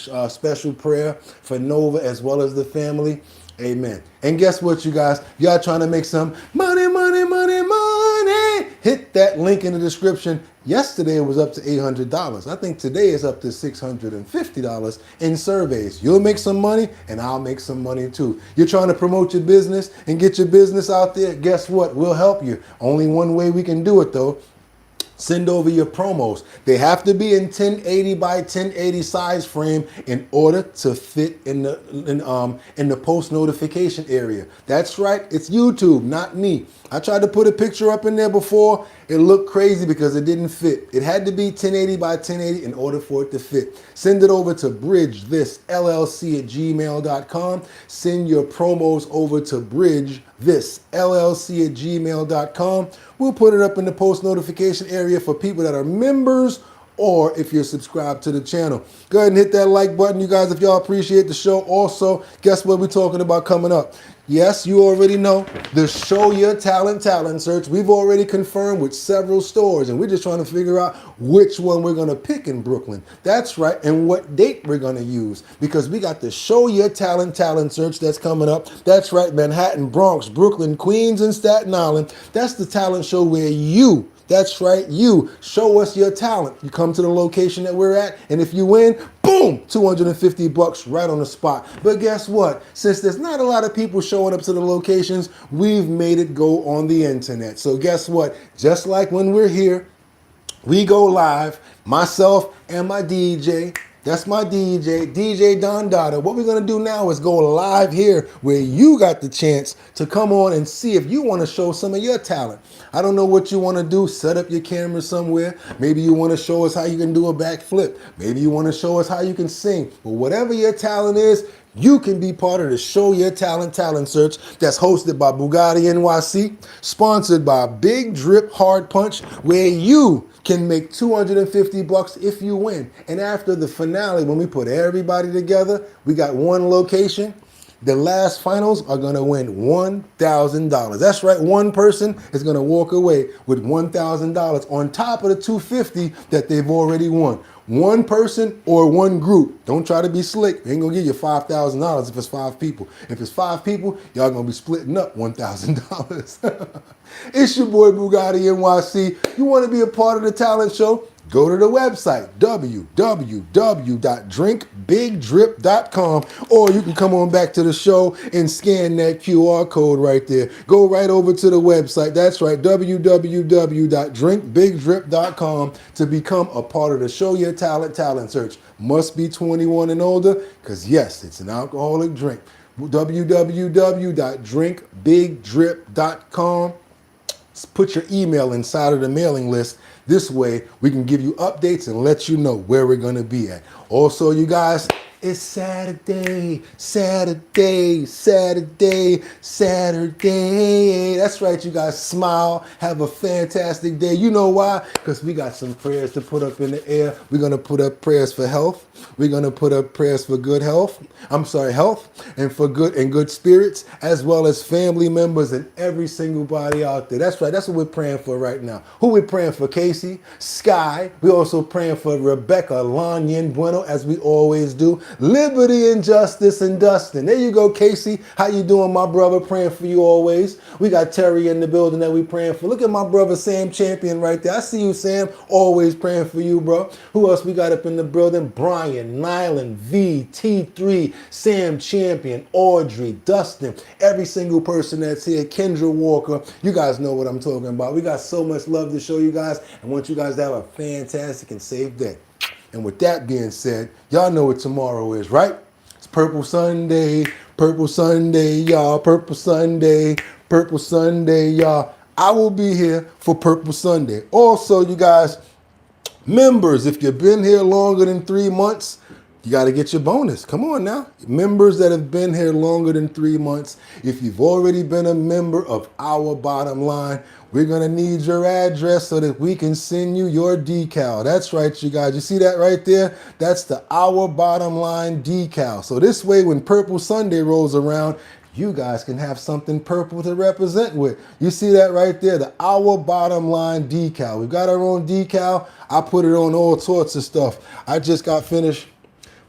prayer for Nova as well as the family. Amen. And guess what, you guys? Y'all trying to make some money, money, money, money. Hit that link in the description. Yesterday it was up to $800. I think today it's up to $650 in surveys. You'll make some money and I'll make some money too. You're trying to promote your business and get your business out there. Guess what? We'll help you. Only one way we can do it though. Send over your promos. They have to be in 1080 by 1080 size frame in order to fit in the post notification area. That's right, it's YouTube, not me. I tried to put a picture up in there before. It looked crazy because it didn't fit. It had to be 1080 by 1080 in order for it to fit. Send it over to bridgethisllc@gmail.com. Send your promos over to bridgethisllc@gmail.com. We'll put it up in the post notification area for people that are members or if you're subscribed to the channel. Go ahead and hit that like button, you guys, if y'all appreciate the show. Also, guess what we're talking about coming up? Yes, you already know the Show Your Talent search. We've already confirmed with several stores, and we're just trying to figure out which one we're going to pick in Brooklyn. That's right, and what date we're going to use, because we got the Show Your Talent search that's coming up. That's right, Manhattan, Bronx, Brooklyn, Queens, and Staten Island. That's the talent show where you, that's right, you show us your talent. You come to the location that we're at, and if you win, boom, $250 right on the spot. But guess what? Since there's not a lot of people showing up to the locations, we've made it go on the internet. So guess what? Just like when we're here, we go live, myself and my DJ. That's my DJ Don Dada. What we're going to do now is go live here where you got the chance to come on and see if you want to show some of your talent. I don't know what you want to do. Set up your camera somewhere. Maybe you want to show us how you can do a backflip. Maybe you want to show us how you can sing. But whatever your talent is, you can be part of the Show Your Talent search that's hosted by BOOGOTTINYC, sponsored by Big Drip Hard Punch, where you can make $250 if you win. And after the finale, when we put everybody together, we got one location. The last finals are gonna win $1,000. That's right, one person is gonna walk away with $1,000 on top of the $250 that they've already won. One person or one group. Don't try to be slick. They ain't gonna give you $5,000 if it's 5 people. If it's 5 people, y'all gonna be splitting up $1,000. It's your boy Bugatti NYC. You wanna be a part of the talent show? Go to the website, www.drinkbigdrip.com, or you can come on back to the show and scan that QR code right there. Go right over to the website. That's right, www.drinkbigdrip.com to become a part of the Show Your Talent search. Must be 21 and older, because yes, it's an alcoholic drink. www.drinkbigdrip.com. Put your email inside of the mailing list. This way, we can give you updates and let you know where we're going to be at. Also, you guys, it's Saturday. That's right, you guys. Smile. Have a fantastic day. You know why? Because we got some prayers to put up in the air. We're going to put up prayers for health. We're going to put up prayers for good health. Health and for good spirits, as well as family members and every single body out there. That's right. That's what we're praying for right now. Who we're praying for? Casey, Sky. We're also praying for Rebecca, Lanyan Bueno, as we always do. Liberty and Justice and Dustin. There you go, Casey. How you doing, my brother? Praying for you always. We got Terry in the building that we praying for. Look at my brother Sam Champion right there. I see you, Sam. Always praying for you, bro. Who else we got up in the building? Brian, Nylan, V, T3, Sam Champion, Audrey, Dustin, every single person that's here, Kendra Walker. You guys know what I'm talking about. We got so much love to show you guys and want you guys to have a fantastic and safe day. And with that being said, y'all know what tomorrow is, right? It's Purple Sunday, y'all. Purple Sunday, y'all. I will be here for Purple Sunday. Also, you guys, members, if you've been here longer than 3 months, you got to get your bonus. Come on now. Members that have been here longer than 3 months, if you've already been a member of Our Bottom Line, we're going to need your address so that we can send you your decal. That's right, you guys. You see that right there? That's the Our Bottom Line decal. So this way, when Purple Sunday rolls around, you guys can have something purple to represent with. You see that right there, the Our Bottom Line decal. We've got our own decal. I put it on all sorts of stuff. I just got finished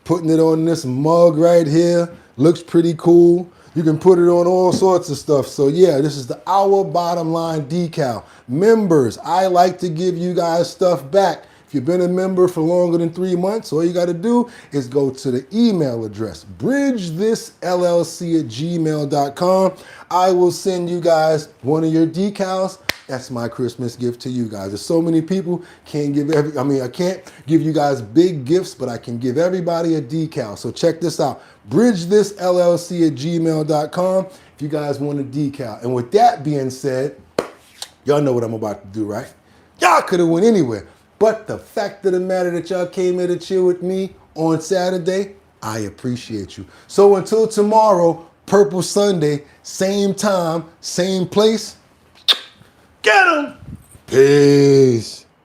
putting it on this mug right here. Looks pretty cool. You can put it on all sorts of stuff. So yeah, this is the Our Bottom Line decal. Members, I like to give you guys stuff back. If you've been a member for longer than 3 months, all you got to do is go to the email address, bridgethisllc@gmail.com. I will send you guys one of your decals That's my Christmas gift to you guys. There's so many people, can't give I can't give you guys big gifts, but I can give everybody a decal. So check this out, bridgethisllc@gmail.com if you guys want a decal. And with that being said, y'all know what I'm about to do, right? Y'all could have went anywhere. But the fact of the matter that y'all came here to chill with me on Saturday, I appreciate you. So until tomorrow, Purple Sunday, same time, same place. Get 'em! Peace.